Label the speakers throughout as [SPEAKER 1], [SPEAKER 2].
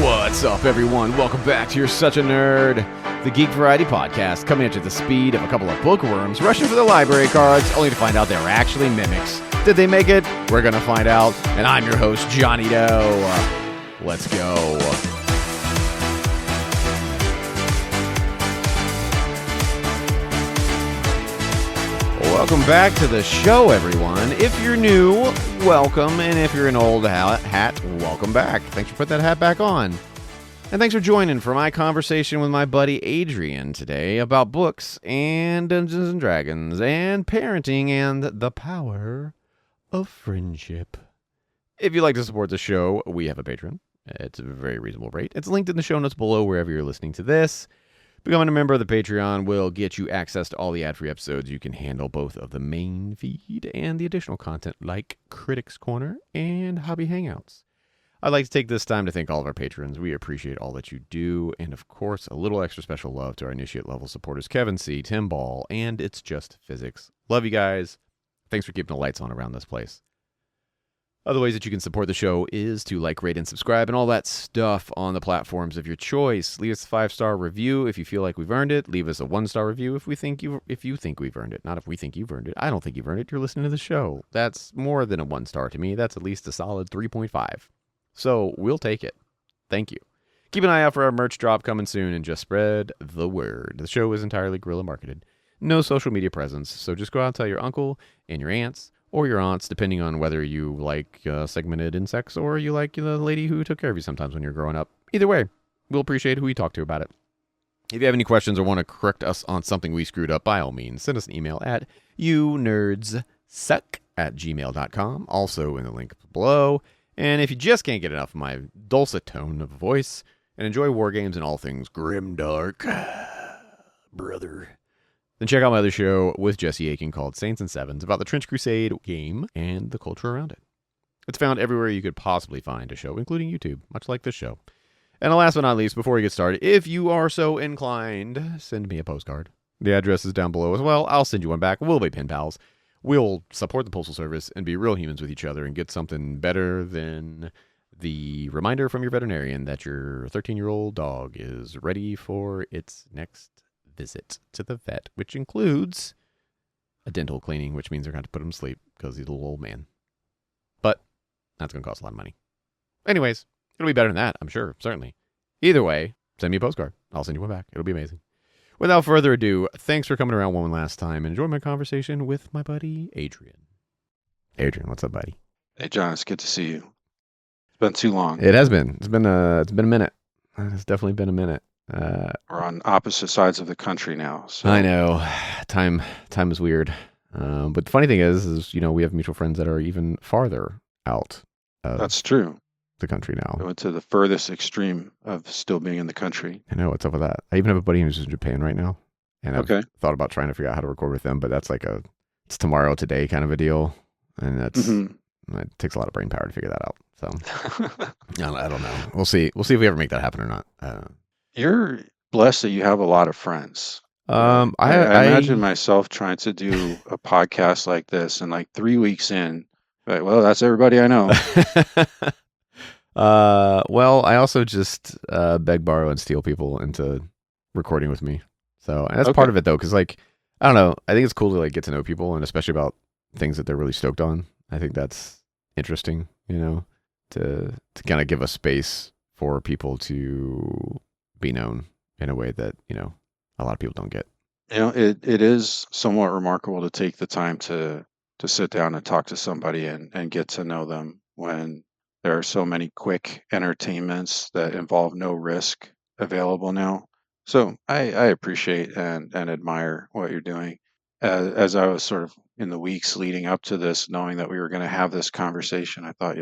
[SPEAKER 1] What's up, everyone? Welcome back to You're Such a Nerd, the Geek Variety Podcast, coming at you at the speed of a couple of bookworms rushing for their library cards, only to find out they're actually mimics. Did they make it? We're going to find out, and I'm your host, Johnny Doe. Let's go. Welcome back to the show, everyone. If you're new, welcome, and if you're an old hat, welcome back. Thanks for putting that hat back on. And thanks for joining for my conversation with my buddy Adrian today about books and Dungeons and Dragons and parenting and the power of friendship. If you'd like to support the show, we have a Patreon. It's a very reasonable rate. It's linked in the show notes below wherever you're listening to this. Becoming a member of the Patreon will get you access to all the ad-free episodes. You can handle both of the main feed and the additional content like Critics Corner and Hobby Hangouts. I'd like to take this time to thank all of our patrons. We appreciate all that you do. And of course, a little extra special love to our initiate level supporters, Kevin C., Tim Ball, and It's Just Physics. Love you guys. Thanks for keeping the lights on around this place. Other ways that you can support the show is to like, rate, and subscribe and all that stuff on the platforms of your choice. Leave us a 5-star review if you feel like we've earned it. Leave us a 1-star review if you think we've earned it. Not if we think you've earned it. I don't think you've earned it. You're listening to the show. That's more than a 1-star to me. That's at least a solid 3.5. So we'll take it. Thank you. Keep an eye out for our merch drop coming soon and just spread the word. The show is entirely guerrilla marketed. No social media presence. So just go out and tell your uncle and your aunts or your aunts, depending on whether you like segmented insects or you like the lady who took care of you sometimes when you're growing up. Either way, we'll appreciate who we talk to about it. If you have any questions or want to correct us on something we screwed up, by all means, send us an email at younerdssuck@gmail.com, also in the link below. And if you just can't get enough of my dulcet tone of voice and enjoy war games and all things grimdark, brother, then check out my other show with Jesse Aiken called Saints and Sevens about the Trench Crusade game and the culture around it. It's found everywhere you could possibly find a show, including YouTube, much like this show. And last but not least, before we get started, if you are so inclined, send me a postcard. The address is down below as well. I'll send you one back. We'll be pen pals. We'll support the Postal Service and be real humans with each other and get something better than the reminder from your veterinarian that your 13-year-old dog is ready for its next visit to the vet, which includes a dental cleaning, which means they're going to put him to sleep because he's a little old man. But that's going to cost a lot of money. Anyways, it'll be better than that, I'm sure, certainly. Either way, send me a postcard. I'll send you one back. It'll be amazing. Without further ado, thanks for coming around one last time and enjoy my conversation with my buddy, Adrian. Adrian, what's up, buddy?
[SPEAKER 2] Hey, John, it's good to see you. It's been too long.
[SPEAKER 1] It has been. It's been a minute. It's definitely been a minute.
[SPEAKER 2] We're on opposite sides of the country now. So.
[SPEAKER 1] I know. Time is weird. But the funny thing is, we have mutual friends that are even farther out.
[SPEAKER 2] That's true.
[SPEAKER 1] The country now.
[SPEAKER 2] I went to the furthest extreme of still being in the country.
[SPEAKER 1] I know. What's up with that? I even have a buddy who's in Japan right now. And I've thought about trying to figure out how to record with them, but that's like it's tomorrow, today kind of a deal. And it takes a lot of brain power to figure that out. So I don't know. We'll see. We'll see if we ever make that happen or not.
[SPEAKER 2] You're blessed that you have a lot of friends. I imagine myself trying to do a podcast like this and like 3 weeks in, right? Well, that's everybody I know.
[SPEAKER 1] Well, I also just beg, borrow, and steal people into recording with me. So and that's part of it though, because I don't know. I think it's cool to get to know people, and especially about things that they're really stoked on. I think that's interesting, to kind of give a space for people to be known in a way that, a lot of people don't get.
[SPEAKER 2] It is somewhat remarkable to take the time to sit down and talk to somebody and get to know them when there are so many quick entertainments that involve no risk available now. So I appreciate and admire what you're doing. As I was sort of in the weeks leading up to this, knowing that we were going to have this conversation, I thought,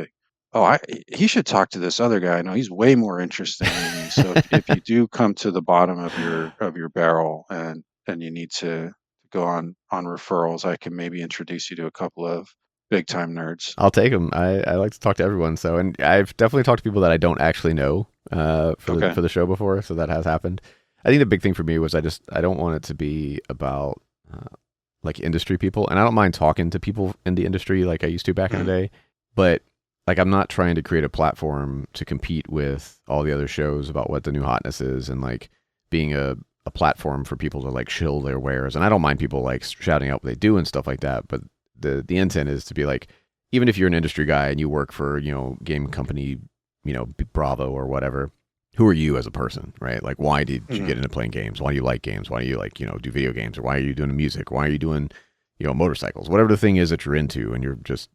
[SPEAKER 2] he should talk to this other guy. No, he's way more interesting than me. So if you do come to the bottom of your barrel and you need to go on referrals, I can maybe introduce you to a couple of big time nerds.
[SPEAKER 1] I'll take them. I like to talk to everyone. So, and I've definitely talked to people that I don't actually know for the show before. So that has happened. I think the big thing for me was I don't want it to be about industry people, and I don't mind talking to people in the industry like I used to back in the day, but like I'm not trying to create a platform to compete with all the other shows about what the new hotness is, and like being a platform for people to like shill their wares. And I don't mind people like shouting out what they do and stuff like that, but the intent is to be like, even if you're an industry guy and you work for, game company, Bravo or whatever, who are you as a person, right? Like, why did you get into playing games? Why do you like games? Why do you like, do video games? Or why are you doing music? Why are you doing, motorcycles? Whatever the thing is that you're into and you're just,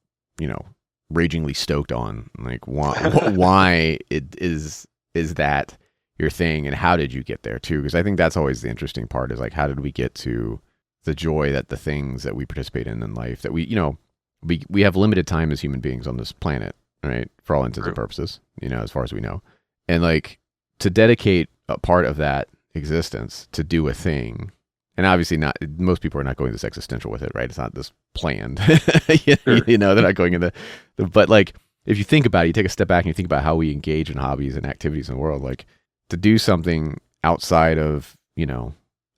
[SPEAKER 1] ragingly stoked on, like, why is that your thing, and how did you get there too? Because I think that's always the interesting part, is like, how did we get to the joy that the things that we participate in life, that we have limited time as human beings on this planet, right? For all intents and purposes, as far as we know. And like, to dedicate a part of that existence to do a thing, and obviously not, most people are not going this existential with it, right? It's not this planned, they're not going into, but like, if you think about it, you take a step back and you think about how we engage in hobbies and activities in the world, like to do something outside of,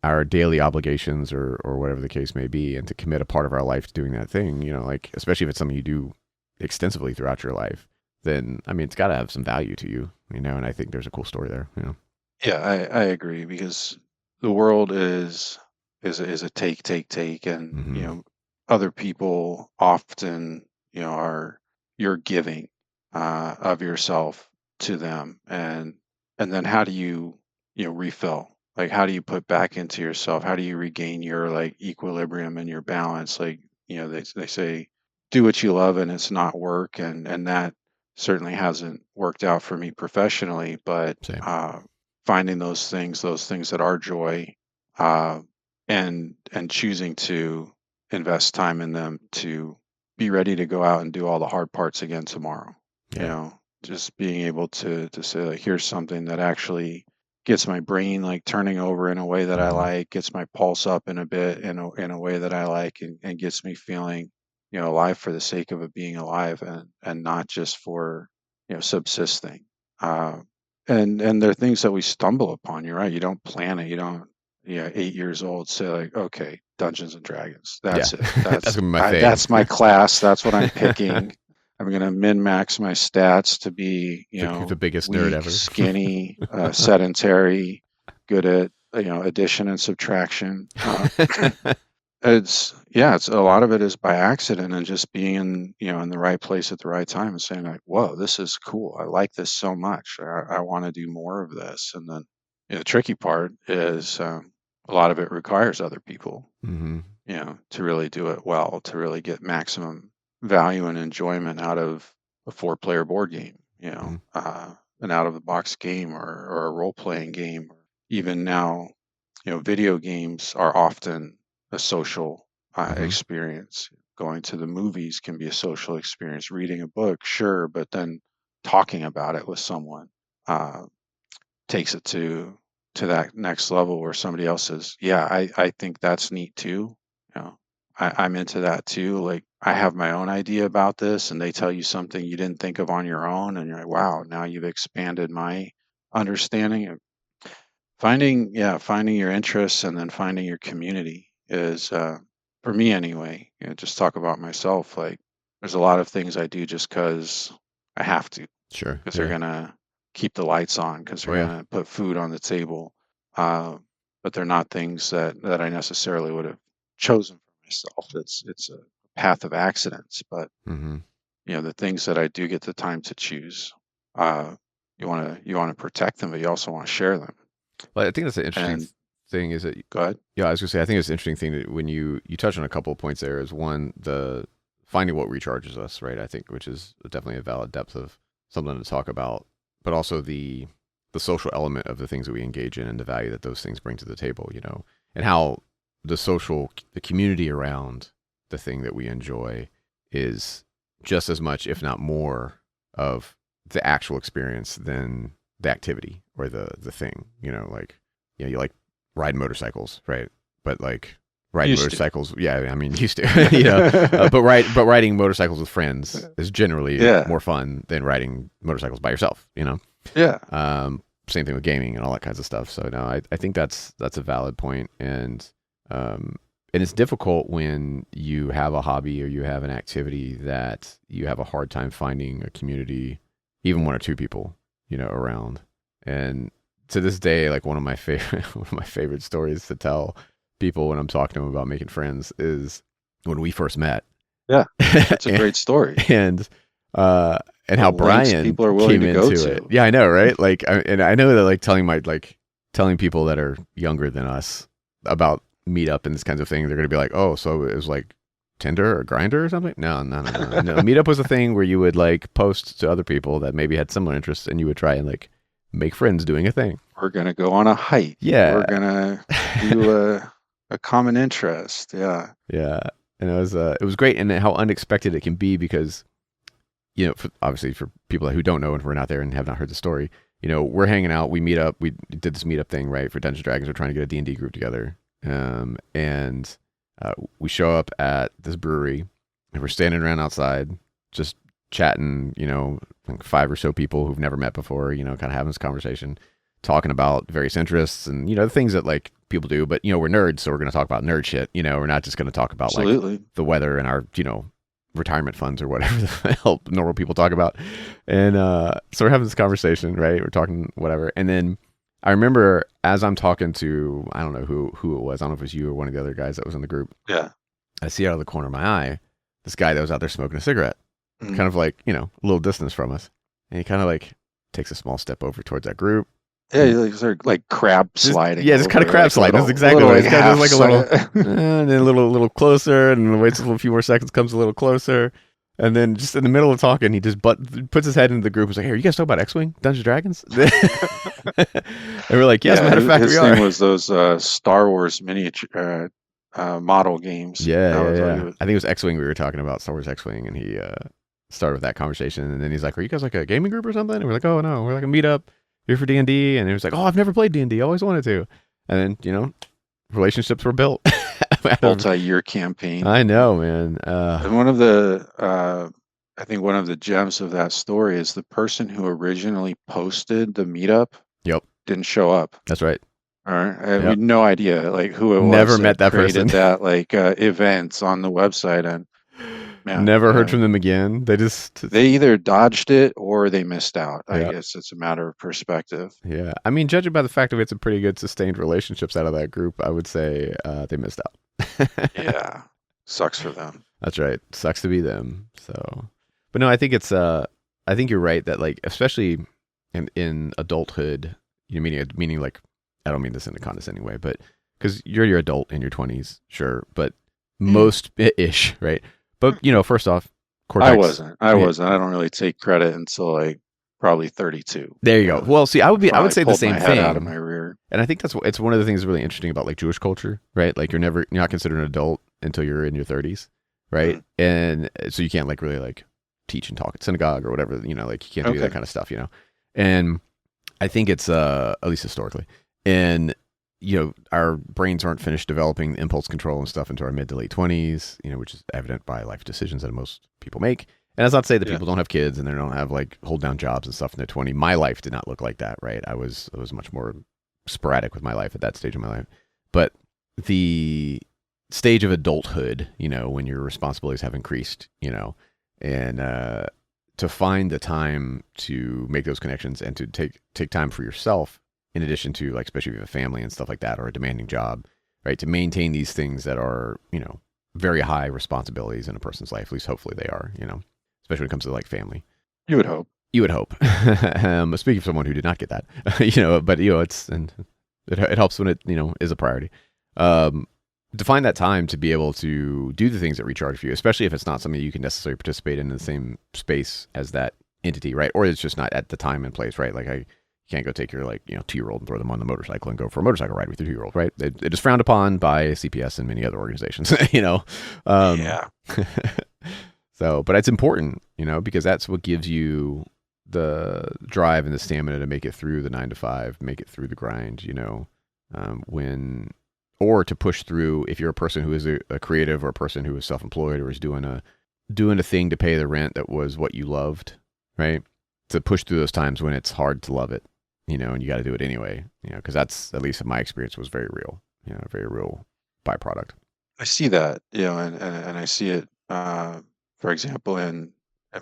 [SPEAKER 1] our daily obligations or whatever the case may be, and to commit a part of our life to doing that thing, like, especially if it's something you do extensively throughout your life, then, I mean, it's got to have some value to you, and I think there's a cool story there,
[SPEAKER 2] Yeah, I agree, because the world is a take, and
[SPEAKER 1] Mm-hmm.
[SPEAKER 2] other people often are, you're giving of yourself to them, and then how do you refill? Like, how do you put back into yourself? How do you regain your like equilibrium and your balance? Like, they say, do what you love and it's not work, and that certainly hasn't worked out for me professionally, but
[SPEAKER 1] Same.
[SPEAKER 2] finding those things that are joy, uh, and choosing to invest time in them, to be ready to go out and do all the hard parts again tomorrow.
[SPEAKER 1] Yeah.
[SPEAKER 2] Just being able to say, like, here's something that actually gets my brain like turning over in a way that I
[SPEAKER 1] Mm-hmm.
[SPEAKER 2] like, gets my pulse up in a bit in a way that I like, and gets me feeling alive for the sake of it being alive, and not just for subsisting. Uh, and there are things that we stumble upon. You're right. You don't plan it. You don't. Yeah, 8 years old, say like, okay, Dungeons and Dragons.
[SPEAKER 1] Yeah.
[SPEAKER 2] That's it.
[SPEAKER 1] That's gonna be my thing.
[SPEAKER 2] That's my class. That's what I'm picking. I'm going to min max my stats to be,
[SPEAKER 1] The biggest nerd
[SPEAKER 2] weak,
[SPEAKER 1] ever.
[SPEAKER 2] skinny, sedentary, good at, addition and subtraction. It's a lot of it is by accident, and just being in the right place at the right time, and saying like, whoa, this is cool. I like this so much. I want to do more of this. And then the tricky part is, a lot of it requires other people,
[SPEAKER 1] Mm-hmm.
[SPEAKER 2] to really do it well, to really get maximum value and enjoyment out of a 4-player board game,
[SPEAKER 1] Mm-hmm.
[SPEAKER 2] an out of the box game, or a role playing game. Even now, video games are often a social
[SPEAKER 1] Mm-hmm.
[SPEAKER 2] experience. Going to the movies can be a social experience. Reading a book, sure, but then talking about it with someone uh, takes it to that next level, where somebody else says, "Yeah, I think that's neat too." I'm into that too. Like, I have my own idea about this, and they tell you something you didn't think of on your own, and you're like, "Wow, now you've expanded my understanding." Finding your interests, and then finding your community is, for me anyway, just talk about myself. Like, there's a lot of things I do just because I have to,
[SPEAKER 1] Sure.
[SPEAKER 2] because they're
[SPEAKER 1] Yeah.
[SPEAKER 2] gonna keep the lights on, because
[SPEAKER 1] Oh
[SPEAKER 2] they're
[SPEAKER 1] yeah.
[SPEAKER 2] gonna put food on the table. Uh, but they're not things that I necessarily would have chosen for myself. It's a path of accidents. But
[SPEAKER 1] Mm-hmm.
[SPEAKER 2] the things that I do get the time to choose, uh, you want to protect them, but you also want to share them.
[SPEAKER 1] Well, I think that's an interesting
[SPEAKER 2] And
[SPEAKER 1] thing. Is that,
[SPEAKER 2] go ahead.
[SPEAKER 1] yeah, I was gonna say, I think it's an interesting thing that when you touch on a couple of points there, is one, the finding what recharges us, right? I think, which is definitely a valid depth of something to talk about, but also the social element of the things that we engage in and the value that those things bring to the table, and how the community around the thing that we enjoy is just as much, if not more, of the actual experience than the activity or the thing, like, you like riding motorcycles, right? But like riding
[SPEAKER 2] Used to.
[SPEAKER 1] motorcycles, yeah, I mean, used to, but riding motorcycles with friends is generally
[SPEAKER 2] Yeah.
[SPEAKER 1] more fun than riding motorcycles by yourself.
[SPEAKER 2] Yeah.
[SPEAKER 1] Same thing with gaming and all that kinds of stuff. So no, I think that's a valid point. And and it's difficult when you have a hobby or you have an activity that you have a hard time finding a community, even one or two people, around. And to this day, like one of my favorite stories to tell people when I'm talking to them about making friends is when we first met.
[SPEAKER 2] Yeah, that's a great story.
[SPEAKER 1] And how Brian
[SPEAKER 2] people are willing
[SPEAKER 1] came
[SPEAKER 2] to go
[SPEAKER 1] into
[SPEAKER 2] to.
[SPEAKER 1] it. Yeah, I know, right? Like, and I know that like telling people that are younger than us about Meetup and this kinds of thing, they're going to be like, oh, so it was like Tinder or Grindr or something? No. Meetup was a thing where you would like post to other people that maybe had similar interests, and you would try and like make friends doing a thing.
[SPEAKER 2] We're gonna go on a hike.
[SPEAKER 1] Yeah,
[SPEAKER 2] we're gonna do a common interest. Yeah,
[SPEAKER 1] and it was great, and how unexpected it can be because obviously for people who don't know and who are not there and have not heard the story, we're hanging out, we meet up, we did this meetup thing, right, for Dungeons & Dragons. We're trying to get a D&D group together, and we show up at this brewery, and we're standing around outside just chatting, like 5 or so people who've never met before, kind of having this conversation, talking about various interests and the things that like people do, but we're nerds, so we're going to talk about nerd shit. We're not just going to talk about like the weather and our retirement funds or whatever the hell normal people talk about. And so we're having this conversation, right? We're talking whatever, and then I remember as I'm talking to, I don't know who it was, I don't know if it was you or one of the other guys that was in the group.
[SPEAKER 2] Yeah,
[SPEAKER 1] I see out of the corner of my eye this guy that was out there smoking a cigarette, kind of like a little distance from us, and he kind of like takes a small step over towards that group.
[SPEAKER 2] Yeah, he's like crab sliding.
[SPEAKER 1] Just kind of crab sliding. That's exactly what it's kind of like a little, and then a little closer, and waits a few more seconds, comes a little closer, and then just in the middle of talking, he just puts his head into the group. And is like, "Hey, are you guys talking about X-Wing, Dungeons & Dragons?" And we're like, "Yes, matter of fact,
[SPEAKER 2] his
[SPEAKER 1] we are."
[SPEAKER 2] thing was those Star Wars miniature model games.
[SPEAKER 1] Yeah. I think it was X-Wing we were talking about, Star Wars X-Wing, and he started with that conversation, and then he's like, "Are you guys like a gaming group or something?" And we're like, "Oh no, we're like a meetup here for D&D." And he was like, "Oh, I've never played D&D. I always wanted to." And then relationships were built.
[SPEAKER 2] Multi-year campaign.
[SPEAKER 1] I know, man.
[SPEAKER 2] And one of the I think one of the gems of that story is the person who originally posted the meetup.
[SPEAKER 1] Yep.
[SPEAKER 2] Didn't show up.
[SPEAKER 1] That's right.
[SPEAKER 2] All right. I had no idea like who it was.
[SPEAKER 1] Never met that person.
[SPEAKER 2] That like events on the website, and
[SPEAKER 1] never heard from them again. They
[SPEAKER 2] either dodged it or they missed out. I guess it's a matter of perspective.
[SPEAKER 1] Yeah. I mean, judging by the fact that it's a pretty good sustained relationships out of that group, I would say they missed out.
[SPEAKER 2] Yeah. Sucks for them.
[SPEAKER 1] That's right. Sucks to be them. So, but no, I think I think you're right that like, especially in adulthood, meaning like, I don't mean this in a condescending way, but because you're your adult in your 20s, sure, but most-ish, right? But first off, Cortex,
[SPEAKER 2] I wasn't. I don't really take credit until like probably 32.
[SPEAKER 1] There you go. Well, see, I would say the same thing.
[SPEAKER 2] Out of my rear.
[SPEAKER 1] And I think it's one of the things that's really interesting about like Jewish culture, right? Like you're not considered an adult until you're in your 30s, right? Mm-hmm. And so you can't like really like teach and talk at synagogue or whatever, like you can't do that kind of stuff, And I think it's at least historically, and our brains aren't finished developing impulse control and stuff into our mid to late 20s, which is evident by life decisions that most people make. And that's not to say that people don't have kids and they don't have like hold down jobs and stuff in their 20s. My life did not look like that, right? I was much more sporadic with my life at that stage of my life. But the stage of adulthood, when your responsibilities have increased, and to find the time to make those connections and to take time for yourself, in addition to like, especially if you have a family and stuff like that, or a demanding job, right? To maintain these things that are, very high responsibilities in a person's life, at least hopefully they are, especially when it comes to like family.
[SPEAKER 2] You would hope.
[SPEAKER 1] Speaking of someone who did not get that, but it helps when it, is a priority. To find that time to be able to do the things that recharge you, especially if it's not something you can necessarily participate in the same space as that entity, right? Or it's just not at the time and place, right? Like you can't go take your 2-year-old and throw them on the motorcycle and go for a motorcycle ride with your 2-year-old, right? It is frowned upon by CPS and many other organizations,
[SPEAKER 2] Yeah.
[SPEAKER 1] So, but it's important, because that's what gives you the drive and the stamina to make it through the 9 to 5, make it through the grind, or to push through if you're a person who is a creative or a person who is self-employed or is doing a thing to pay the rent that was what you loved, right? To push through those times when it's hard to love it, and you got to do it anyway, because that's, at least in my experience, was very real, very real byproduct.
[SPEAKER 2] I see that, and I see it, for example, in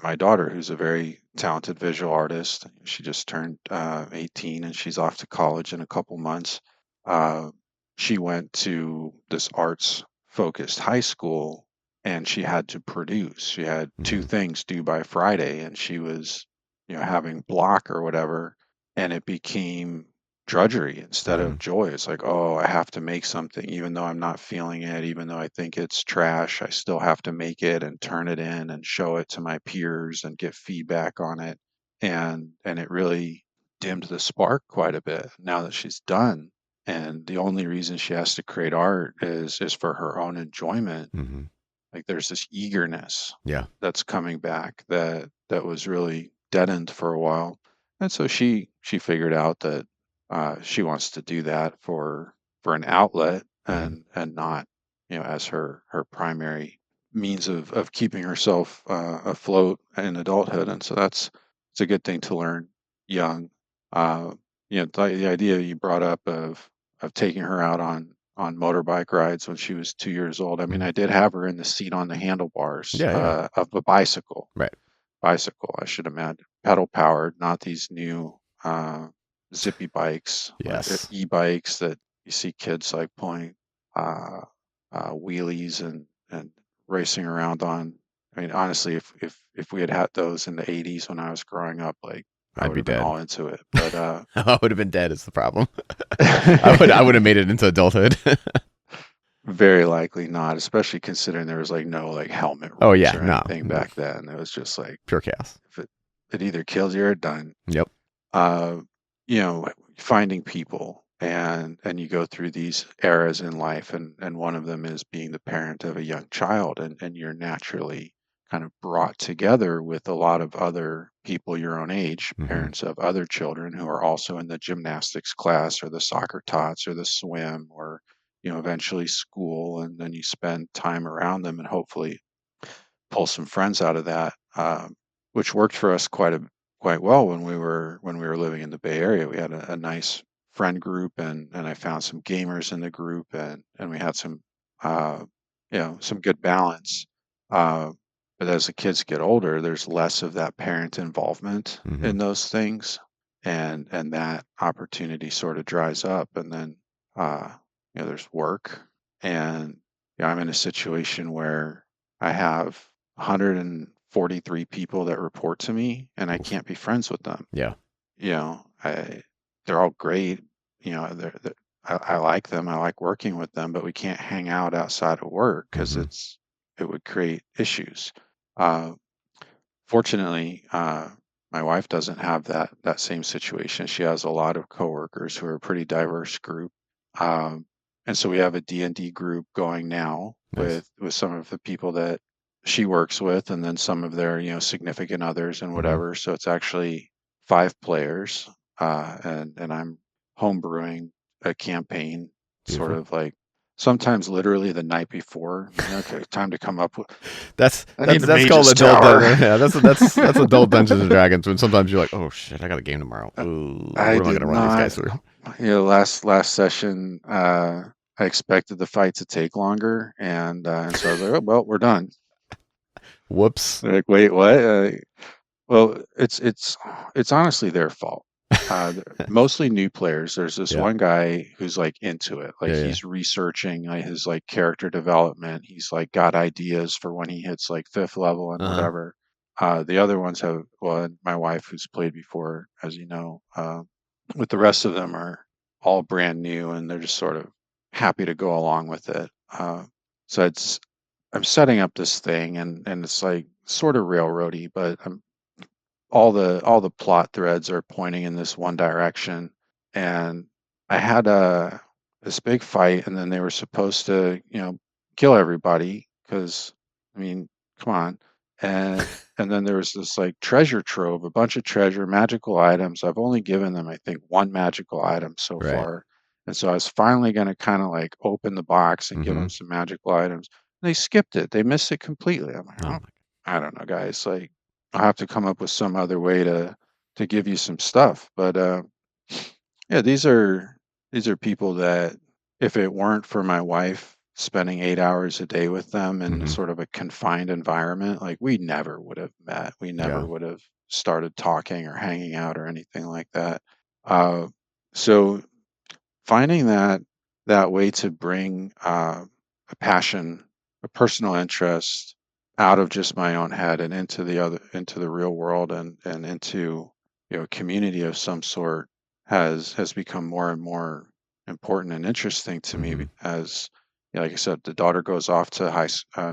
[SPEAKER 2] my daughter, who's a very talented visual artist. She just turned 18 and she's off to college in a couple months. Uh, she went to this arts focused high school and she had to produce. She had two
[SPEAKER 1] Hmm.
[SPEAKER 2] things due by Friday and she was, having block or whatever, and it became drudgery instead
[SPEAKER 1] Hmm.
[SPEAKER 2] of joy. It's like, oh, I have to make something, even though I'm not feeling it, even though I think it's trash, I still have to make it and turn it in and show it to my peers and get feedback on it. And it really dimmed the spark quite a bit now that she's done. And the only reason she has to create art is for her own enjoyment.
[SPEAKER 1] Hmm.
[SPEAKER 2] Like there's this eagerness
[SPEAKER 1] Yeah.
[SPEAKER 2] that's coming back that was really deadened for a while. And so she figured out that she wants to do that for an outlet
[SPEAKER 1] Hmm.
[SPEAKER 2] and not, as her primary means of keeping herself afloat in adulthood. And so that's it's a good thing to learn young. Uh, the idea you brought up of taking her out on motorbike rides when she was 2 years old. I mean,
[SPEAKER 1] Hmm.
[SPEAKER 2] I did have her in the seat on the handlebars
[SPEAKER 1] Yeah. Yeah.
[SPEAKER 2] of a bicycle.
[SPEAKER 1] Right.
[SPEAKER 2] Bicycle, I should imagine, pedal powered, not these new uh, zippy bikes, like
[SPEAKER 1] Yes.
[SPEAKER 2] e-bikes that you see kids like pulling uh, wheelies and racing around on. I mean, honestly, if we had had those in the '80s when I was growing up, like I
[SPEAKER 1] I'd
[SPEAKER 2] would
[SPEAKER 1] be
[SPEAKER 2] have been
[SPEAKER 1] dead.
[SPEAKER 2] all into it. But
[SPEAKER 1] I would have been dead. Is the problem? I would have made it into adulthood.
[SPEAKER 2] very likely not, especially considering there was like no like helmet
[SPEAKER 1] Oh
[SPEAKER 2] rules
[SPEAKER 1] yeah.
[SPEAKER 2] or
[SPEAKER 1] No.
[SPEAKER 2] anything
[SPEAKER 1] No.
[SPEAKER 2] back then. It was just like
[SPEAKER 1] Pure chaos.
[SPEAKER 2] if it either kills you or done.
[SPEAKER 1] Yep.
[SPEAKER 2] Uh, finding people and you go through these eras in life and one of them is being the parent of a young child and you're naturally kind of brought together with a lot of other people your own age,
[SPEAKER 1] Hmm.
[SPEAKER 2] parents of other children who are also in the gymnastics class or the soccer tots or the swim or eventually school, and then you spend time around them and hopefully pull some friends out of that, which worked for us quite well when we were living in the Bay Area. We had a nice friend group, and I found some gamers in the group, and we had uh, some good balance. Uh, but as the kids get older, there's less of that parent involvement
[SPEAKER 1] Hmm.
[SPEAKER 2] in those things, and that opportunity sort of dries up, and then uh, there's work, and I'm in a situation where I have 143 people that report to me, and I
[SPEAKER 1] Oof.
[SPEAKER 2] can't be friends with them.
[SPEAKER 1] Yeah.
[SPEAKER 2] I they're all great. They're I like them. I like working with them, but we can't hang out outside of work because
[SPEAKER 1] Hmm.
[SPEAKER 2] it would create issues. Uh, Fortunately, my wife doesn't have that same situation. She has a lot of coworkers who are a pretty diverse group, um, and so we have a D&D group going now
[SPEAKER 1] Nice.
[SPEAKER 2] with some of the people that she works with, and then some of their significant others and
[SPEAKER 1] Hmm.
[SPEAKER 2] whatever. So it's actually 5 players, and I'm homebrewing a campaign, sort
[SPEAKER 1] Beautiful.
[SPEAKER 2] of like sometimes literally the night before. Okay, time to come up with.
[SPEAKER 1] That's
[SPEAKER 2] I need
[SPEAKER 1] that's
[SPEAKER 2] a
[SPEAKER 1] that's called
[SPEAKER 2] mage's
[SPEAKER 1] adult.
[SPEAKER 2] tower.
[SPEAKER 1] Yeah, that's adult Dungeons and Dragons. When sometimes you're like, oh shit, I got a game tomorrow.
[SPEAKER 2] Uh,
[SPEAKER 1] Ooh,
[SPEAKER 2] I
[SPEAKER 1] what am I
[SPEAKER 2] did
[SPEAKER 1] gonna run these
[SPEAKER 2] not.
[SPEAKER 1] guys through?
[SPEAKER 2] Last session, I expected the fight to take longer, and so I was like, oh, well, we're done.
[SPEAKER 1] Whoops.
[SPEAKER 2] They're like, wait, what? Well, it's honestly their fault. Mostly new players. There's this
[SPEAKER 1] Yeah.
[SPEAKER 2] one guy who's like into it. Like
[SPEAKER 1] Yeah. Yeah.
[SPEAKER 2] he's researching his like character development. He's like got ideas for when he hits like fifth level and
[SPEAKER 1] Uh huh.
[SPEAKER 2] whatever. The other ones have, well, and my wife who's played before, as you know, with the rest of them are all brand new and they're just sort of happy to go along with it. So I'm setting up this thing and it's like sort of railroady, but all the plot threads are pointing in this one direction. And I had this big fight, and then they were supposed to, kill everybody because, I mean, come on. And then there was this like treasure trove, a bunch of treasure, magical items. I've only given them, I think, one magical item so
[SPEAKER 1] Right.
[SPEAKER 2] far. And so I was finally going to kind of like open the box and give
[SPEAKER 1] Mm-hmm.
[SPEAKER 2] them some magical items. They skipped it. They missed it completely. I'm like,
[SPEAKER 1] Oh
[SPEAKER 2] oh,
[SPEAKER 1] my.
[SPEAKER 2] I don't know, guys. Like, I'll have to come up with some other way to give you some stuff. But yeah, these are people that if it weren't for my wife spending 8 hours a day with them in
[SPEAKER 1] Mhm.
[SPEAKER 2] sort of a confined environment, like we never would have met. We never
[SPEAKER 1] Yeah.
[SPEAKER 2] would have started talking or hanging out or anything like that. Uh, so finding that way to bring a passion, a personal interest out of just my own head and into the real world and into a community of some sort has become more and more important and interesting to me
[SPEAKER 1] Mhm.
[SPEAKER 2] as like I said, the daughter goes off to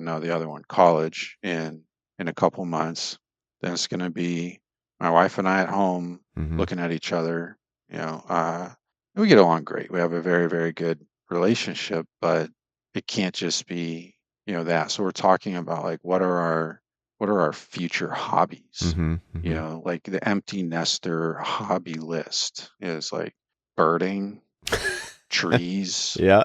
[SPEAKER 2] no, the other one, college in a couple months. Then it's going to be my wife and I at home
[SPEAKER 1] Mhm.
[SPEAKER 2] looking at each other, you know, we get along great. We have a very, very good relationship, but it can't just be, that. So we're talking about like what are our future hobbies?
[SPEAKER 1] Mhm. Mhm.
[SPEAKER 2] Like the empty nester hobby list is like birding, trees,
[SPEAKER 1] Yeah.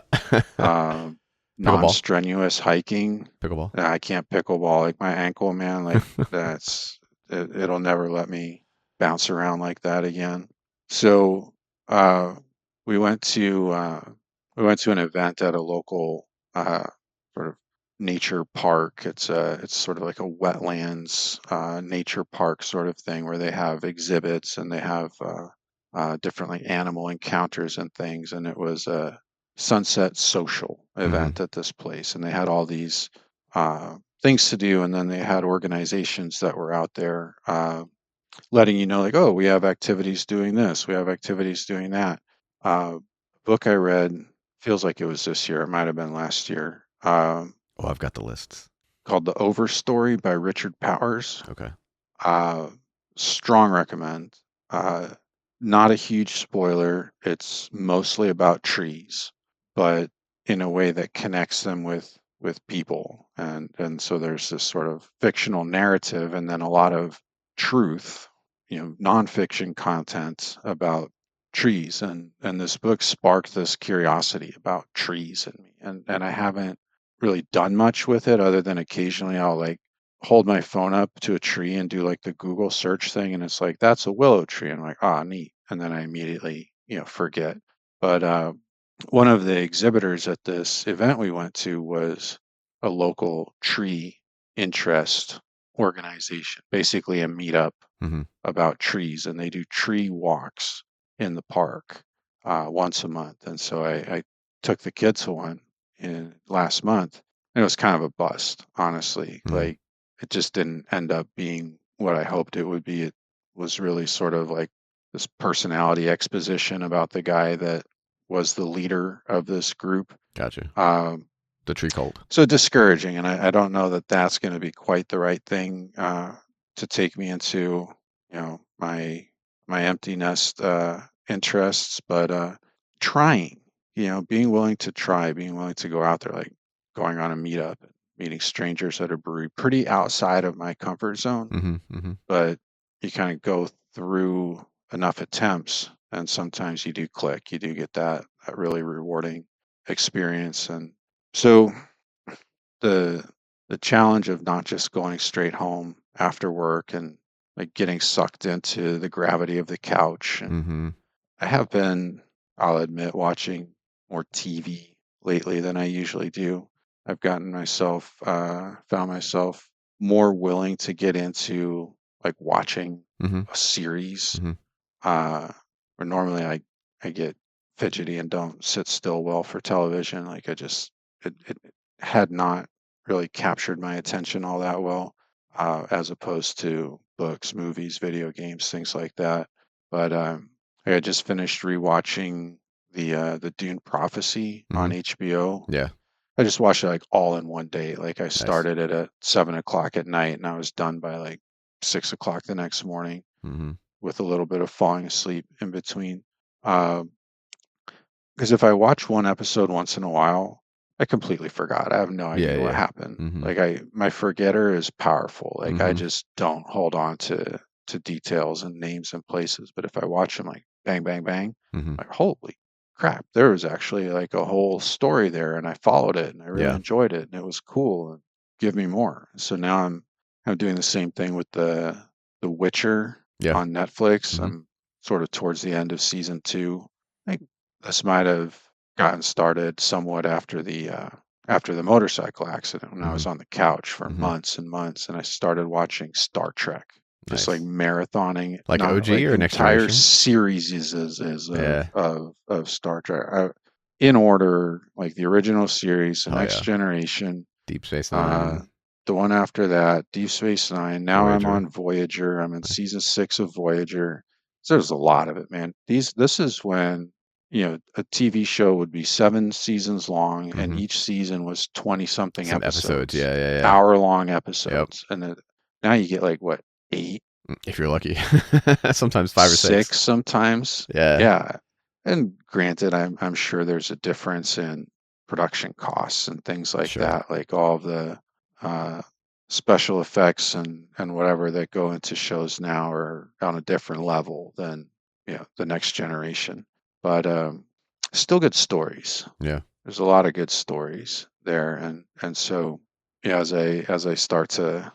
[SPEAKER 2] um,
[SPEAKER 1] Pickleball.
[SPEAKER 2] non-strenuous hiking.
[SPEAKER 1] Pickleball.
[SPEAKER 2] I can't pickleball like my ankle, man. Like it'll never let me bounce around like that again. So uh, we went to an event at a local sort of nature park. It's sort of like a wetlands nature park sort of thing where they have exhibits and they have different like animal encounters and things. And it was a sunset social
[SPEAKER 1] Mhm.
[SPEAKER 2] event at this place, and they had all these things to do, and then they had organizations that were out there letting you know, like, oh, we have activities doing this, we have activities doing that. Book I read feels like it was this year, it might have been last year,
[SPEAKER 1] Oh, I've got the lists.
[SPEAKER 2] called The Overstory by Richard Powers.
[SPEAKER 1] Okay.
[SPEAKER 2] Uh, Strong recommend. Uh, Not a huge spoiler. It's mostly about trees, but in a way that connects them with people, and so there's this sort of fictional narrative, and then a lot of truth, nonfiction content about trees, and this book sparked this curiosity about trees in me, and I haven't really done much with it other than occasionally I'll like hold my phone up to a tree and do like the Google search thing, and it's like that's a willow tree. And I'm like, ah, neat. And then I immediately, forget. But one of the exhibitors at this event we went to was a local tree interest organization, basically a meetup
[SPEAKER 1] Mhm.
[SPEAKER 2] about trees, and they do tree walks in the park once a month. And so I took the kids to one in last month, and it was kind of a bust, honestly.
[SPEAKER 1] Mhm.
[SPEAKER 2] Like it just didn't end up being what I hoped it would be. It was really sort of like this personality exposition about the guy that was the leader of this group.
[SPEAKER 1] Gotcha.
[SPEAKER 2] Um,
[SPEAKER 1] The tree cult.
[SPEAKER 2] so discouraging, and I don't know that that's going to be quite the right thing to take me into, my empty nest interests, but trying, being willing to try, being willing to go out there, like going on a meetup, meeting strangers at a brewery, pretty outside of my comfort zone,
[SPEAKER 1] Mhm. Mhm.
[SPEAKER 2] but you kind of go through enough attempts, and sometimes you do click, you do get that really rewarding experience, and so the the challenge of not just going straight home after work and like getting sucked into the gravity of the couch. And
[SPEAKER 1] Mhm.
[SPEAKER 2] I have been, I'll admit, watching more TV lately than I usually do. I've found myself more willing to get into like watching
[SPEAKER 1] Mhm.
[SPEAKER 2] a series
[SPEAKER 1] Mhm.
[SPEAKER 2] uh, where normally I get fidgety and don't sit still well for television. Like it had not really captured my attention all that well, as opposed to books, movies, video games, things like that. But I just finished rewatching the Dune Prophecy on
[SPEAKER 1] Mhm.
[SPEAKER 2] HBO.
[SPEAKER 1] Yeah.
[SPEAKER 2] I just watched it like all in one day. Like I
[SPEAKER 1] Nice.
[SPEAKER 2] started it at 7 o'clock at night, and I was done by like 6 o'clock the next morning
[SPEAKER 1] Mhm.
[SPEAKER 2] with a little bit of falling asleep in between. Because if I watch one episode once in a while, I completely forgot. I have no
[SPEAKER 1] Yeah.
[SPEAKER 2] idea what
[SPEAKER 1] Yeah.
[SPEAKER 2] happened.
[SPEAKER 1] Mhm.
[SPEAKER 2] Like my forgetter is powerful. Like I
[SPEAKER 1] Mhm.
[SPEAKER 2] just don't hold on to details and names and places. But if I watch them like bang, bang, bang,
[SPEAKER 1] Mhm.
[SPEAKER 2] like holy crap, there was actually like a whole story there, and I followed it, and I really
[SPEAKER 1] Yeah.
[SPEAKER 2] enjoyed it, and it was cool. And give me more. So now I'm doing the same thing with the Witcher
[SPEAKER 1] Yeah.
[SPEAKER 2] on Netflix.
[SPEAKER 1] Mhm.
[SPEAKER 2] I'm sort of towards the end of season two. I think this might have gotten started somewhat after the motorcycle accident when I was
[SPEAKER 1] Mhm.
[SPEAKER 2] on the couch for
[SPEAKER 1] Mhm.
[SPEAKER 2] months and months, and I started watching Star Trek, just like
[SPEAKER 1] Nice.
[SPEAKER 2] marathoning,
[SPEAKER 1] Like
[SPEAKER 2] not
[SPEAKER 1] OG
[SPEAKER 2] like
[SPEAKER 1] or Next
[SPEAKER 2] entire
[SPEAKER 1] Generation?
[SPEAKER 2] series
[SPEAKER 1] Yeah.
[SPEAKER 2] of Star Trek in order, like the original series, the
[SPEAKER 1] Oh
[SPEAKER 2] Next
[SPEAKER 1] yeah.
[SPEAKER 2] Generation,
[SPEAKER 1] Deep Space
[SPEAKER 2] uh,
[SPEAKER 1] Nine,
[SPEAKER 2] the one after that, Deep Space Nine. Now I'm
[SPEAKER 1] Voyager.
[SPEAKER 2] on Voyager. I'm in
[SPEAKER 1] Nice.
[SPEAKER 2] season 6 of Voyager. So there's a lot of it, man. This is when, a TV show would be 7 seasons long, and
[SPEAKER 1] Mhm.
[SPEAKER 2] each season was 20 something
[SPEAKER 1] Some episodes.
[SPEAKER 2] episodes,
[SPEAKER 1] Yeah, yeah, yeah.
[SPEAKER 2] hour-long
[SPEAKER 1] Yep.
[SPEAKER 2] episodes. And then now you get like what, 8,
[SPEAKER 1] If you're lucky. Sometimes 5 or 6.
[SPEAKER 2] 6 sometimes.
[SPEAKER 1] Yeah.
[SPEAKER 2] Yeah. And granted, I'm sure there's a difference in production costs and things like
[SPEAKER 1] Sure.
[SPEAKER 2] that, like all of the uh, special effects and whatever that go into shows now are on a different level than the next generation. But still good stories.
[SPEAKER 1] Yeah.
[SPEAKER 2] There's a lot of good stories there, and so as I start to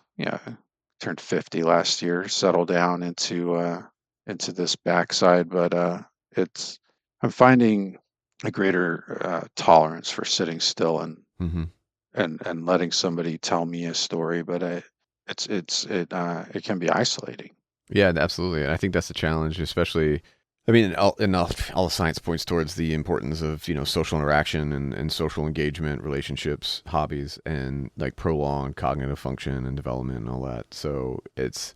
[SPEAKER 2] turned 50 last year, settle down into this backside, but it's I'm finding a greater tolerance for sitting still
[SPEAKER 1] Mhm.
[SPEAKER 2] and letting somebody tell me a story, but it can be isolating.
[SPEAKER 1] Yeah, absolutely. And I think that's the challenge, especially. I mean, all the science points towards the importance of social interaction and social engagement, relationships, hobbies, and like prolonged cognitive function and development and all that. So it's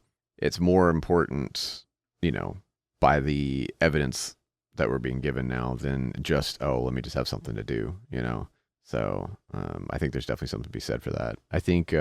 [SPEAKER 1] more important, you know, by the evidence that we're being given now than just let me just have something to do. So I think there's definitely something to be said for that. I think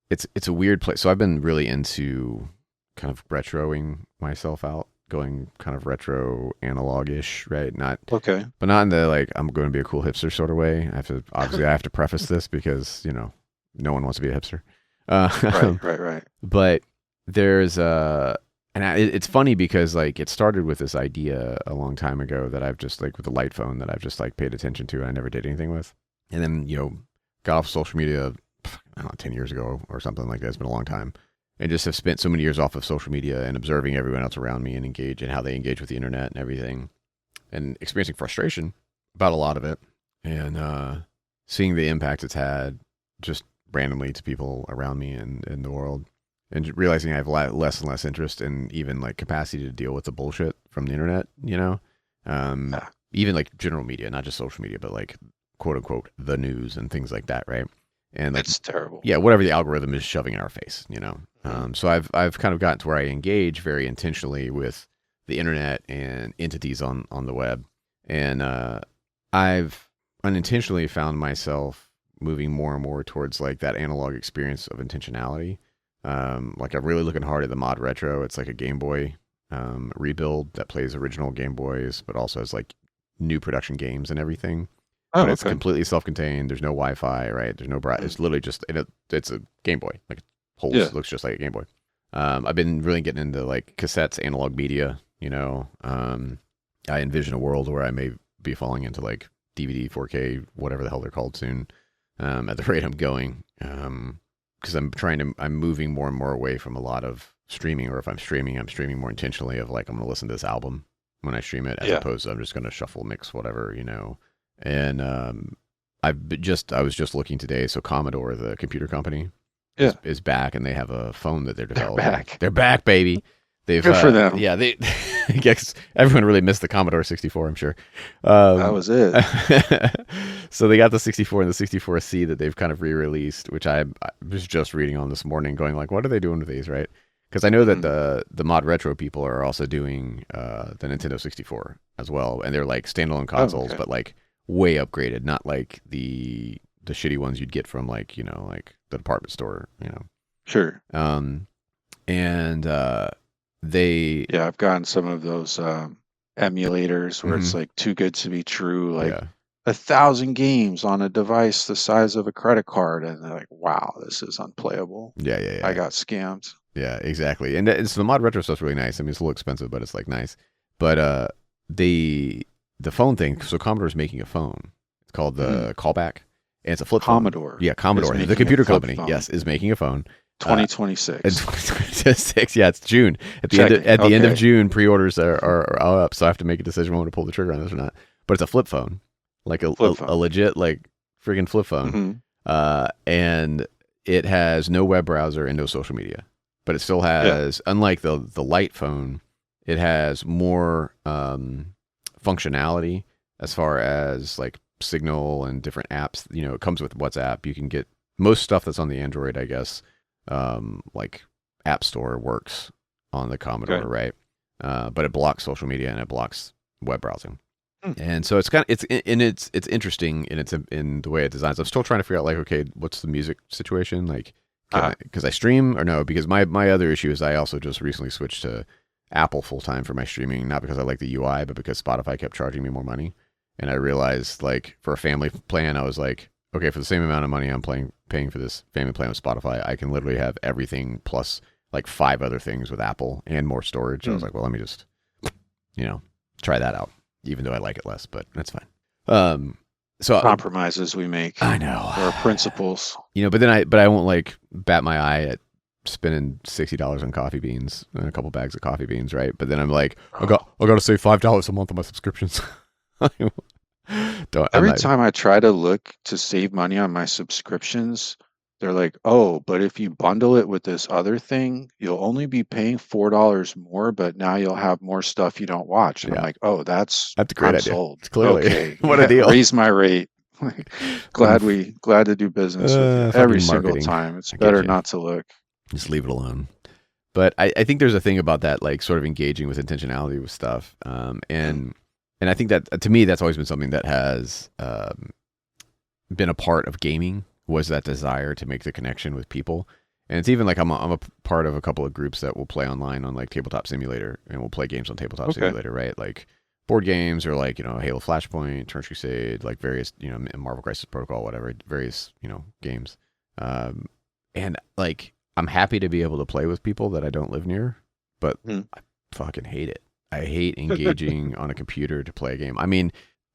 [SPEAKER 1] it's a weird place. So I've been really into kind of retroing myself out, going kind of retro analog-ish, right?
[SPEAKER 2] Okay.
[SPEAKER 1] But not in the like I'm going to be a cool hipster sort of way. I have to preface this because no one wants to be a hipster.
[SPEAKER 2] Right, right, right.
[SPEAKER 1] But there's it's funny because like it started with this idea a long time ago that I've just like with the light phone that I've just like paid attention to and I never did anything with, and then got off social media I don't know, 10 years ago or something like that. It's been a long time. And just have spent so many years off of social media and observing everyone else around me and engage and how they engage with the internet and everything and experiencing frustration about a lot of it and seeing the impact it's had just randomly to people around me and in the world and realizing I have less and less interest in even like capacity to deal with the bullshit from the internet. Um,
[SPEAKER 2] Yeah,
[SPEAKER 1] even like general media, not just social media, but like quote unquote the news and things like that, right? And like
[SPEAKER 2] it's terrible.
[SPEAKER 1] yeah, whatever the algorithm is shoving in our face.
[SPEAKER 2] Mm.
[SPEAKER 1] So I've kind of gotten to where I engage very intentionally with the internet and entities on the web, and I've unintentionally found myself moving more and more towards like that analog experience of intentionality. Like I'm really looking hard at the mod retro. It's like a Game Boy rebuild that plays original Game Boys, but also has like new production games and everything,
[SPEAKER 2] Oh,
[SPEAKER 1] but it's
[SPEAKER 2] okay.
[SPEAKER 1] completely self-contained. There's no Wi-Fi, right? There's no
[SPEAKER 2] Mm.
[SPEAKER 1] it's literally just it's a Game Boy. Like it
[SPEAKER 2] Yeah.
[SPEAKER 1] holds looks just like a Game Boy. I've been really getting into like cassettes, analog media. I envision a world where I may be falling into like DVD, 4K, whatever the hell they're called soon. At the rate I'm going, because I'm moving more and more away from a lot of streaming. Or if I'm streaming more intentionally of like I'm going to listen to this album when I stream it, as
[SPEAKER 2] Yeah.
[SPEAKER 1] opposed to I'm just going to shuffle, mix, whatever. And I was just looking today. So Commodore, the computer company,
[SPEAKER 2] Yeah.
[SPEAKER 1] is back, and they have a phone that they're
[SPEAKER 2] They're
[SPEAKER 1] developing.
[SPEAKER 2] back.
[SPEAKER 1] They're back, baby. They've
[SPEAKER 2] Good for them.
[SPEAKER 1] yeah they yes, everyone really missed the Commodore 64, I'm sure.
[SPEAKER 2] That was it.
[SPEAKER 1] So they got the 64 and the 64C that they've kind of re-released, which I was just reading on this morning, going like, what are they doing with these, right? Because I know that
[SPEAKER 2] Mm.
[SPEAKER 1] the mod retro people are also doing the Nintendo 64 as well, and they're like standalone
[SPEAKER 2] Oh,
[SPEAKER 1] consoles,
[SPEAKER 2] okay.
[SPEAKER 1] but like way upgraded, not like the shitty ones you'd get from like like the department store.
[SPEAKER 2] Sure.
[SPEAKER 1] And they
[SPEAKER 2] Yeah, I've gotten some of those emulators where it's
[SPEAKER 1] mhm,
[SPEAKER 2] like too good to be true, like
[SPEAKER 1] yeah
[SPEAKER 2] 1,000 games on a device the size of a credit card, and they're like, "Wow, this is unplayable.
[SPEAKER 1] yeah yeah
[SPEAKER 2] I
[SPEAKER 1] yeah
[SPEAKER 2] got scammed."
[SPEAKER 1] yeah exactly. And so the mod retro stuff's really nice. I mean, it's a little expensive, but it's like nice. But the the phone thing. So Commodore's making a phone. It's called
[SPEAKER 2] Mm.
[SPEAKER 1] the Callback, and it's a flip phone.
[SPEAKER 2] Commodore
[SPEAKER 1] Yeah,
[SPEAKER 2] is
[SPEAKER 1] Commodore, the
[SPEAKER 2] making a
[SPEAKER 1] computer
[SPEAKER 2] flip
[SPEAKER 1] company.
[SPEAKER 2] phone.
[SPEAKER 1] Yes, is making a phone. Uh, in
[SPEAKER 2] 2026.
[SPEAKER 1] 2026, yeah, it's June.
[SPEAKER 2] Checking.
[SPEAKER 1] At the end of
[SPEAKER 2] Okay.
[SPEAKER 1] June, pre-orders are up, so I have to make a decision whether to pull the trigger on this or not. But it's a flip phone, like
[SPEAKER 2] Flip
[SPEAKER 1] a
[SPEAKER 2] phone.
[SPEAKER 1] legit like friggin' flip phone.
[SPEAKER 2] Hmm.
[SPEAKER 1] And it has no web browser and no social media, but it still
[SPEAKER 2] Yeah.
[SPEAKER 1] has, unlike the light phone, it has more functionality as far as like Signal and different apps. You know, it comes with WhatsApp. You can get most stuff that's on the Android, I guess, like App Store works on the Commodore,
[SPEAKER 2] Okay.
[SPEAKER 1] right? But it blocks social media and it blocks web browsing.
[SPEAKER 2] Hmm.
[SPEAKER 1] And so it's interesting in the way it designs. I'm still trying to figure out like, okay, what's the music situation like?
[SPEAKER 2] Uh,
[SPEAKER 1] Because I stream or no? Because my other issue is I also just recently switched to Apple full time for my streaming, not because I like the UI, but because Spotify kept charging me more money. And I realized like for a family plan, I was like, okay, for the same amount of money I'm paying for this family plan with Spotify, I can literally have everything plus like 5 other things with Apple and more storage. I was like, well, let me just try that out, even though I like it less, but that's fine. So
[SPEAKER 2] compromises we make
[SPEAKER 1] I know
[SPEAKER 2] for our principles.
[SPEAKER 1] but I won't like bat my eye at spending $60 on coffee beans and a couple bags of coffee beans, right? But then I'm like, I got to save $5 a month on my subscriptions.
[SPEAKER 2] Every time I try to look to save money on my subscriptions, they're like, oh, but if you bundle it with this other thing, you'll only be paying $4 more, but now you'll have more stuff you don't watch. And I'm like, oh,
[SPEAKER 1] that's a great
[SPEAKER 2] I'm
[SPEAKER 1] idea.
[SPEAKER 2] sold.
[SPEAKER 1] It's clearly
[SPEAKER 2] Okay.
[SPEAKER 1] what a deal.
[SPEAKER 2] Raise my rate. Glad to do business with you every single time. It's better not to look.
[SPEAKER 1] Just leave it alone. But I think there's a thing about that, like sort of engaging with intentionality with stuff. And I think that to me, that's always been something that has been a part of gaming, was that desire to make the connection with people. And it's even like I'm a part of a couple of groups that will play online on like Tabletop Simulator, and we'll play games on Tabletop Simulator, right? Like board games or like, Halo Flashpoint, Turn Crusade, like various, Marvel Crisis Protocol, whatever, various, games. And like, I'm happy to be able to play with people that I don't live near, but I fucking hate it. I hate engaging on a computer to play a game. I mean,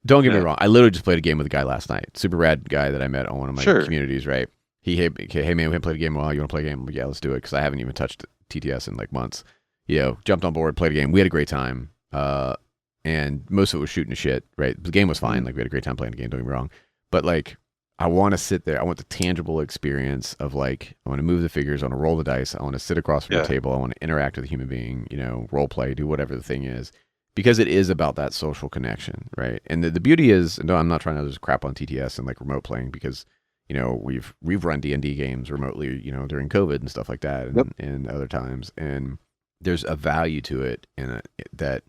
[SPEAKER 1] don't get me wrong. I literally just played a game with a guy last night. Super rad guy that I met on one of my communities, right? Hey man, we haven't played a game in a while. You want to play a game? I'm like, yeah, let's do it. Because I haven't even touched TTS in like months. Jumped on board, played a game. We had a great time. And most of it was shooting the shit, right? The game was fine. Like we had a great time playing the game, don't get me wrong. But like, I want to sit there. I want the tangible experience of like, I want to move the figures. I want to roll the dice. I want to sit across from the table. I want to interact with a human being, role play, do whatever the thing is, because it is about that social connection, right? And the beauty is, no, I'm not trying to just crap on TTS and like remote playing, because, we've run D&D games remotely, during COVID and stuff like that, and other times. And there's a value to it and that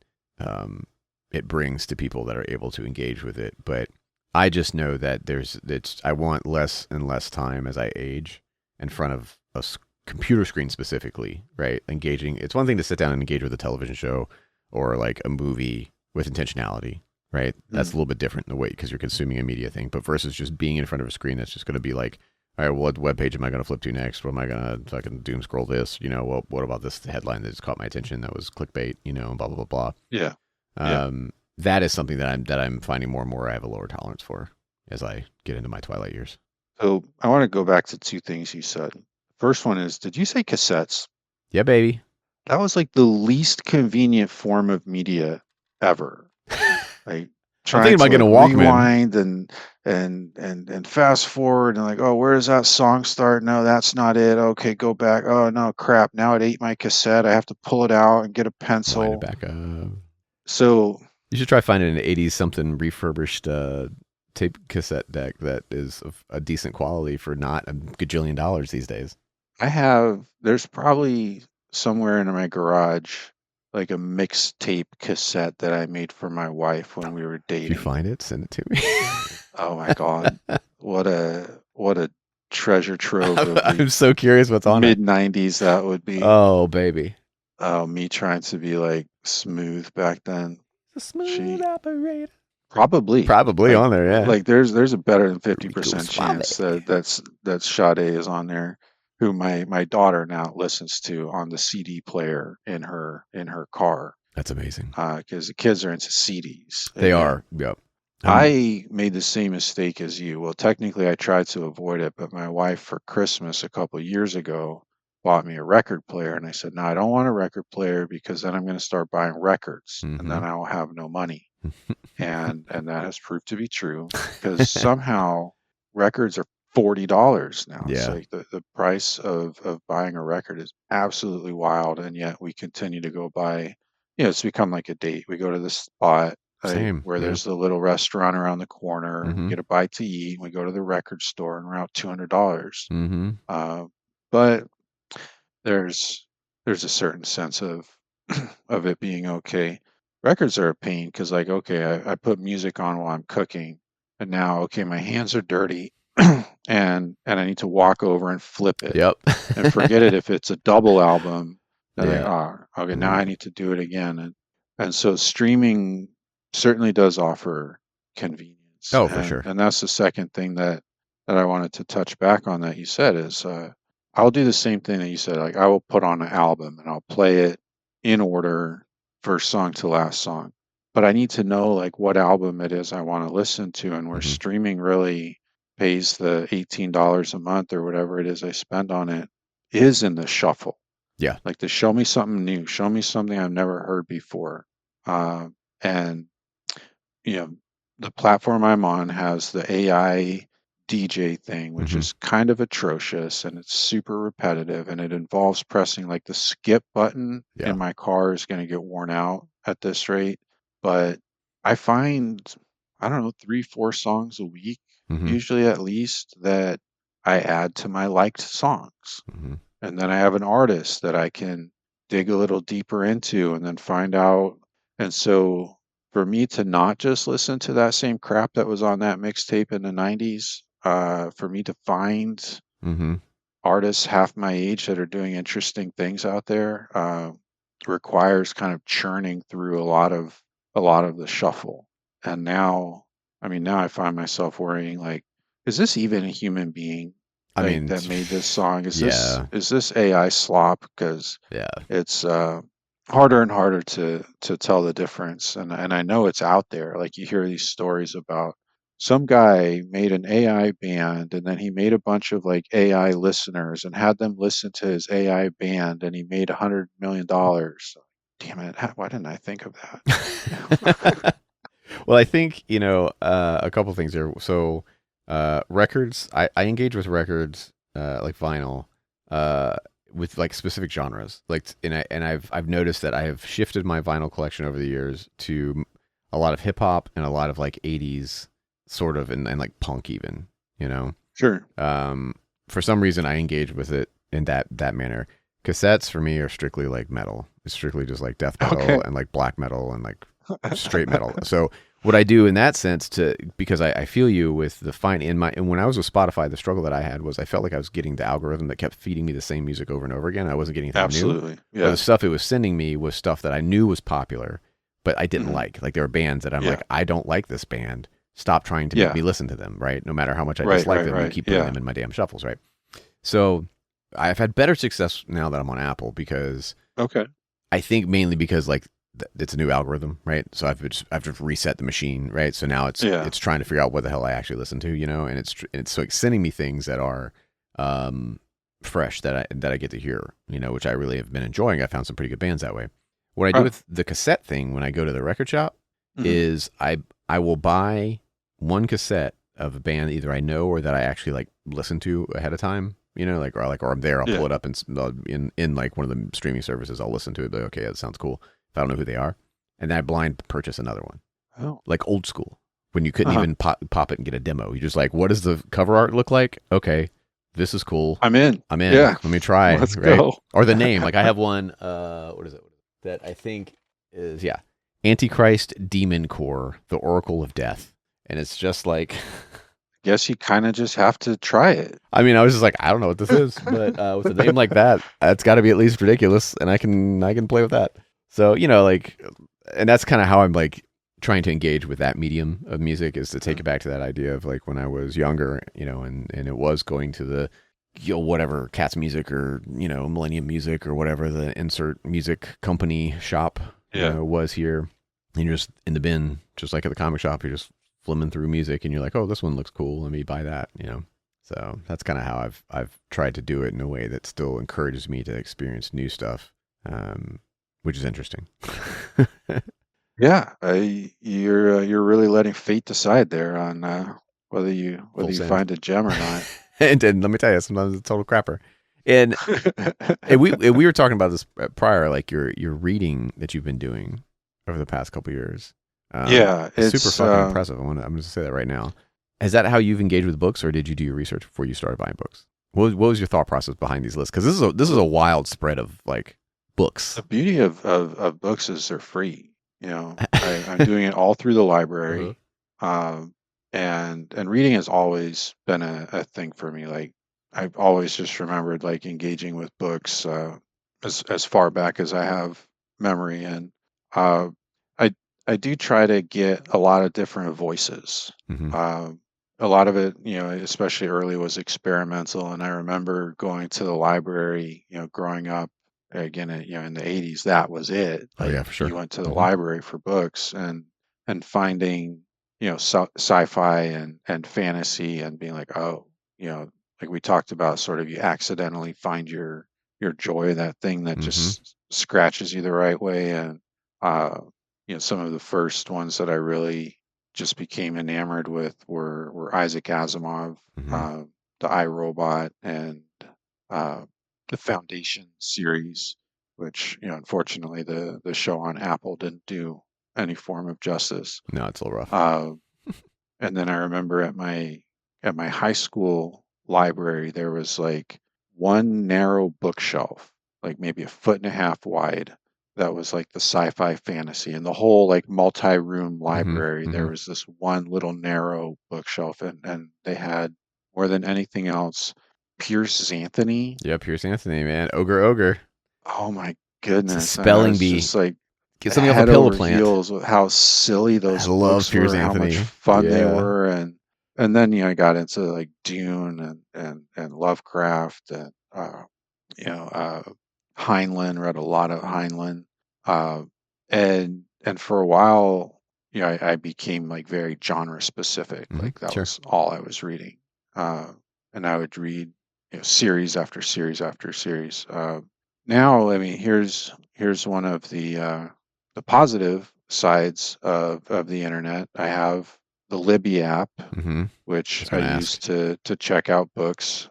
[SPEAKER 1] it brings to people that are able to engage with it. But I just know that I want less and less time as I age in front of a computer screen specifically, right? Engaging. It's one thing to sit down and engage with a television show or like a movie with intentionality, right? That's a little bit different in the way, because you're consuming a media thing, but versus just being in front of a screen that's just going to be like, all right, what web page am I going to flip to next? What am I going to fucking doom scroll this? What about this headline that just caught my attention that was clickbait, blah, blah, blah, blah.
[SPEAKER 2] Yeah.
[SPEAKER 1] That is something that I'm finding more and more I have a lower tolerance for as I get into my twilight years.
[SPEAKER 2] So I want to go back to 2 things you said. First one is, did you say cassettes?
[SPEAKER 1] Yeah, baby.
[SPEAKER 2] That was like the least convenient form of media ever. Like trying to
[SPEAKER 1] getting a Walkman.
[SPEAKER 2] Rewind and fast forward and like, oh, where does that song start? No, that's not it. Okay, go back. Oh no, crap! Now it ate my cassette. I have to pull it out and get a pencil.
[SPEAKER 1] Wind it back up.
[SPEAKER 2] So
[SPEAKER 1] you should try finding an 80s something refurbished tape cassette deck that is of a decent quality for not $1 gajillion these days.
[SPEAKER 2] There's probably somewhere in my garage like a mixtape cassette that I made for my wife when we were dating.
[SPEAKER 1] If you find it, send it to me.
[SPEAKER 2] Oh my God. What a treasure trove of
[SPEAKER 1] I'm so curious what's on it.
[SPEAKER 2] Mid-90s that would be.
[SPEAKER 1] Oh, baby.
[SPEAKER 2] Oh, me trying to be like smooth back then.
[SPEAKER 1] The smooth operator.
[SPEAKER 2] Probably
[SPEAKER 1] like, on there, yeah.
[SPEAKER 2] Like there's a better than 50% chance that Sade is on there, who my daughter now listens to on the CD player in her car.
[SPEAKER 1] That's amazing.
[SPEAKER 2] Because the kids are into CDs.
[SPEAKER 1] They are. Yep.
[SPEAKER 2] I made the same mistake as you. Well, technically I tried to avoid it, but my wife for Christmas a couple of years ago bought me a record player, and I said, no, I don't want a record player, because then I'm going to start buying records, and then I will have no money. and that has proved to be true, because somehow records are $40 now. It's
[SPEAKER 1] Yeah.
[SPEAKER 2] like the price of buying a record is absolutely wild, and yet we continue to go buy. It's become like a date. We go to this spot
[SPEAKER 1] Same.
[SPEAKER 2] where
[SPEAKER 1] Yeah.
[SPEAKER 2] there's the little restaurant around the corner. We
[SPEAKER 1] Mm-hmm.
[SPEAKER 2] get a bite to eat. We go to the record store, and we're out $200.
[SPEAKER 1] Mm-hmm.
[SPEAKER 2] But there's a certain sense of of it being okay. Records are a pain because, like, okay, I put music on while I'm cooking, and now, okay, my hands are dirty, and I need to walk over and flip it,
[SPEAKER 1] Yep.
[SPEAKER 2] and forget it if it's a double album. And like,
[SPEAKER 1] Yeah.
[SPEAKER 2] oh, okay, now
[SPEAKER 1] Mm-hmm.
[SPEAKER 2] I need to do it again, and so streaming certainly does offer convenience,
[SPEAKER 1] Oh, for
[SPEAKER 2] and
[SPEAKER 1] sure.
[SPEAKER 2] that's the second thing that I wanted to touch back on that you said is I'll do the same thing that you said. Like I will put on an album and I'll play it in order, first song to last song. But I need to know like what album it is I want to listen to, and where
[SPEAKER 1] Mm-hmm.
[SPEAKER 2] streaming really pays the $18 a month or whatever it is I spend on it is in the shuffle.
[SPEAKER 1] Yeah.
[SPEAKER 2] Like to show me something new, show me something I've never heard before. And you know, the platform I'm on has the AI DJ thing, which
[SPEAKER 1] Mm-hmm.
[SPEAKER 2] is kind of atrocious and it's super repetitive, and it involves pressing like the skip button
[SPEAKER 1] Yeah.
[SPEAKER 2] in my car is going to get worn out at this rate. But I find, I don't know, 3, 4 songs a week,
[SPEAKER 1] Mm-hmm.
[SPEAKER 2] usually at least, that I add to my liked songs.
[SPEAKER 1] Mm-hmm.
[SPEAKER 2] And then I have an artist that I can dig a little deeper into and then find out. And so for me to not just listen to that same crap that was on that mixtape in the 90s, for me to find
[SPEAKER 1] Mm-hmm.
[SPEAKER 2] artists half my age that are doing interesting things out there, requires kind of churning through a lot of the shuffle. And now, I mean, now I find myself worrying like, is this even a human being
[SPEAKER 1] I
[SPEAKER 2] like
[SPEAKER 1] mean,
[SPEAKER 2] that made this song?
[SPEAKER 1] yeah.
[SPEAKER 2] Is this AI slop? Because
[SPEAKER 1] Yeah.
[SPEAKER 2] it's harder and harder to tell the difference. And I know it's out there. Like you hear these stories about some guy made an AI band and then he made a bunch of like AI listeners and had them listen to his AI band and he made $100 million. Damn it! Why didn't I think of that?
[SPEAKER 1] Well, I think, a couple things here. So, records, I engage with records, like vinyl, uh, with like specific genres. Like, I've noticed that I have shifted my vinyl collection over the years to a lot of hip hop and a lot of like 80s sort of, and like punk even, you know?
[SPEAKER 2] Sure.
[SPEAKER 1] Um, for some reason I engage with it in that manner. Cassettes for me are strictly like metal. It's strictly just like death metal
[SPEAKER 2] Okay.
[SPEAKER 1] and like black metal and like straight metal. So what I do in that sense because I feel you with the fine and when I was with Spotify, the struggle that I had was I felt like I was getting the algorithm that kept feeding me the same music over and over again. I wasn't getting anything new.
[SPEAKER 2] Absolutely.
[SPEAKER 1] Or the
[SPEAKER 2] Yeah.
[SPEAKER 1] stuff it was sending me was stuff that I knew was popular, but I didn't
[SPEAKER 2] Hmm.
[SPEAKER 1] like. Like there were bands that I'm
[SPEAKER 2] Yeah.
[SPEAKER 1] like, I don't like this band. Stop trying to make
[SPEAKER 2] Yeah.
[SPEAKER 1] me listen to them, right? No matter how much I
[SPEAKER 2] Right.
[SPEAKER 1] dislike
[SPEAKER 2] Right.
[SPEAKER 1] them, you
[SPEAKER 2] Right.
[SPEAKER 1] keep putting
[SPEAKER 2] Yeah.
[SPEAKER 1] them in my damn shuffles, right? So I've had better success now that I'm on Apple because
[SPEAKER 2] Okay.
[SPEAKER 1] I think mainly because like it's a new algorithm, right? So I've just reset the machine, right? So now
[SPEAKER 2] Yeah.
[SPEAKER 1] it's trying to figure out what the hell I actually listen to, and it's so it's sending me things that are fresh that I get to hear, which I really have been enjoying. I found some pretty good bands that way. What I do
[SPEAKER 2] Huh.
[SPEAKER 1] with the cassette thing when I go to the record shop
[SPEAKER 2] Hmm.
[SPEAKER 1] is I will buy one cassette of a band either I know or that I actually like listen to ahead of time, or I'm there, I'll
[SPEAKER 2] Yeah.
[SPEAKER 1] pull it up in like one of the streaming services, I'll listen to it, be like, okay, that sounds cool. If I don't know who they are, and then I blind purchase another one,
[SPEAKER 2] Oh.
[SPEAKER 1] like old school, when you couldn't
[SPEAKER 2] Uh-huh.
[SPEAKER 1] even pop it and get a demo. You just like, what does the cover art look like? Okay, this is cool.
[SPEAKER 2] I'm in.
[SPEAKER 1] I'm in.
[SPEAKER 2] Yeah.
[SPEAKER 1] Let me try,
[SPEAKER 2] Let's
[SPEAKER 1] right?
[SPEAKER 2] go.
[SPEAKER 1] Or the name. Like I have one. What is it? That I think is Antichrist Demon Core, the Oracle of Death, and it's just like.
[SPEAKER 2] Guess you kind of just have to try it.
[SPEAKER 1] I mean, I was just like, I don't know what this is, but with a name like that, it's got to be at least ridiculous, and I can play with that. So like, and that's kind of how I'm like trying to engage with that medium of music, is to take it back to that idea of like when I was younger, and it was going to the whatever Cats Music or Millennium Music or whatever the insert music company shop was here, and you're just in the bin, just like at the comic shop, you're just flimming through music and you're like, oh, this one looks cool, let me buy that, so that's kind of how I've tried to do it in a way that still encourages me to experience new stuff, which is interesting.
[SPEAKER 2] Yeah, you're really letting fate decide there on whether
[SPEAKER 1] Full
[SPEAKER 2] you
[SPEAKER 1] send.
[SPEAKER 2] find a gem or not.
[SPEAKER 1] And let me tell you, sometimes it's a total crapper. And we were talking about this prior, like your reading that you've been doing over the past couple years.
[SPEAKER 2] Yeah,
[SPEAKER 1] It's super
[SPEAKER 2] it's
[SPEAKER 1] fucking impressive. I'm going to say that right now. Is that how you've engaged with books, or did you do your research before you started buying books? What was your thought process behind these lists? Because this is a wild spread of like books.
[SPEAKER 2] the beauty of books is they're free. You know, I'm doing it all through the
[SPEAKER 1] Uh-huh.
[SPEAKER 2] library, um, and reading has always been a thing for me. Like I've always just remembered like engaging with books as far back as I have memory, and uh, I I do try to get a lot of different voices.
[SPEAKER 1] Mm-hmm.
[SPEAKER 2] Um, a lot of it, you know, especially early, was experimental, and I remember going to the library, you know, growing up again, you know, in the 80s, that was it.
[SPEAKER 1] Oh
[SPEAKER 2] Like
[SPEAKER 1] yeah, for sure.
[SPEAKER 2] you went to the
[SPEAKER 1] Mm-hmm.
[SPEAKER 2] library for books, and finding, you know, sci-fi and fantasy, and being like, oh, you know, like we talked about, sort of you accidentally find your joy, that thing that
[SPEAKER 1] Mm-hmm.
[SPEAKER 2] just scratches you the right way. And uh you know, some of the first ones that I really just became enamored with were Isaac Asimov,
[SPEAKER 1] Mm-hmm.
[SPEAKER 2] uh, the iRobot, and uh, the Foundation series, which, you know, unfortunately the show on Apple didn't do any form of justice.
[SPEAKER 1] No, it's a little rough.
[SPEAKER 2] Uh, and then I remember at my high school library there was like one narrow bookshelf, like maybe a foot and a half wide, that was like the sci-fi fantasy. And the whole like multi-room
[SPEAKER 1] Mm-hmm.
[SPEAKER 2] library,
[SPEAKER 1] Mm-hmm.
[SPEAKER 2] there was this one little narrow bookshelf, and they had, more than anything else, Pierce Anthony.
[SPEAKER 1] Yeah, Pierce Anthony, man, ogre.
[SPEAKER 2] Oh my
[SPEAKER 1] It's a
[SPEAKER 2] goodness. And I
[SPEAKER 1] spelling
[SPEAKER 2] was
[SPEAKER 1] bee.
[SPEAKER 2] just like
[SPEAKER 1] Get something off a
[SPEAKER 2] head
[SPEAKER 1] pillow
[SPEAKER 2] over
[SPEAKER 1] plant.
[SPEAKER 2] heels with how silly
[SPEAKER 1] I
[SPEAKER 2] those
[SPEAKER 1] love
[SPEAKER 2] books
[SPEAKER 1] Pierce
[SPEAKER 2] were, how much
[SPEAKER 1] Anthony.
[SPEAKER 2] fun they
[SPEAKER 1] Yeah.
[SPEAKER 2] were. And then, you know, I got into like Dune and Lovecraft, and you know, Heinlein, read a lot of Heinlein. Uh and for a while, you know, I became like very genre specific.
[SPEAKER 1] Mm-hmm.
[SPEAKER 2] Like that
[SPEAKER 1] Sure.
[SPEAKER 2] was all I was reading. Uh and I would read, you know, series after series after series. Now, I mean, here's one of the positive sides of the internet. I have the Libby app,
[SPEAKER 1] Mm-hmm. I
[SPEAKER 2] which
[SPEAKER 1] was
[SPEAKER 2] I
[SPEAKER 1] gonna
[SPEAKER 2] use
[SPEAKER 1] ask.
[SPEAKER 2] to check out books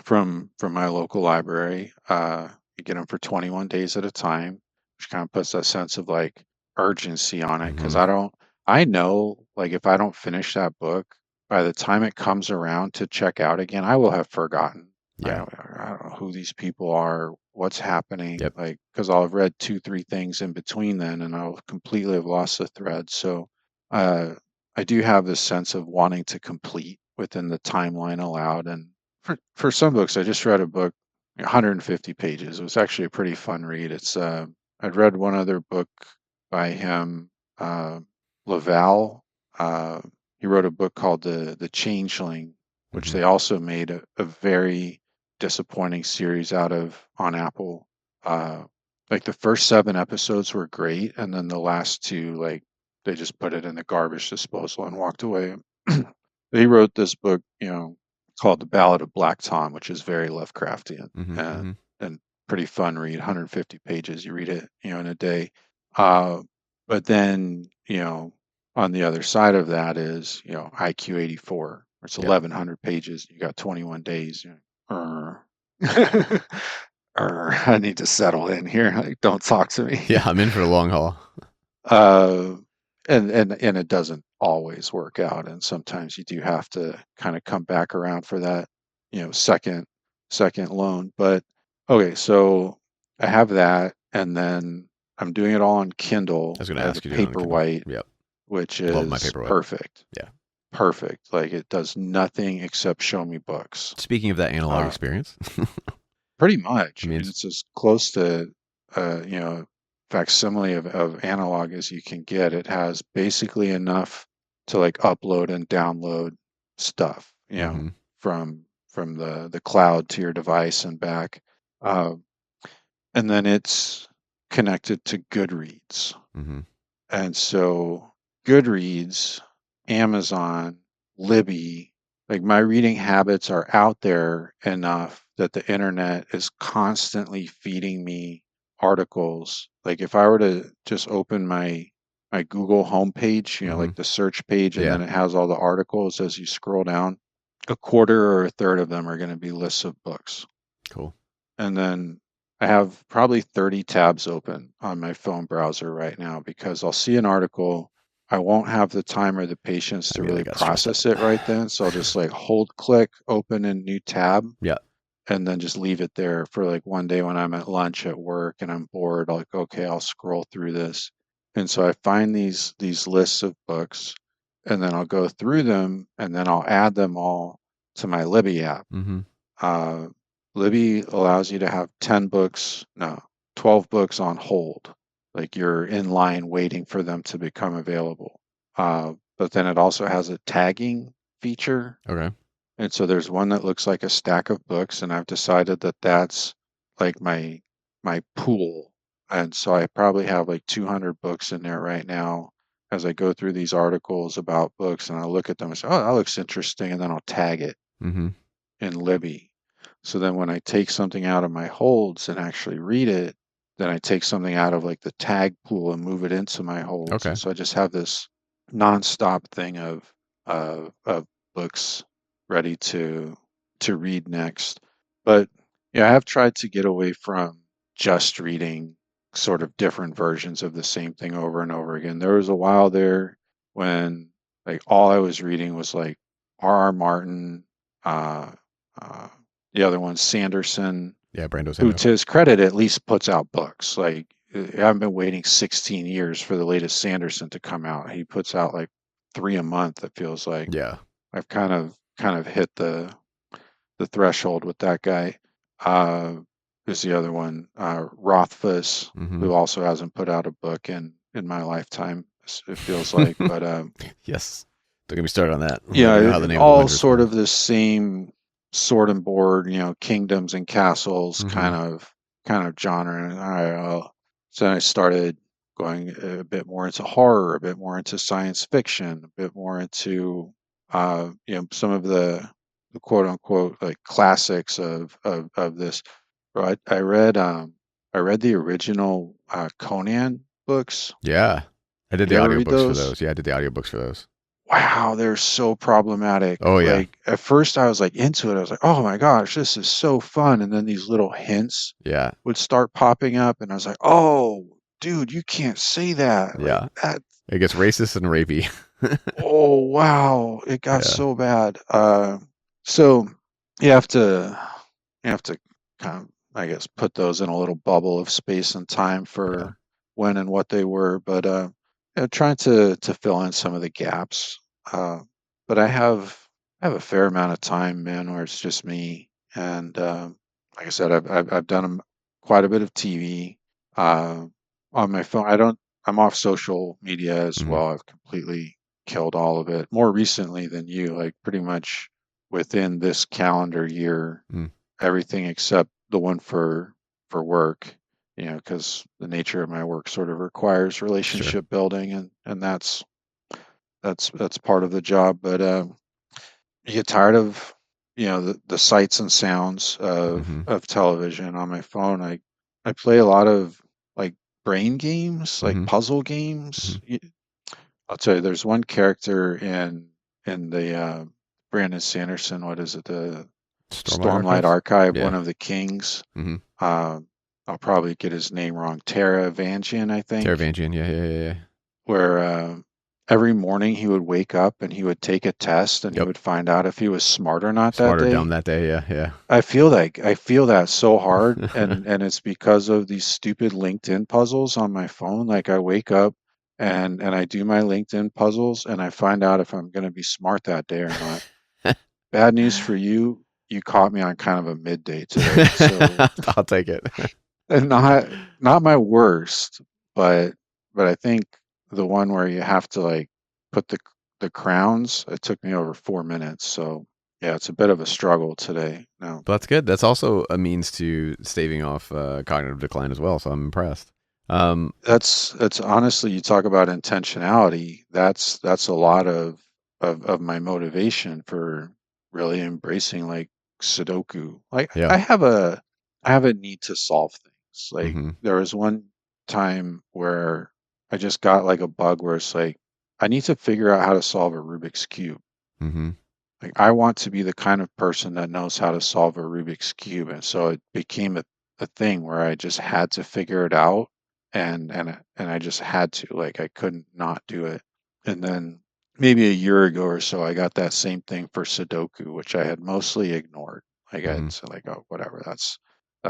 [SPEAKER 2] from my local library. You get them for 21 days at a time, which kind of puts that sense of like urgency on it, because
[SPEAKER 1] Mm-hmm.
[SPEAKER 2] I know, like, if I don't finish that book by the time it comes around to check out again, I will have forgotten.
[SPEAKER 1] Yeah.
[SPEAKER 2] I don't know who these people are, what's happening,
[SPEAKER 1] Yep.
[SPEAKER 2] like, because I'll have read two, three things in between then, and I'll completely have lost the thread. So, uh, I do have this sense of wanting to complete within the timeline allowed. And for some books, I just read a book, 150 pages. It was actually a pretty fun read. I'd read one other book by him, uh, Laval. Uh, he wrote a book called The Changeling, which
[SPEAKER 1] Mm-hmm.
[SPEAKER 2] they also made a very disappointing series out of on Apple. Uh, like the first seven episodes were great, and then the last two, like, they just put it in the garbage disposal and walked away. He wrote this book, you know, called The Ballad of Black Tom, which is very Lovecraftian,
[SPEAKER 1] Mm-hmm. Mm-hmm.
[SPEAKER 2] and pretty fun read. 150 pages. You read it, you know, in a day. Uh, but then, you know, on the other side of that is, you know, IQ 84. It's
[SPEAKER 1] Yep.
[SPEAKER 2] 1,100 pages. You got 21 days. You're like, I need to settle in here. Like, don't talk to
[SPEAKER 1] Yeah,
[SPEAKER 2] me.
[SPEAKER 1] I'm in for the long haul.
[SPEAKER 2] Uh, and it doesn't always work out, and sometimes you do have to kind of come back around for that, you know, second loan. But okay, so I have that, and then I'm doing it all on
[SPEAKER 1] I
[SPEAKER 2] Kindle.
[SPEAKER 1] was gonna
[SPEAKER 2] I have the
[SPEAKER 1] ask you to do it on the Kindle.
[SPEAKER 2] Paperwhite,
[SPEAKER 1] Yep.
[SPEAKER 2] which
[SPEAKER 1] Love my
[SPEAKER 2] is
[SPEAKER 1] paperweight.
[SPEAKER 2] perfect.
[SPEAKER 1] Yeah.
[SPEAKER 2] Perfect. Like, it does nothing except show me books.
[SPEAKER 1] Speaking of that analog
[SPEAKER 2] Uh,
[SPEAKER 1] experience,
[SPEAKER 2] Pretty
[SPEAKER 1] I
[SPEAKER 2] much. I
[SPEAKER 1] mean,
[SPEAKER 2] mean, it's as close to, you know, facsimile of analog as you can get. It has basically enough to like upload and download stuff, you know,
[SPEAKER 1] mm-hmm.
[SPEAKER 2] from the cloud to your device and back. Uh, and then it's connected to Goodreads.
[SPEAKER 1] Mm-hmm.
[SPEAKER 2] And so Goodreads, Amazon, Libby, like, my reading habits are out there enough that the internet is constantly feeding me articles. Like, if I were to just open my Google homepage,
[SPEAKER 1] Mm-hmm.
[SPEAKER 2] like the search page, and
[SPEAKER 1] Yeah.
[SPEAKER 2] then it has all the articles as you scroll down. A quarter or a third of them are going to be lists of books.
[SPEAKER 1] Cool.
[SPEAKER 2] And then I have probably 30 tabs open on my phone browser right now because I'll see an article. I won't have the time or the patience
[SPEAKER 1] I'm
[SPEAKER 2] to
[SPEAKER 1] gonna
[SPEAKER 2] really
[SPEAKER 1] get stressed out.
[SPEAKER 2] process it right then. So I'll just like hold click, open a new tab,
[SPEAKER 1] Yeah.
[SPEAKER 2] and then just leave it there for like one day when I'm at lunch at work and I'm bored. Like, okay, I'll scroll through this. And so I find these lists of books and then I'll go through them and then I'll add them all to my Libby app.
[SPEAKER 1] Mm-hmm.
[SPEAKER 2] uh, Libby allows you to have 10 books, no, 12 books on hold. Like you're in line waiting for them to become available. But then it also has a tagging feature.
[SPEAKER 1] Okay.
[SPEAKER 2] And so there's one that looks like a stack of books, and I've decided that that's like my pool. And so I probably have like 200 books in there right now as I go through these articles about books and I look at them and say, oh, that looks interesting. And then I'll tag it
[SPEAKER 1] Mm-hmm.
[SPEAKER 2] in Libby. So then when I take something out of my holds and actually read it, then I take something out of like the tag pool and move it into my holds. And
[SPEAKER 1] Okay.
[SPEAKER 2] so I just have this nonstop thing of books ready to read next. But yeah, I have tried to get away from just reading sort of different versions of the same thing over and over again. There was a while there when like all I was reading was like R.R. Martin, uh, uh, the other one, Sanderson,
[SPEAKER 1] Yeah, Brando
[SPEAKER 2] who
[SPEAKER 1] Sando.
[SPEAKER 2] to his credit at least puts out books. Like I haven't been waiting 16 years for the latest Sanderson to come out. He puts out like 3 a month, it feels like.
[SPEAKER 1] Yeah.
[SPEAKER 2] I've kind of hit the threshold with that guy. Uh, there's the other one, Rothfuss,
[SPEAKER 1] Mm-hmm.
[SPEAKER 2] who also hasn't put out a book in my lifetime. It feels like, but
[SPEAKER 1] Yes. Don't get me started on that. Let
[SPEAKER 2] yeah,
[SPEAKER 1] me know how the name of the
[SPEAKER 2] all
[SPEAKER 1] wind is
[SPEAKER 2] sort
[SPEAKER 1] going.
[SPEAKER 2] of the same sword and board, kingdoms and castles
[SPEAKER 1] Mm-hmm.
[SPEAKER 2] kind of genre. And so I started going a bit more into horror, a bit more into science fiction, a bit more into some of the quote unquote like classics of this. But I read the original Conan books.
[SPEAKER 1] Yeah. I did
[SPEAKER 2] Did
[SPEAKER 1] the
[SPEAKER 2] you ever read
[SPEAKER 1] audiobooks for
[SPEAKER 2] those?
[SPEAKER 1] those. Yeah, I did the audiobooks for those.
[SPEAKER 2] Wow, they're so problematic.
[SPEAKER 1] Oh yeah.
[SPEAKER 2] Like at first I was like into it. I was like, "Oh my gosh, this is so fun." And then these little hints
[SPEAKER 1] Yeah.
[SPEAKER 2] would start popping up and I was like, "Oh, dude, you can't say that." Like
[SPEAKER 1] Yeah.
[SPEAKER 2] that.
[SPEAKER 1] It gets racist and rapey.
[SPEAKER 2] Oh, wow. It got
[SPEAKER 1] Yeah.
[SPEAKER 2] so bad. So you have to you have to kind of, I guess, put those in a little bubble of space and time
[SPEAKER 1] Yeah.
[SPEAKER 2] for when and what they were, but trying to fill in some of the gaps. Uh, but I have a fair amount of time, man, where it's just me, and like I said, I've done quite a bit of TV uh, on my phone. I don't. I'm off social media as
[SPEAKER 1] Mm-hmm.
[SPEAKER 2] well. I've completely killed all of it more recently than you, like pretty much within this calendar year,
[SPEAKER 1] Mm.
[SPEAKER 2] everything except the one for work, because the nature of my work sort of requires
[SPEAKER 1] Sure.
[SPEAKER 2] relationship building, and that's part of the job. But you get tired of the sights and sounds
[SPEAKER 1] Mm-hmm.
[SPEAKER 2] of television on my phone. I play a lot of like brain games, like
[SPEAKER 1] Mm-hmm.
[SPEAKER 2] puzzle
[SPEAKER 1] Mm-hmm.
[SPEAKER 2] games. I'll tell you, there's one character in the Brandon Sanderson. What is it? The
[SPEAKER 1] Stormlight
[SPEAKER 2] Stormlight
[SPEAKER 1] Archives.
[SPEAKER 2] Archive. One
[SPEAKER 1] Yeah.
[SPEAKER 2] of the kings.
[SPEAKER 1] Mm-hmm.
[SPEAKER 2] Uh, I'll probably get his name wrong. Tara Vanjian, I think.
[SPEAKER 1] Taravangian. Yeah. Yeah. Yeah. Yeah.
[SPEAKER 2] Where every morning he would wake up and he would take a test and he
[SPEAKER 1] Yep.
[SPEAKER 2] would find out if he was smart or not that
[SPEAKER 1] Smart or dumb
[SPEAKER 2] day.
[SPEAKER 1] that day. Yeah. Yeah.
[SPEAKER 2] I feel that so hard, and it's because of these stupid LinkedIn puzzles on my phone. Like I wake up and I do my LinkedIn puzzles and I find out if I'm going to be smart that day or not. Bad news for you, you caught me on kind of a midday today. So
[SPEAKER 1] I'll take it.
[SPEAKER 2] and not my worst, but I think the one where you have to like put the crowns, it took me over 4 minutes. So yeah, it's a bit of a struggle today. No.
[SPEAKER 1] But that's good. That's also a means to staving off cognitive decline as well. So I'm impressed. Um,
[SPEAKER 2] That's honestly, you talk about intentionality. That's a lot of my motivation for really embracing like Sudoku. Like
[SPEAKER 1] yeah.
[SPEAKER 2] I have a need to solve things. Like
[SPEAKER 1] Mm-hmm.
[SPEAKER 2] there was one time where I just got like a bug where it's like I need to figure out how to solve a Rubik's cube.
[SPEAKER 1] Mm-hmm.
[SPEAKER 2] Like I want to be the kind of person that knows how to solve a Rubik's cube, and so it became a thing where I just had to figure it out, and I just had to, like I couldn't not do it. And then maybe a year ago or so, I got that same thing for Sudoku, which I had mostly ignored. Like
[SPEAKER 1] Mm-hmm.
[SPEAKER 2] I'd say, like, oh, whatever, that's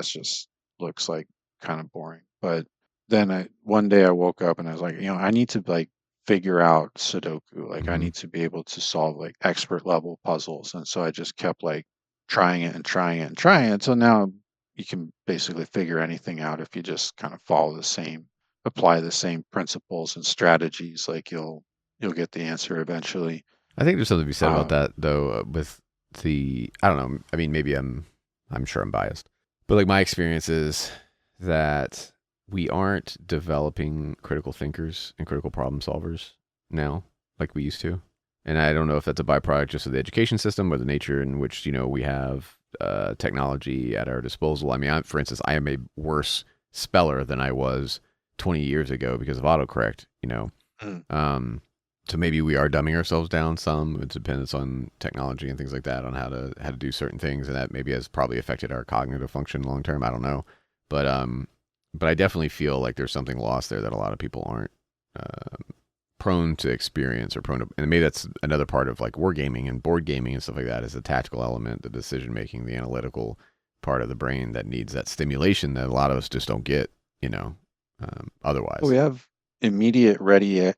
[SPEAKER 2] just looks like kind of boring. But then one day I woke up and I was like, I need to like figure out Sudoku. Like I
[SPEAKER 1] Mm-hmm.
[SPEAKER 2] need to be able to solve like expert level puzzles. And so I just kept like trying it and trying it and trying it until now you can basically figure anything out if you just kind of apply the same principles and strategies. Like you'll get the answer eventually.
[SPEAKER 1] I think there's something to be said about
[SPEAKER 2] Uh,
[SPEAKER 1] that though. With the, I don't know. I mean, maybe I'm sure I'm biased, but like my experience is that we aren't developing critical thinkers and critical problem solvers now like we used to. And I don't know if that's a byproduct just of the education system or the nature in which we have technology at our disposal. I mean, for instance, I am a worse speller than I was 20 years ago because of autocorrect.
[SPEAKER 2] mm,
[SPEAKER 1] Um, so maybe we are dumbing ourselves down some. It depends on technology and things like that on how to do certain things, and that maybe has probably affected our cognitive function long term. I don't know, but I definitely feel like there's something lost there that a lot of people aren't uh, prone to experience or prone to, and maybe that's another part of like wargaming and board gaming and stuff like that is the tactical element, the decision making, the analytical part of the brain that needs that stimulation that a lot of us just don't get,
[SPEAKER 2] we
[SPEAKER 1] otherwise.
[SPEAKER 2] have immediate ready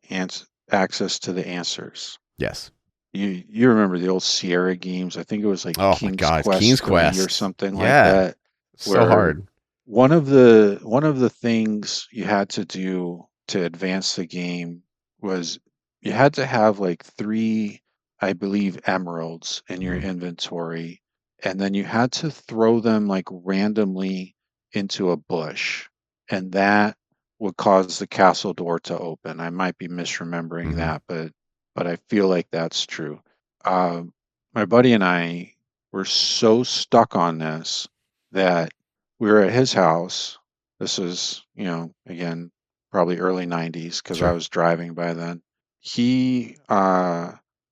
[SPEAKER 2] access to the answers.
[SPEAKER 1] Yes.
[SPEAKER 2] You remember the old Sierra games? I think it was like
[SPEAKER 1] Oh my
[SPEAKER 2] King's
[SPEAKER 1] God, King's
[SPEAKER 2] Quest 3 or
[SPEAKER 1] Quest.
[SPEAKER 2] something like
[SPEAKER 1] Yeah,
[SPEAKER 2] that,
[SPEAKER 1] so
[SPEAKER 2] where
[SPEAKER 1] hard.
[SPEAKER 2] one of the things you had to do to advance the game was you had to have like three, I believe, emeralds in your
[SPEAKER 1] Mm-hmm.
[SPEAKER 2] inventory, and then you had to throw them like randomly into a bush, and that would cause the castle door to open. I might be misremembering
[SPEAKER 1] Mm-hmm.
[SPEAKER 2] that, but I feel like that's true. Um, my buddy and I were so stuck on this that we were at his house. This is, again, probably early 90s because I
[SPEAKER 1] Sure.
[SPEAKER 2] was driving by then. He,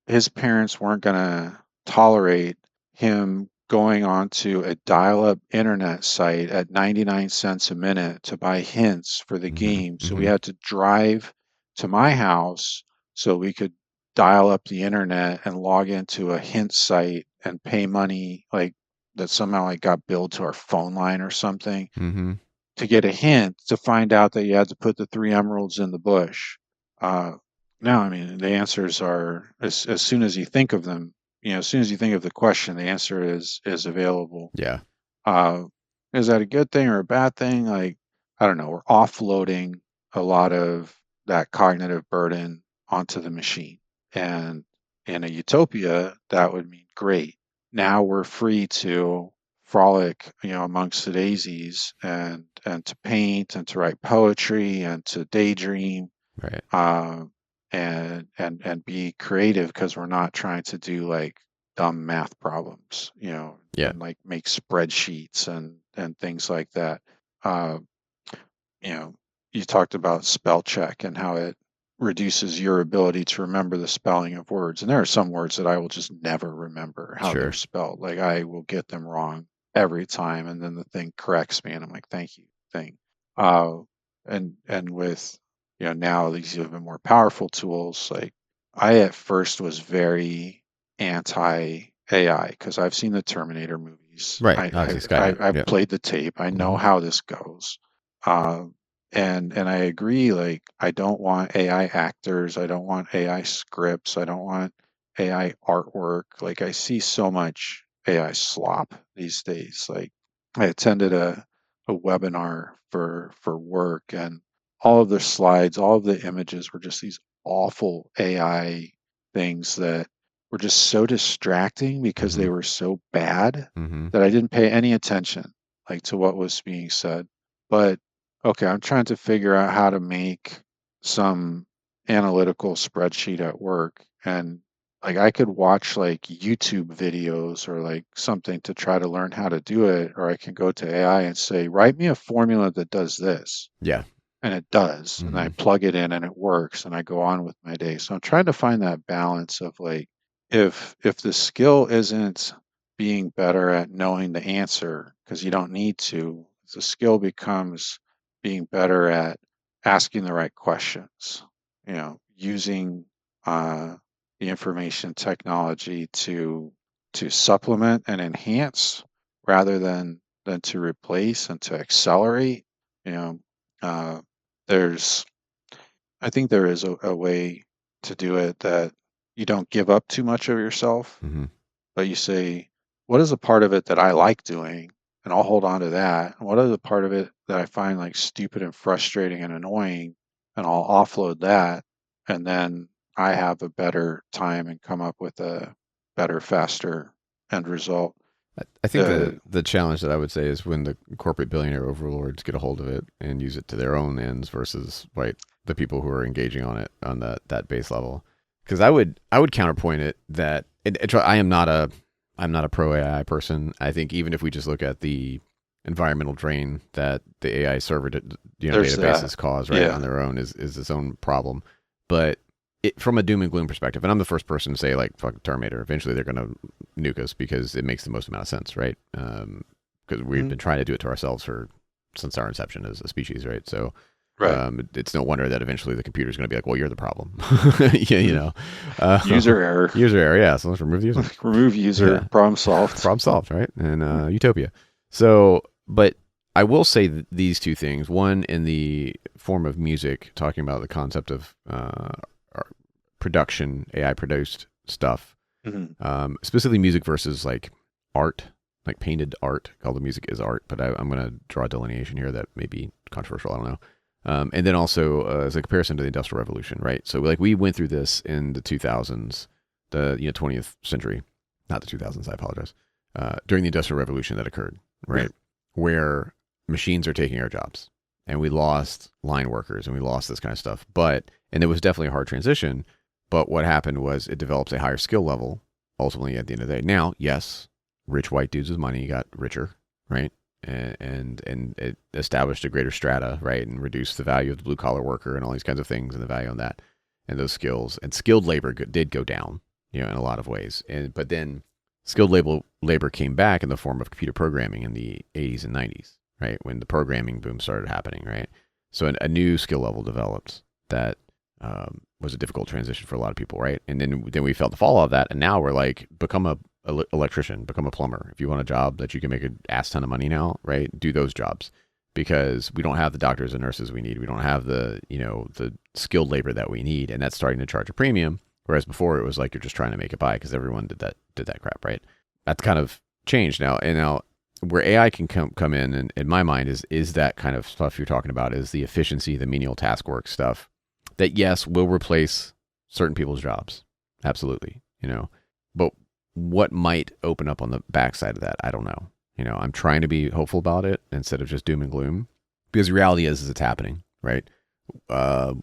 [SPEAKER 2] his parents weren't going to tolerate him going onto a dial-up internet site at 99 cents a minute to buy hints for the
[SPEAKER 1] Mm-hmm.
[SPEAKER 2] game. So we
[SPEAKER 1] Mm-hmm.
[SPEAKER 2] had to drive to my house so we could dial up the internet and log into a hint site and pay money like that somehow like got billed to our phone line or something
[SPEAKER 1] Mm-hmm.
[SPEAKER 2] to get a hint to find out that you had to put the three emeralds in the bush. Uh, now, I mean, the answers are as soon as you think of them, as soon as you think of the question, the answer is available.
[SPEAKER 1] Yeah.
[SPEAKER 2] Uh, is that a good thing or a bad thing? Like, I don't know. We're offloading a lot of that cognitive burden onto the machine. And in a utopia, that would mean great. Now we're free to frolic, amongst the daisies and to paint and to write poetry and to daydream
[SPEAKER 1] Right.
[SPEAKER 2] uh, and be creative because we're not trying to do like dumb math problems,
[SPEAKER 1] Yeah.
[SPEAKER 2] and like make spreadsheets and things like that. Uh, you know, you talked about spell check and how it reduces your ability to remember the spelling of words. And there are some words that I will just never remember how they're
[SPEAKER 1] Sure.
[SPEAKER 2] spelled. Like I will get them wrong every time, and then the thing corrects me, and I'm like, "Thank you, thing." Uh, and with now these even more powerful tools, like I at first was very anti AI because I've seen the Terminator movies.
[SPEAKER 1] Right. Obviously, Skynet.
[SPEAKER 2] I've
[SPEAKER 1] Yeah.
[SPEAKER 2] played the tape. I know
[SPEAKER 1] Mm-hmm.
[SPEAKER 2] how this goes. Uh, and I agree, like I don't want AI actors, I don't want AI scripts, I don't want AI artwork. Like I see so much AI slop these days. Like I attended a webinar for work, and all of the slides, all of the images were just these awful AI things that were just so distracting because
[SPEAKER 1] Mm-hmm.
[SPEAKER 2] they were so bad
[SPEAKER 1] Mm-hmm.
[SPEAKER 2] that I didn't pay any attention like to what was being said. But okay, I'm trying to figure out how to make some analytical spreadsheet at work, and like I could watch like YouTube videos or like something to try to learn how to do it, or I can go to AI and say, write me a formula that does this.
[SPEAKER 1] Yeah.
[SPEAKER 2] and it does, and I
[SPEAKER 1] Hmm.
[SPEAKER 2] plug it in and it works, and I go on with my day. So I'm trying to find that balance of like, if the skill isn't being better at knowing the answer, because you don't need to, the skill becomes being better at asking the right questions, using uh, the information technology to supplement and enhance rather than to replace and to accelerate. You know, uh, there's I think there is a way to do it that you don't give up too much of yourself,
[SPEAKER 1] Hmm.
[SPEAKER 2] but you say, what is a part of it that I like doing? And I'll hold on to that. And what is the part of it that I find like stupid and frustrating and annoying? And I'll offload that. And then I have a better time and come up with a better, faster end result.
[SPEAKER 1] I think
[SPEAKER 2] Uh,
[SPEAKER 1] the challenge that I would say is when the corporate billionaire overlords get a hold of it and use it to their own ends versus right the people who are engaging on it on that base level. Because I would counterpoint it that I am not a I'm not a pro AI person. I think even if we just look at the environmental drain that the AI server
[SPEAKER 2] there's that.
[SPEAKER 1] databases cause right on
[SPEAKER 2] Yeah.
[SPEAKER 1] their own is its own problem. But from a doom and gloom perspective, and I'm the first person to say like fuck Terminator. Eventually, they're going to nuke us because it makes the most amount of sense, right? Because we've
[SPEAKER 2] Mhm.
[SPEAKER 1] been trying to do it to ourselves since our inception as a species, right? So
[SPEAKER 2] Right.
[SPEAKER 1] it's no wonder that eventually the computer's going to be like, well, you're the problem. Yeah,
[SPEAKER 2] Mhm.
[SPEAKER 1] uh,
[SPEAKER 2] User error.
[SPEAKER 1] user error. Yeah, so let's remove the user.
[SPEAKER 2] Remove user.
[SPEAKER 1] Yeah,
[SPEAKER 2] Problem solved.
[SPEAKER 1] problem solved, right? And utopia. So, but I will say these two things. One, in the form of music, talking about the concept of production, AI produced stuff,
[SPEAKER 2] Mhm.
[SPEAKER 1] specifically music versus like art, like painted art. All the music is art, but I'm going to draw a delineation here that may be controversial. I don't know. And then also as a comparison to the Industrial Revolution, right? So like we went through this in the 2000s, the 20th century, not the 2000s. I apologize. During the Industrial Revolution that occurred, right, where machines are taking our jobs, and we lost line workers and we lost this kind of stuff. And it was definitely a hard transition. But what happened was it develops a higher skill level ultimately at the end of the day. Now, yes, rich white dudes with money got richer, right? And it established a greater strata, right? And reduced the value of the blue collar worker and all these kinds of things and the value on that and those skills. And skilled labor did go down, in a lot of ways. But then skilled labor came back in the form of computer programming in the 80s and 90s, right? When the programming boom started happening, right? So a new skill level developed that was a difficult transition for a lot of people, right? And then we felt the fallout of that, and now we're like, become a electrician, become a plumber. If you want a job that you can make an ass ton of money now, right? Do those jobs because we don't have the doctors and nurses we need. We don't have the skilled labor that we need, and that's starting to charge a premium. Whereas before it was like you're just trying to make it by because everyone did that crap, right? That's kind of changed now, and now where AI can come in, and in my mind is that kind of stuff you're talking about is the efficiency, the menial task work stuff that yes will replace certain people's jobs, absolutely, but what might open up on the backside of that, I don't know. I'm trying to be hopeful about it instead of just doom and gloom because the reality is it's happening, right? Uh,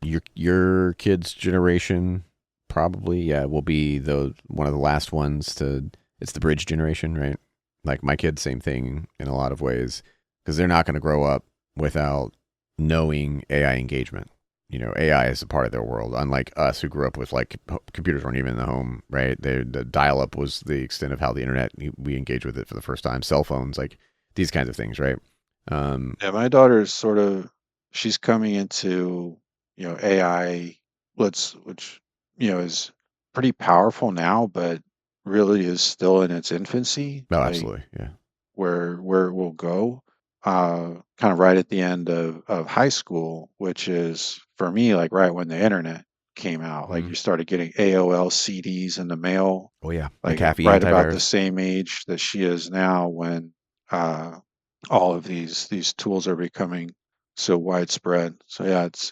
[SPEAKER 1] your kids' generation probably will be the one of the last ones to. It's the bridge generation, right? Like my kids, same thing in a lot of ways because they're not going to grow up without knowing AI engagement. AI is a part of their world, unlike us who grew up with like computers weren't even in the home, right? The dial up was the extent of how the internet we engaged with it for the first time. Cell phones, like these kinds of things, right?
[SPEAKER 2] Yeah, my daughter's she's coming into, AI, which, is pretty powerful now, but really is still in its infancy,
[SPEAKER 1] Oh,
[SPEAKER 2] like
[SPEAKER 1] absolutely, yeah.
[SPEAKER 2] where it will go, kind of right at the end of high school, which is for me, like right when the internet came out, like
[SPEAKER 1] Mm-hmm.
[SPEAKER 2] you started getting AOL CDs in the mail,
[SPEAKER 1] Oh yeah,
[SPEAKER 2] like
[SPEAKER 1] McAfee
[SPEAKER 2] right about the
[SPEAKER 1] antivirus.
[SPEAKER 2] same age that she is now when uh, all of these tools are becoming so widespread. So yeah, it's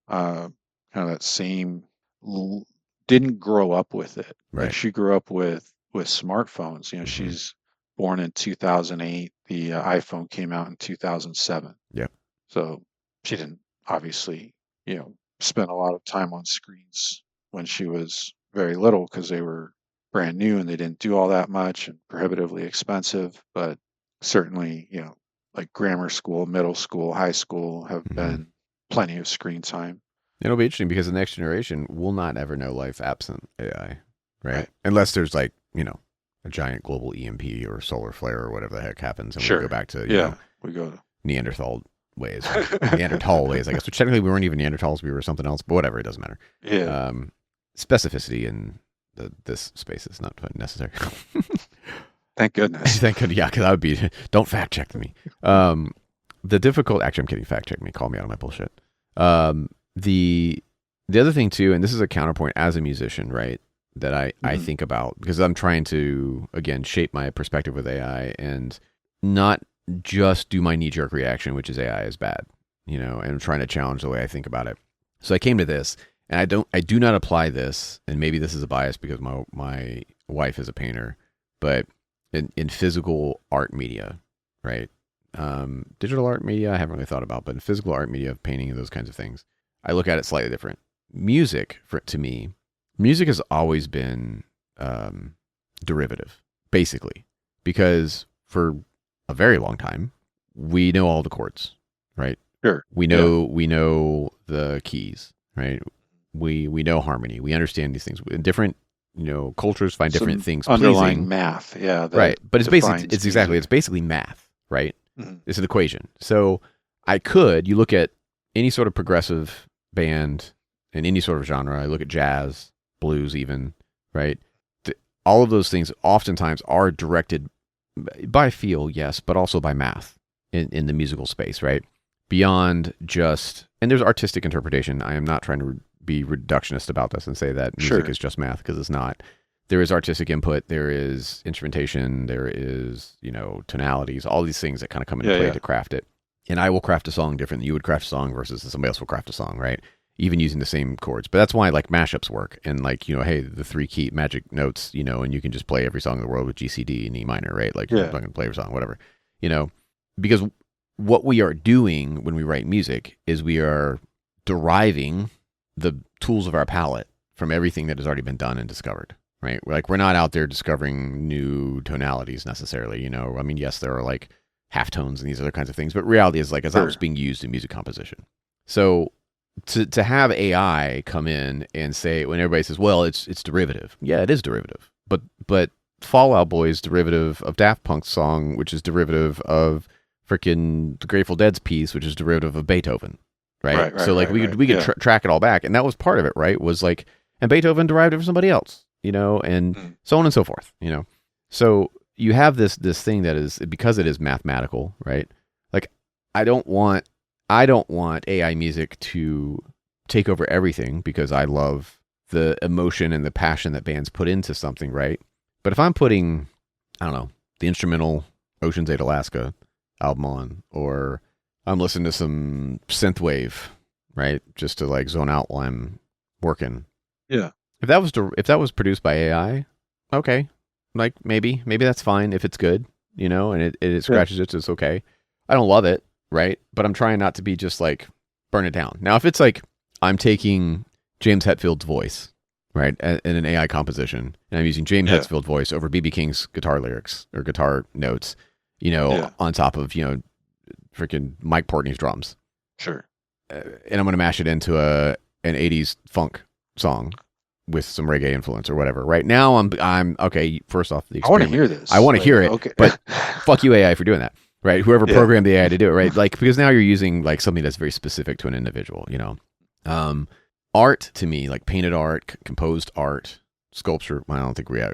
[SPEAKER 2] uh, kind of that same. l- Didn't grow up with it. Like
[SPEAKER 1] Right.
[SPEAKER 2] she grew up with smartphones.
[SPEAKER 1] Mm-hmm.
[SPEAKER 2] She's born in 2008. The iPhone came out in 2007.
[SPEAKER 1] Yep.
[SPEAKER 2] So she didn't obviously, spend a lot of time on screens when she was very little because they were brand new and they didn't do all that much and prohibitively expensive. But certainly, like grammar school, middle school, high school have
[SPEAKER 1] Mm-hmm.
[SPEAKER 2] been plenty of screen time.
[SPEAKER 1] It'll be interesting because the next generation will not ever know life absent AI, right?
[SPEAKER 2] Right.
[SPEAKER 1] Unless there's like, a giant global EMP or solar flare or whatever the heck happens, and
[SPEAKER 2] Sure.
[SPEAKER 1] we go back to,
[SPEAKER 2] we go to
[SPEAKER 1] Neanderthal ways, Neanderthal ways, I guess. But technically, we weren't even Neanderthals; we were something else. But whatever, it doesn't matter.
[SPEAKER 2] Yeah.
[SPEAKER 1] Specificity in this space is not necessary.
[SPEAKER 2] Thank goodness.
[SPEAKER 1] Thank goodness, yeah, because I would be. Don't fact check me. The difficult. Actually, I'm kidding. Fact check me. Call me out on my bullshit. The other thing too, and this is a counterpoint as a musician, right? That I think about because I'm trying to again shape my perspective with AI and not just do my knee-jerk reaction, which is AI is bad, and I'm trying to challenge the way I think about it. So I came to this, and I do not apply this, and maybe this is a bias because my wife is a painter, but in physical art media, right? Digital art media, I haven't really thought about, but in physical art media, painting and those kinds of things, I look at it slightly different. Music, to me, music has always been derivative, basically, because for a very long time, we know all the chords, right?
[SPEAKER 2] Sure.
[SPEAKER 1] We know the keys, right? We know harmony. We understand these things. Different, cultures find different things
[SPEAKER 2] underlying
[SPEAKER 1] pleasing.
[SPEAKER 2] math, yeah.
[SPEAKER 1] Right, but it's basically math, right?
[SPEAKER 2] Mhm.
[SPEAKER 1] It's an equation. So you look at any sort of progressive band in any sort of genre. I look at jazz, blues, even, right? All of those things oftentimes are directed by feel, yes, but also by math in the musical space, right? Beyond just, and there's artistic interpretation. I am not trying to be reductionist about this and say that music is just math, because it's not. There is artistic input, there is instrumentation, there is, tonalities, all these things that kind of come into play to craft it. And I will craft a song different than you would craft a song versus somebody else will craft a song, right? Even using the same chords. But that's why like mashups work. And like, hey, the 3 key magic notes, and you can just play every song in the world with G, C, D, and E minor, right? Like you're not going to play every song, whatever, because what we are doing when we write music is we are deriving the tools of our palette from everything that has already been done and discovered, right? We're not out there discovering new tonalities necessarily, I mean, yes, there are like halftones and these other kinds of things, but reality is like, as that was being used in music composition. So to have AI come in and say, when everybody says, well, it's derivative. Yeah, it is derivative. But Fall Out Boy's derivative of Daft Punk's song, which is derivative of freaking the Grateful Dead's piece, which is derivative of Beethoven, right? So like we could track it all back, and that was part of it, right? Was like, and Beethoven derived it from somebody else, and so on and so forth, So you have this thing that is, because it is mathematical, right? Like I don't want AI music to take over everything, because I love the emotion and the passion that bands put into something, right? But if I'm putting, I don't know, the instrumental Ocean's 8 Alaska album on, or I'm listening to some synthwave, right, just to like zone out while I'm working.
[SPEAKER 2] Yeah.
[SPEAKER 1] If that was produced by AI, okay, like maybe that's fine if it's good, and it scratches it, so it's okay. I don't love it, right? But I'm trying not to be just like burn it down. Now, if it's like I'm taking James Hetfield's voice, right, in an AI composition, and I'm using James Hetfield's voice over B.B. King's guitar lyrics or guitar notes, on top of, freaking Mike Portnoy's drums.
[SPEAKER 2] Sure.
[SPEAKER 1] And I'm going to mash it into an 80s funk song with some reggae influence or whatever. Right now, I'm okay. First off, the
[SPEAKER 2] I want to hear this.
[SPEAKER 1] I want to hear it,
[SPEAKER 2] okay.
[SPEAKER 1] But fuck you AI for doing that, right? Whoever programmed the AI to do it, right? Like, because now you're using like something that's very specific to an individual, Art to me, like painted art, composed art, sculpture. I don't think we have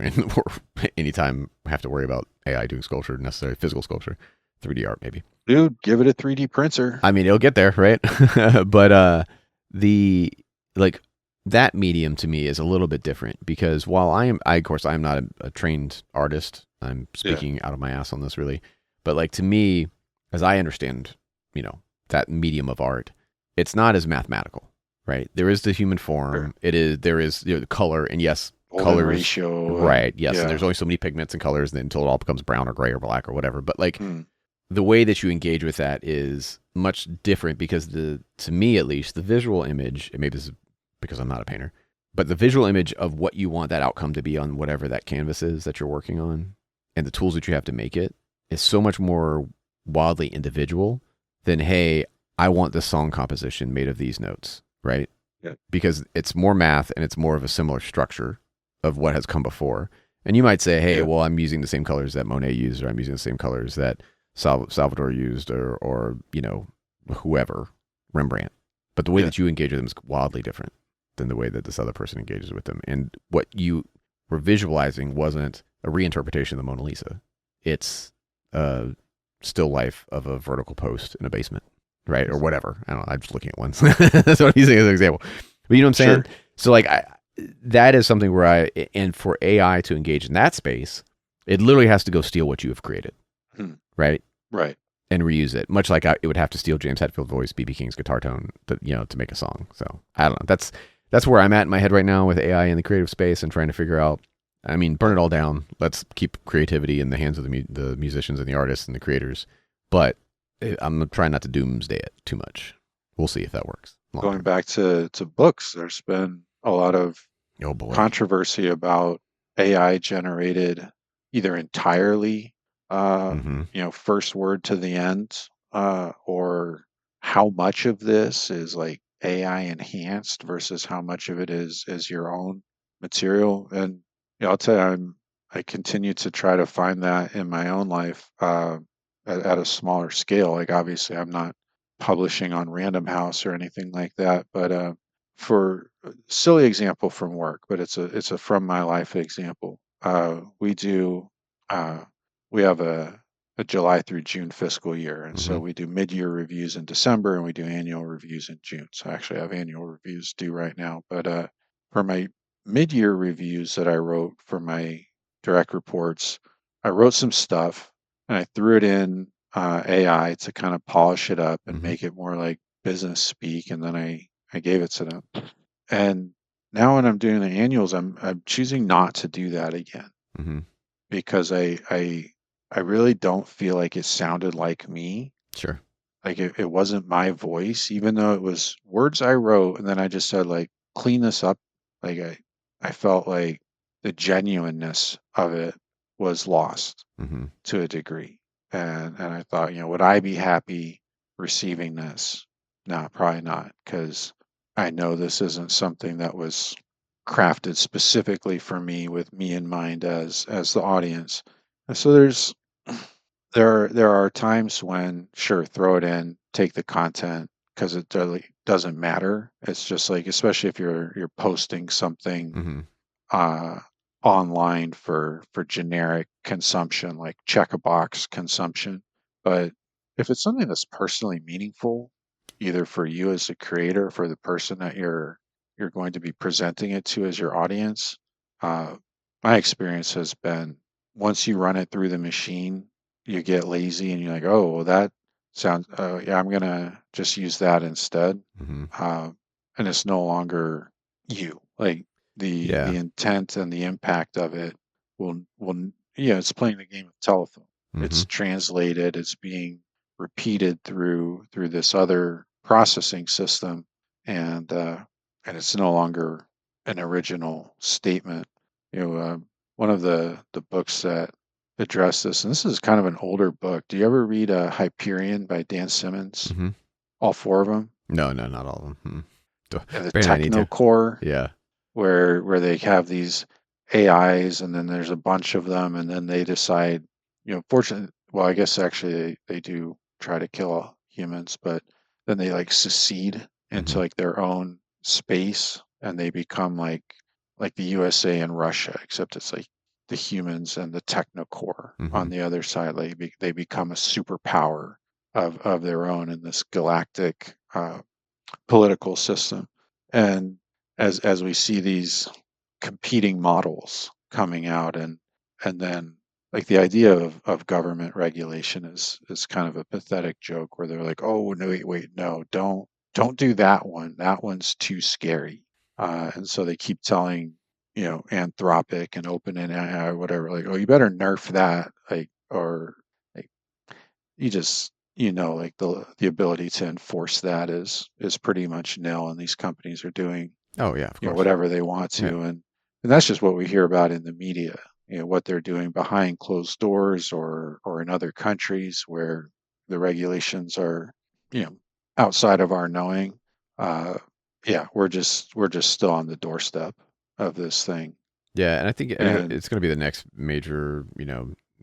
[SPEAKER 1] anytime have to worry about AI doing sculpture, necessarily physical sculpture. 3D art, maybe.
[SPEAKER 2] Dude, give it a 3D printer.
[SPEAKER 1] I mean, it'll get there, right? But that medium to me is a little bit different, because while of course, I'm not a trained artist. I'm speaking out of my ass on this, really. But like, to me, as I understand, that medium of art, it's not as mathematical, right? There is the human form.
[SPEAKER 2] Sure.
[SPEAKER 1] There is the color, and yes,
[SPEAKER 2] color ratio,
[SPEAKER 1] right? Yes, and there's only so many pigments and colors, until it all becomes brown or gray or black or whatever. But like, the way that you engage with that is much different, because to me at least, the visual image, and maybe this is because I'm not a painter, but the visual image of what you want that outcome to be on whatever that canvas is that you're working on, and the tools that you have to make it, is so much more wildly individual than, hey, I want this song composition made of these notes, right?
[SPEAKER 2] Yeah.
[SPEAKER 1] Because it's more math and it's more of a similar structure of what has come before. And you might say, hey,
[SPEAKER 2] Yeah.
[SPEAKER 1] well, I'm using the same colors that Monet used, or I'm using the same colors that Salvador used, or whoever, Rembrandt. But the way
[SPEAKER 2] Yeah.
[SPEAKER 1] that you engage with them is wildly different than the way that this other person engages with them. And what you were visualizing wasn't a reinterpretation of the Mona Lisa. It's a still life of a vertical post in a basement, right? Or whatever. I don't know. I'm just looking at one. That's what I'm using as an example. But you know what I'm saying?
[SPEAKER 2] Sure.
[SPEAKER 1] So like that is something where and for AI to engage in that space, it literally has to go steal what you have created, right?
[SPEAKER 2] Right.
[SPEAKER 1] And reuse it, much like it would have to steal James Hetfield's voice, B.B. King's guitar tone, to make a song. So I don't know. That's where I'm at in my head right now with AI in the creative space and trying to figure out. I mean, burn it all down. Let's keep creativity in the hands of the musicians and the artists and the creators. But I'm trying not to doomsday it too much. We'll see if that works.
[SPEAKER 2] Going back to books, there's been a lot of controversy about AI generated either entirely, first word to the end, or how much of this is like AI enhanced versus how much of it is your own material. And I'll tell you, I continue to try to find that in my own life, at a smaller scale. Like obviously, I'm not publishing on Random House or anything like that, but for a silly example from work, but it's a from my life example. Uh, we have a July through June fiscal year, and so we do mid-year reviews in December and we do annual reviews in June. So I actually have annual reviews due right now, but for my mid-year reviews that I wrote for my direct reports, I wrote some stuff and I threw it in AI to kind of polish it up and make it more like business speak, and then I gave it to them. And now when I'm doing the annuals, I'm choosing not to do that again because I really don't feel like it sounded like me.
[SPEAKER 1] Sure.
[SPEAKER 2] Like it wasn't my voice, even though it was words I wrote, and then I just said like clean this up. Like I felt like the genuineness of it was lost to a degree. And I thought, would I be happy receiving this? No, probably not, because I know this isn't something that was crafted specifically for me with me in mind as the audience. And so there are times when sure, throw it in, take the content because it really doesn't matter. It's just like, especially if you're posting something uh, online for generic consumption, like check a box consumption. But if it's something that's personally meaningful, either for you as a creator, for the person that you're going to be presenting it to as your audience, uh, my experience has been once you run it through the machine, you get lazy and you're like, oh, well, that sounds, yeah, I'm gonna just use that instead. And it's no longer you. Like the intent and the impact of it it's playing the game of telephone. It's translated, it's being repeated through this other processing system, and it's no longer an original statement. One of the books that address this, and this is kind of an older book. Do you ever read Hyperion by Dan Simmons? All four of them?
[SPEAKER 1] No, not all of them.
[SPEAKER 2] And the
[SPEAKER 1] I need to.
[SPEAKER 2] Technocore,
[SPEAKER 1] Yeah.
[SPEAKER 2] where they have these AIs, and then there's a bunch of them, and then they decide, fortunately, well, I guess actually they do try to kill humans, but then they like secede into like their own space, and they become like the USA and Russia, except it's like the humans and the Technocore on the other side. Like they become a superpower of their own in this galactic political system. And as we see these competing models coming out, and then like the idea of government regulation is kind of a pathetic joke where they're like, oh no, wait, no, don't do that one. That one's too scary. And so they keep telling, Anthropic and OpenAI or whatever, like, oh, you better nerf that, like, or like you just like the ability to enforce that is pretty much nil, and these companies are doing
[SPEAKER 1] Oh yeah, of course.
[SPEAKER 2] whatever they want to, and that's just what we hear about in the media, what they're doing behind closed doors or in other countries where the regulations are outside of our knowing. Uh, yeah, we're just still on the doorstep of this thing.
[SPEAKER 1] Yeah, and I think
[SPEAKER 2] And
[SPEAKER 1] it's going to be the next major,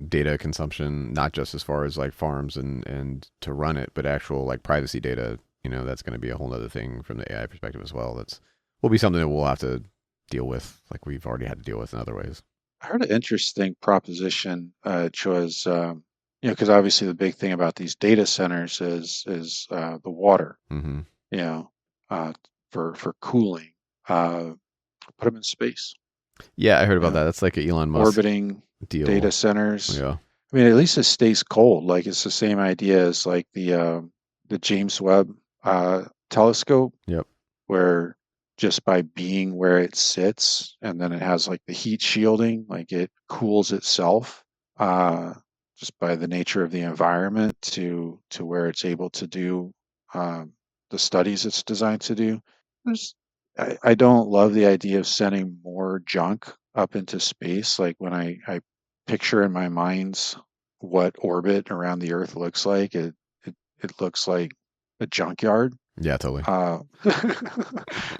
[SPEAKER 1] data consumption, not just as far as like farms and to run it, but actual like privacy data. That's going to be a whole other thing from the AI perspective as well. That's will be something that we'll have to deal with, like we've already had to deal with in other ways.
[SPEAKER 2] I heard an interesting proposition, which was, because obviously the big thing about these data centers is the water,
[SPEAKER 1] Hmm.
[SPEAKER 2] you know, uh, for cooling. Uh, Put them in space,
[SPEAKER 1] Yeah, I heard
[SPEAKER 2] you
[SPEAKER 1] about that.
[SPEAKER 2] know,
[SPEAKER 1] That's like an Elon Musk
[SPEAKER 2] orbiting data
[SPEAKER 1] deal.
[SPEAKER 2] centers.
[SPEAKER 1] Yeah.
[SPEAKER 2] I mean, at least it stays cold. Like it's the same idea as like the James Webb uh, telescope,
[SPEAKER 1] Yep.
[SPEAKER 2] where just by being where it sits, and then it has like the heat shielding, like it cools itself, uh, just by the nature of the environment to where it's able to do um, the studies it's designed to do. There's, I don't love the idea of sending more junk up into space. Like when I picture in my mind's what orbit around the Earth looks like, it looks like a junkyard.
[SPEAKER 1] Yeah, totally.
[SPEAKER 2] uh,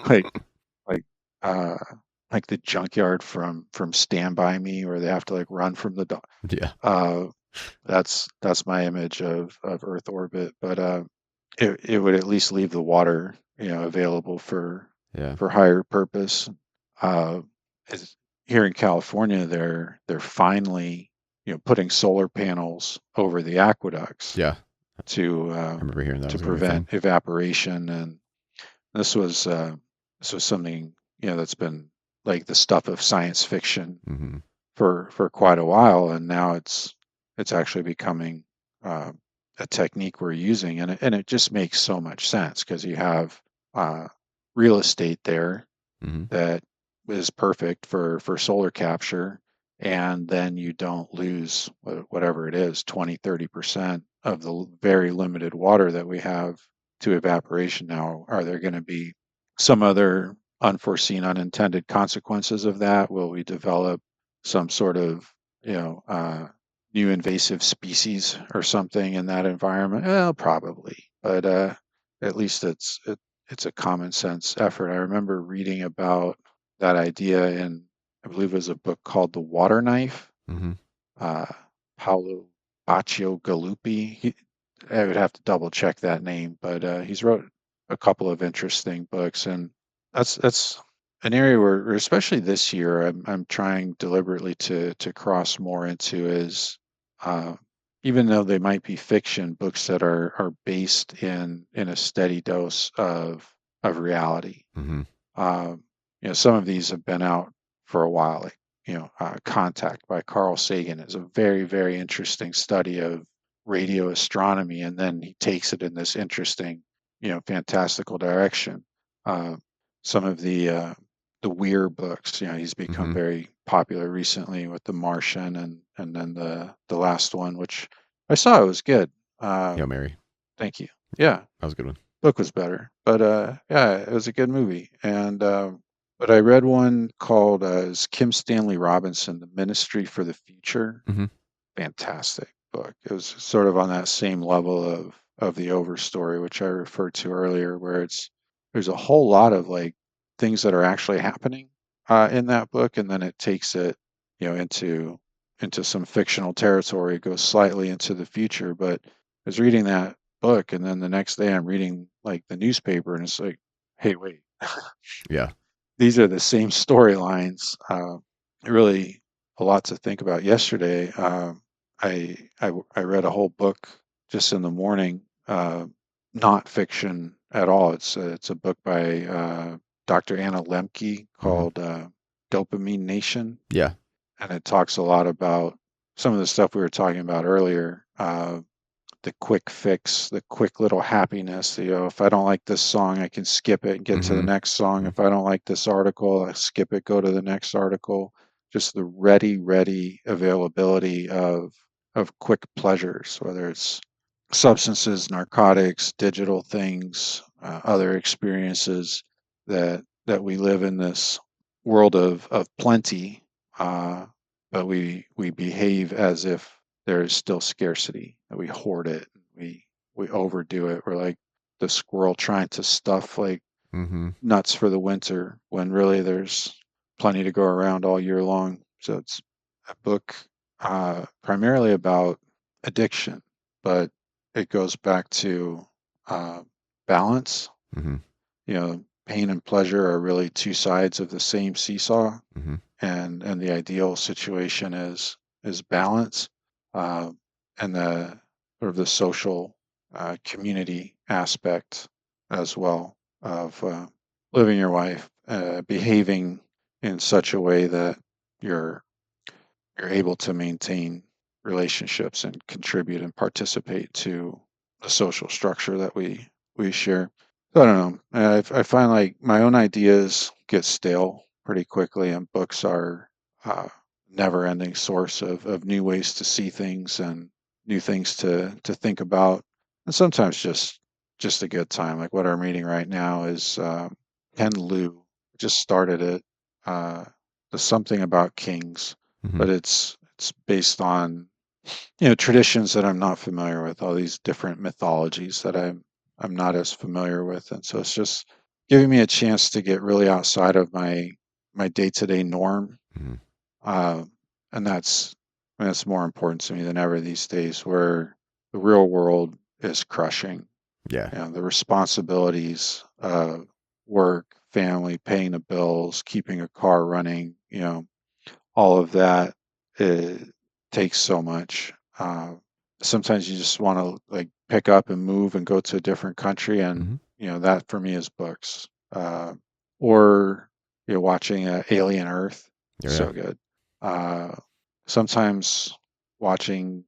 [SPEAKER 2] like like uh like the junkyard from Stand By Me, where they have to like run from the dog.
[SPEAKER 1] Yeah.
[SPEAKER 2] uh that's my image of Earth orbit. But it would at least leave the water, available
[SPEAKER 1] Yeah.
[SPEAKER 2] for higher purpose. uh is Here in California, they're finally, putting solar panels over the aqueducts
[SPEAKER 1] Yeah.
[SPEAKER 2] to
[SPEAKER 1] I remember hearing that
[SPEAKER 2] to
[SPEAKER 1] was going to be a thing.
[SPEAKER 2] prevent evaporation. And this was uh, this was something, that's been like the stuff of science fiction
[SPEAKER 1] Hmm.
[SPEAKER 2] for quite a while, and now it's actually becoming uh, a technique we're using, and it just makes so much sense because you have uh, real estate there
[SPEAKER 1] Hmm.
[SPEAKER 2] that is perfect for solar capture, and then you don't lose whatever it is, 20-30% of the very limited water that we have to evaporation. Now, are there going to be some other unforeseen unintended consequences of that? Will we develop some sort of, you know uh, new invasive species or something in that environment? Well, probably, but at least it's a common sense effort. I remember reading about that idea in, I believe it was a book called The Water Knife.
[SPEAKER 1] Hmm.
[SPEAKER 2] Uh, Paolo Bacigalupi. I would have to double check that name, but he's wrote a couple of interesting books, and that's an area where especially this year, I'm trying deliberately to cross more into is, uh, even though they might be fiction, books that are based in a steady dose of reality.
[SPEAKER 1] Hmm.
[SPEAKER 2] Um, some of these have been out for a while. Like, Contact by Carl Sagan is a very, very interesting study of radio astronomy, and then he takes it in this interesting, fantastical direction. Uh, some of the Weir books, he's become
[SPEAKER 1] Hmm.
[SPEAKER 2] very popular recently with The Martian, and then the last one, which I saw, it was good. Uh,
[SPEAKER 1] Hail Mary.
[SPEAKER 2] Thank you. Yeah,
[SPEAKER 1] That was a good one.
[SPEAKER 2] book was better, but yeah, it was a good movie. And but I read one called is Kim Stanley Robinson, The Ministry for the Future.
[SPEAKER 1] Hmm.
[SPEAKER 2] Fantastic book. It was sort of on that same level of the Overstory, which I referred to earlier, where there's a whole lot of like things that are actually happening in that book, and then it takes it, into some fictional territory. It goes slightly into the future. But I was reading that book, and then the next day I'm reading like the newspaper, and it's like, hey, wait,
[SPEAKER 1] Yeah.
[SPEAKER 2] these are the same storylines. Really a lot to think about. Yesterday, I read a whole book just in the morning, not fiction at all. It's a book by Dr. Anna Lemke
[SPEAKER 1] Hmm.
[SPEAKER 2] called Dopamine Nation,
[SPEAKER 1] Yeah.
[SPEAKER 2] and it talks a lot about some of the stuff we were talking about earlier. The quick fix, the quick little happiness. If I don't like this song, I can skip it and get to the
[SPEAKER 1] Hmm.
[SPEAKER 2] next song. If I don't like this article, I skip it, go to the next article. Just the ready availability of quick pleasures, whether it's substances, narcotics, digital things, other experiences, that we live in this world of plenty, uh, but we behave as if there is still scarcity, that we hoard it, we overdo it. We're like, the squirrel trying to stuff like
[SPEAKER 1] Mm-hmm.
[SPEAKER 2] nuts for the winter when really there's plenty to go around all year long. So it's a book primarily about addiction, but it goes back to uh, balance.
[SPEAKER 1] Mm-hmm.
[SPEAKER 2] Pain and pleasure are really two sides of the same seesaw,
[SPEAKER 1] Mm-hmm.
[SPEAKER 2] and the ideal situation is balance, uh, and the sort of the social community aspect as well of living your life, behaving in such a way that you're you're able to maintain relationships and contribute and participate to the social structure that we share. So I don't know. I find like my own ideas get stale pretty quickly, and books are a never-ending source of new ways to see things and new things to think about, and sometimes just a good time. Like what I'm reading right now is Ken Liu. Just started it. Uh, the Something About Kings,
[SPEAKER 1] Mm-hmm.
[SPEAKER 2] but it's based on traditions that I'm not familiar with, all these different mythologies that I'm not as familiar with, and so it's just giving me a chance to get really outside of my day-to-day norm,
[SPEAKER 1] Mm-hmm.
[SPEAKER 2] uh, and that's more important to me than ever these days, where the real world is crushing.
[SPEAKER 1] Yeah.
[SPEAKER 2] The responsibilities of work, family, paying the bills, keeping a car running, all of that takes so much. Sometimes you just want to like pick up and move and go to a different country, and
[SPEAKER 1] Mm-hmm.
[SPEAKER 2] that for me is books, or watching Alien Earth,
[SPEAKER 1] Yeah.
[SPEAKER 2] so good. Uh, Sometimes watching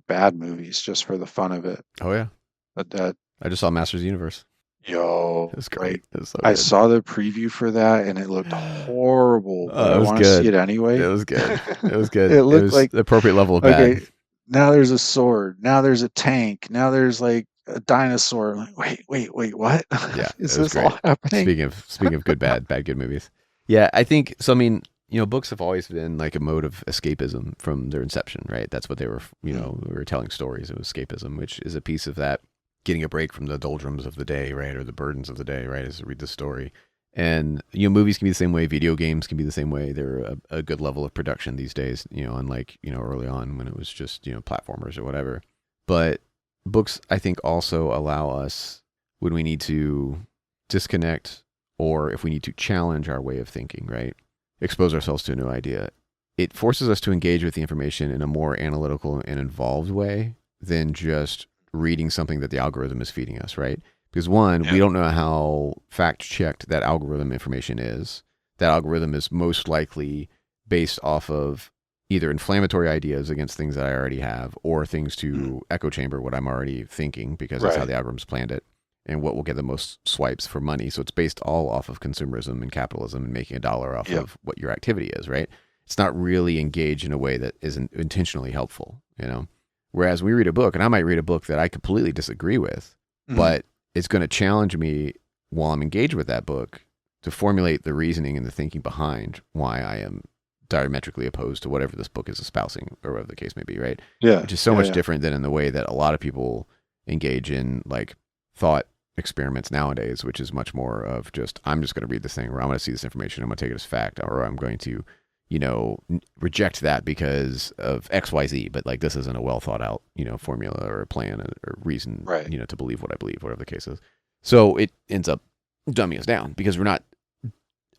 [SPEAKER 2] bad movies just for the fun of it.
[SPEAKER 1] Oh yeah.
[SPEAKER 2] But that
[SPEAKER 1] I just saw Masters of the Universe. It
[SPEAKER 2] yo
[SPEAKER 1] was great.
[SPEAKER 2] like
[SPEAKER 1] It was so
[SPEAKER 2] I
[SPEAKER 1] good.
[SPEAKER 2] saw the preview for that and it looked horrible, but
[SPEAKER 1] It
[SPEAKER 2] I
[SPEAKER 1] was
[SPEAKER 2] want to see
[SPEAKER 1] good.
[SPEAKER 2] it
[SPEAKER 1] It
[SPEAKER 2] anyway.
[SPEAKER 1] was good. It was good.
[SPEAKER 2] It
[SPEAKER 1] It
[SPEAKER 2] looked
[SPEAKER 1] was
[SPEAKER 2] like
[SPEAKER 1] the appropriate level of bad.
[SPEAKER 2] okay, now there's a sword. Now there's a tank. Now there's like a dinosaur. I'm like, wait, what?
[SPEAKER 1] Yeah,
[SPEAKER 2] Is
[SPEAKER 1] it was
[SPEAKER 2] this all
[SPEAKER 1] great.
[SPEAKER 2] happening?
[SPEAKER 1] Speaking of good, bad, good movies. Yeah, I think so. I mean, books have always been like a mode of escapism from their inception, right? That's what they were.
[SPEAKER 2] Mm,
[SPEAKER 1] We were telling stories. It was escapism, which is a piece of that, getting a break from the doldrums of the day, right, or the burdens of the day, right, is to read the story. And movies can be the same way. Video games can be the same way. They're a good level of production these days. Unlike early on when it was just platformers or whatever. But books, I think, also allow us when we need to disconnect or if we need to challenge our way of thinking, right? Expose ourselves to a new idea. It forces us to engage with the information in a more analytical and involved way than just reading something that the algorithm is feeding us, right? Because one, we
[SPEAKER 2] yeah,
[SPEAKER 1] don't know how fact-checked that algorithm information is. That algorithm is most likely based off of either inflammatory ideas against things that I already have or things
[SPEAKER 2] mm,
[SPEAKER 1] to echo chamber what I'm already thinking because that's how
[SPEAKER 2] right.
[SPEAKER 1] the algorithm's planned it and what will get the most swipes for money. So it's based all off of consumerism and capitalism and making a dollar off
[SPEAKER 2] Yep.
[SPEAKER 1] of what your activity is, right? It's not really engaged in a way that isn't intentionally helpful. Whereas we read a book, and I might read a book that I completely disagree with,
[SPEAKER 2] Mm,
[SPEAKER 1] but it's going to challenge me while I'm engaged with that book to formulate the reasoning and the thinking behind why I am diametrically opposed to whatever this book is espousing or whatever the case may be, right?
[SPEAKER 2] yeah,
[SPEAKER 1] Which is so
[SPEAKER 2] yeah,
[SPEAKER 1] much
[SPEAKER 2] yeah.
[SPEAKER 1] different than in the way that a lot of people engage in like thought experiments nowadays, which is much more of just, I'm just going to read this thing or I'm going to see this information, I'm going to take it as fact, or I'm going to, reject that because of XYZ, but like this isn't a well thought out, formula or a plan or reason,
[SPEAKER 2] Right.
[SPEAKER 1] to believe what I believe, whatever the case is. So it ends up dumbing us down because we're not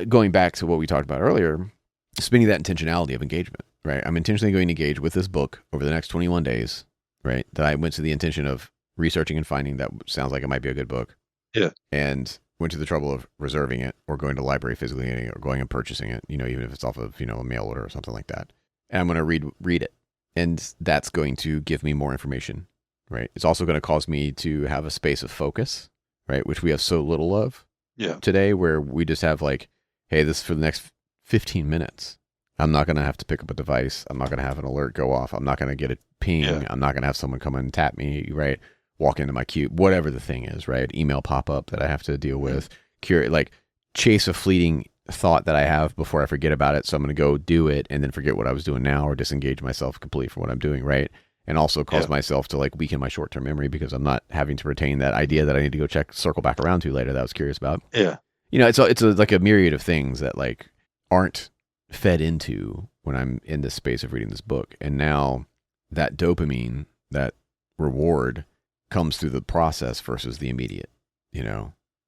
[SPEAKER 1] going back to what we talked about earlier, spinning that intentionality of engagement, right? I'm intentionally going to engage with this book over the next 21 days, right? That I went to the intention of researching and finding that sounds like it might be a good book
[SPEAKER 2] Yeah.
[SPEAKER 1] and went to the trouble of reserving it or going to the library physically getting it or going and purchasing it, even if it's off of, a mail order or something like that. And I'm going to read it. And that's going to give me more information, right? It's also going to cause me to have a space of focus, right? Which we have so little of
[SPEAKER 2] Yeah.
[SPEAKER 1] today where we just have like, hey, this is for the next 15 minutes. I'm not going to have to pick up a device. I'm not going to have an alert go off. I'm not going to get a ping.
[SPEAKER 2] Yeah.
[SPEAKER 1] I'm not going to have someone come and tap me, right? Walk into my queue, whatever the thing is, right? Email pop up that I have to deal with, chase a fleeting thought that I have before I forget about it. So I'm going to go do it and then forget what I was doing now or disengage myself completely from what I'm doing, right? and also cause
[SPEAKER 2] Yeah.
[SPEAKER 1] myself to like weaken my short-term memory because I'm not having to retain that idea that I need to go circle back around to later that I was curious about.
[SPEAKER 2] Yeah.
[SPEAKER 1] Like a myriad of things that like aren't fed into when I'm in this space of reading this book. And now that dopamine, that reward comes through the process versus the immediate,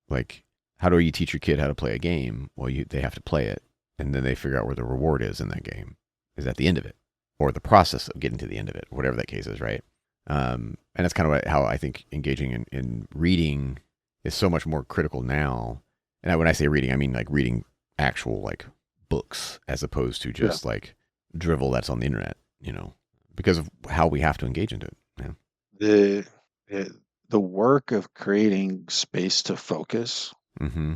[SPEAKER 1] like how do you teach your kid how to play a game? Well, they have to play it and then they figure out where the reward is in that game is at the end of it or the process of getting to the end of it, whatever that case is. Right. And that's kind of how I think engaging in reading is so much more critical now. And when I say reading, I mean like reading actual like books as opposed to just like drivel that's on the internet, because of how we have to engage into it. Yeah.
[SPEAKER 2] The the work of creating space to focus
[SPEAKER 1] Mm-hmm.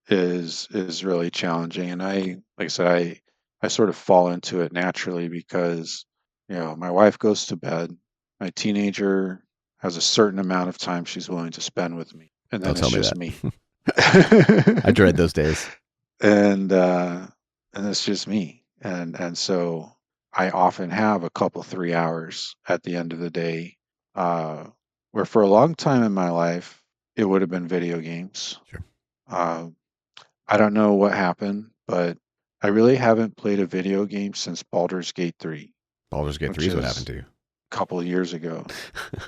[SPEAKER 2] is really challenging, and like I said, I sort of fall into it naturally because my wife goes to bed, my teenager has a certain amount of time she's willing to spend with me, and
[SPEAKER 1] Don't
[SPEAKER 2] then it's
[SPEAKER 1] tell me
[SPEAKER 2] just
[SPEAKER 1] that.
[SPEAKER 2] me.
[SPEAKER 1] I dread those days.
[SPEAKER 2] And it's just me, and so I often have a couple 3 hours at the end of the day, uh, where for a long time in my life it would have been video games.
[SPEAKER 1] Sure.
[SPEAKER 2] Uh, I don't know what happened, but I really haven't played a video game since Baldur's Gate 3,
[SPEAKER 1] Baldur's Gate 3
[SPEAKER 2] which
[SPEAKER 1] is what
[SPEAKER 2] is
[SPEAKER 1] happened to you.
[SPEAKER 2] a couple of years ago.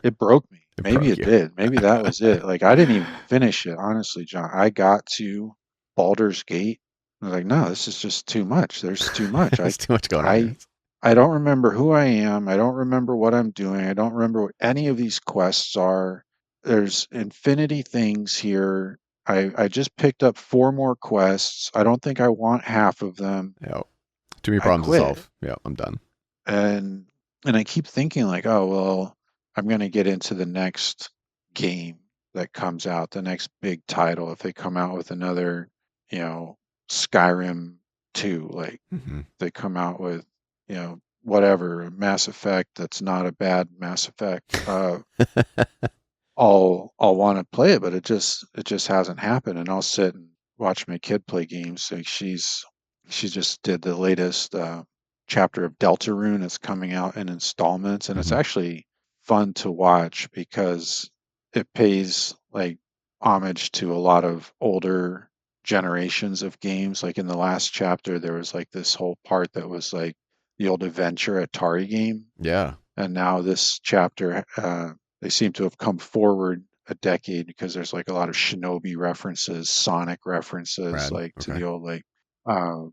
[SPEAKER 2] It broke me.
[SPEAKER 1] It
[SPEAKER 2] Maybe
[SPEAKER 1] broke
[SPEAKER 2] it
[SPEAKER 1] you.
[SPEAKER 2] did. Maybe that was it. Like I didn't even finish it, honestly, John. I got to Baldur's Gate. I was like, no, this is just too much. There's too much.
[SPEAKER 1] There's too much going on here.
[SPEAKER 2] I I don't remember who I am. I don't remember what I'm doing. I don't remember what any of these quests are. There's infinity things here. I just picked up 4 more quests. I don't think I want half of them.
[SPEAKER 1] Yeah. Too many
[SPEAKER 2] I
[SPEAKER 1] problems to
[SPEAKER 2] quit.
[SPEAKER 1] solve. Yeah, I'm done.
[SPEAKER 2] And I keep thinking like, oh well, I'm gonna get into the next game that comes out, the next big title. If they come out with another, you know, Skyrim 2, like
[SPEAKER 1] Mm-hmm.
[SPEAKER 2] they come out with, whatever, Mass Effect that's not a bad Mass Effect, I'll want to play it, but it just hasn't happened. And I'll sit and watch my kid play games. Like she just did the latest chapter of Deltarune. It's coming out in installments, and it's
[SPEAKER 1] Mm-hmm.
[SPEAKER 2] actually fun to watch because it pays like homage to a lot of older generations of games. Like in the last chapter, there was like this whole part that was like the old adventure Atari game,
[SPEAKER 1] Yeah.
[SPEAKER 2] and now this chapter, they seem to have come forward a decade because there's like a lot of Shinobi references, Sonic references,
[SPEAKER 1] Rad.
[SPEAKER 2] like to
[SPEAKER 1] Okay.
[SPEAKER 2] the old like uh,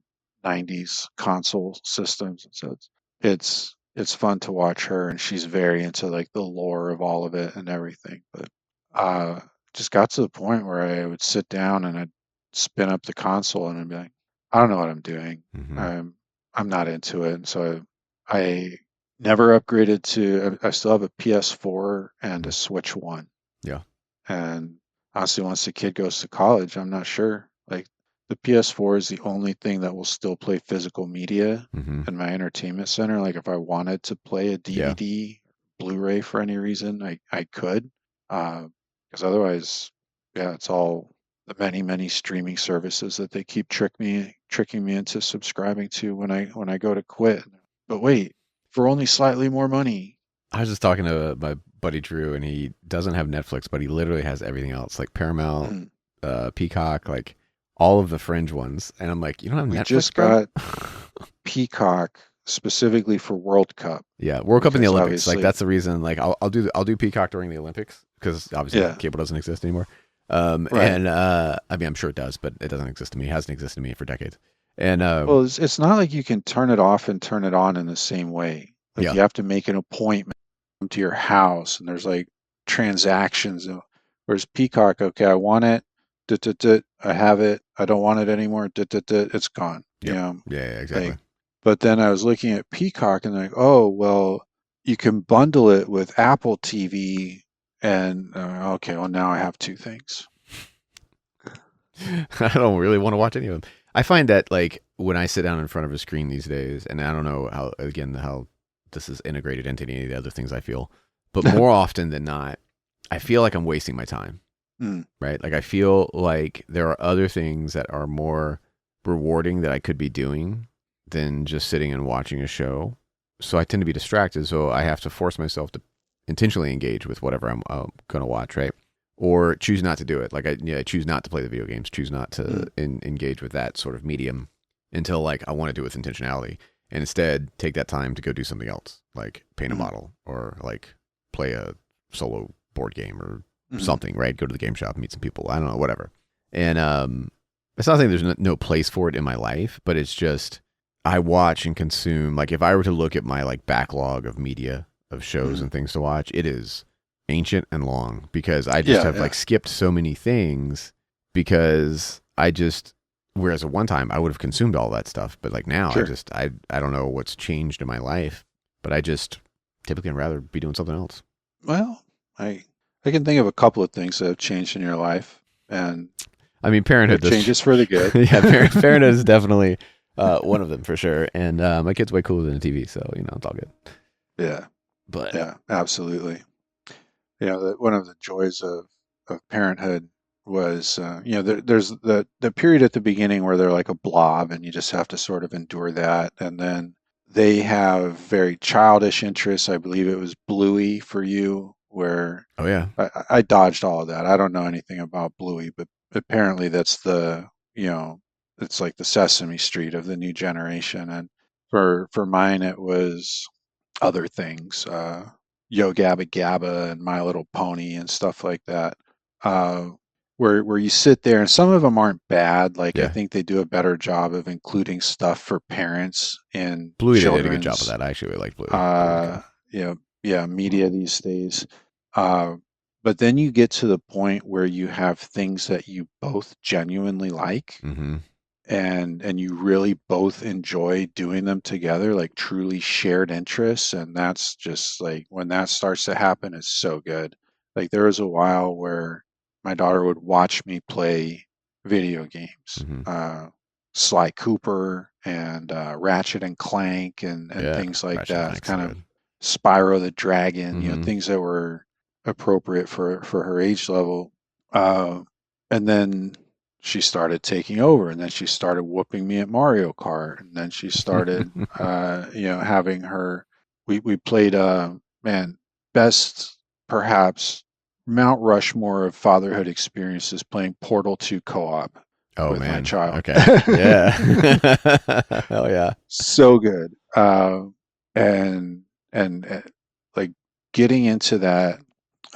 [SPEAKER 2] 90s console systems. And so it's fun to watch her, and she's very into like the lore of all of it and everything. But uh, just got to the point where I would sit down and I'd spin up the console and I'd be like, I don't know what I'm doing.
[SPEAKER 1] Mm-hmm.
[SPEAKER 2] I'm not into it, and so I never upgraded to. I still have a PS4 and a
[SPEAKER 1] Mm-hmm.
[SPEAKER 2] Switch One.
[SPEAKER 1] Yeah.
[SPEAKER 2] And honestly, once the kid goes to college, I'm not sure. Like the PS4 is the only thing that will still play physical media
[SPEAKER 1] Mm-hmm.
[SPEAKER 2] in my entertainment center. Like if I wanted to play a
[SPEAKER 1] Yeah.
[SPEAKER 2] DVD, Blu-ray for any reason, I could. Because otherwise, yeah, it's all the many streaming services that they keep tricking me into subscribing to when I go to quit. But wait, for only slightly more money.
[SPEAKER 1] I was just talking to my buddy Drew, and he doesn't have Netflix, but he literally has everything else, like Paramount,
[SPEAKER 2] Mm.
[SPEAKER 1] Peacock, like all of the fringe ones. And I'm like, you don't
[SPEAKER 2] We
[SPEAKER 1] have Netflix,
[SPEAKER 2] just
[SPEAKER 1] bro?
[SPEAKER 2] got Peacock specifically for World Cup
[SPEAKER 1] Yeah, World Cup and the
[SPEAKER 2] because
[SPEAKER 1] Olympics. Like
[SPEAKER 2] obviously,
[SPEAKER 1] that's the reason. Like I'll do Peacock during the Olympics because obviously
[SPEAKER 2] yeah,
[SPEAKER 1] cable doesn't exist anymore.
[SPEAKER 2] right.
[SPEAKER 1] I mean I'm sure it does, but it doesn't exist to me. It hasn't existed to me for decades. And
[SPEAKER 2] Well, it's not like you can turn it off and turn it on in the same way. Like
[SPEAKER 1] yeah,
[SPEAKER 2] you have to make an appointment to your house, and there's like transactions. Whereas Peacock, okay, I want it, I have it. I don't want it anymore, it's gone.
[SPEAKER 1] yep, yeah, exactly.
[SPEAKER 2] Like, but then I was looking at Peacock and like, oh, well, you can bundle it with Apple TV, and okay, well now I have 2 things.
[SPEAKER 1] I don't really want to watch any of them. I find that like when I sit down in front of a screen these days, and I don't know how this is integrated into any of the other things I feel, but more often than not, I feel like I'm wasting my time.
[SPEAKER 2] Mm,
[SPEAKER 1] Right? Like I feel like there are other things that are more rewarding that I could be doing than just sitting and watching a show. so I tend to be distracted. So I have to force myself to intentionally engage with whatever I'm going to watch, right? Or choose not to do it. Like I choose not to play the video games, choose not to
[SPEAKER 2] Mm.
[SPEAKER 1] engage with that sort of medium until like I want to do it with intentionality, and instead take that time to go do something else, like paint a
[SPEAKER 2] Mm.
[SPEAKER 1] model or like play a solo board game or
[SPEAKER 2] Mm.
[SPEAKER 1] something, right? Go to the game shop, meet some people. I don't know, whatever. And it's not saying there's no place for it in my life, but it's just I watch and consume. Like if I were to look at my like backlog of media of shows
[SPEAKER 2] Mm.
[SPEAKER 1] and things to watch, it is ancient and long because I just
[SPEAKER 2] Yeah,
[SPEAKER 1] have
[SPEAKER 2] yeah.
[SPEAKER 1] like skipped so many things because I just whereas at one time I would have consumed all that stuff, but like now
[SPEAKER 2] Sure.
[SPEAKER 1] I don't know what's changed in my life, but I just typically I'd rather be doing something else.
[SPEAKER 2] Well, I can think of a couple of things that have changed in your life, and
[SPEAKER 1] I mean,
[SPEAKER 2] they're
[SPEAKER 1] parenthood.
[SPEAKER 2] changes for the good.
[SPEAKER 1] Yeah, parenthood is definitely one of them for sure. And my kid's way cooler than the TV, so it's all good.
[SPEAKER 2] Yeah,
[SPEAKER 1] But
[SPEAKER 2] yeah, absolutely. One of the joys of parenthood was, there's the period at the beginning where they're like a blob, and you just have to sort of endure that, and then they have very childish interests. I believe it was Bluey for you, where
[SPEAKER 1] oh yeah,
[SPEAKER 2] I dodged all of that. I don't know anything about Bluey, but apparently that's it's like the Sesame Street of the new generation. And for mine, it was other things, Yo Gabba Gabba and My Little Pony and stuff like that. Uh, where you sit there, and some of them aren't bad. Like I
[SPEAKER 1] yeah.
[SPEAKER 2] think they do a better job of including stuff for parents in
[SPEAKER 1] Bluey, they did a good job of
[SPEAKER 2] children's,
[SPEAKER 1] that. I actually really like Bluey. Bluey was good.
[SPEAKER 2] uh, yeah, media these days. Uh, but then you get to the point where you have things that you both genuinely like,
[SPEAKER 1] Mm-hmm.
[SPEAKER 2] and you really both enjoy doing them together, like truly shared interests. And that's just like when that starts to happen, it's so good. Like there was a while where my daughter would watch me play video games,
[SPEAKER 1] Mm-hmm.
[SPEAKER 2] Sly Cooper and Ratchet and Clank and
[SPEAKER 1] Yeah,
[SPEAKER 2] things like
[SPEAKER 1] Ratchet and
[SPEAKER 2] that,
[SPEAKER 1] Clank's so
[SPEAKER 2] kind of
[SPEAKER 1] good.
[SPEAKER 2] Spyro the Dragon,
[SPEAKER 1] Mm-hmm.
[SPEAKER 2] things that were appropriate for her age level. Uh, and then she started taking over, and then she started whooping me at Mario Kart, and then she started having her we played man, best perhaps Mount Rushmore of fatherhood experiences, playing Portal 2 co-op
[SPEAKER 1] Oh
[SPEAKER 2] with my
[SPEAKER 1] man.
[SPEAKER 2] child.
[SPEAKER 1] Okay. Yeah. Hell yeah.
[SPEAKER 2] So good. And like getting into that,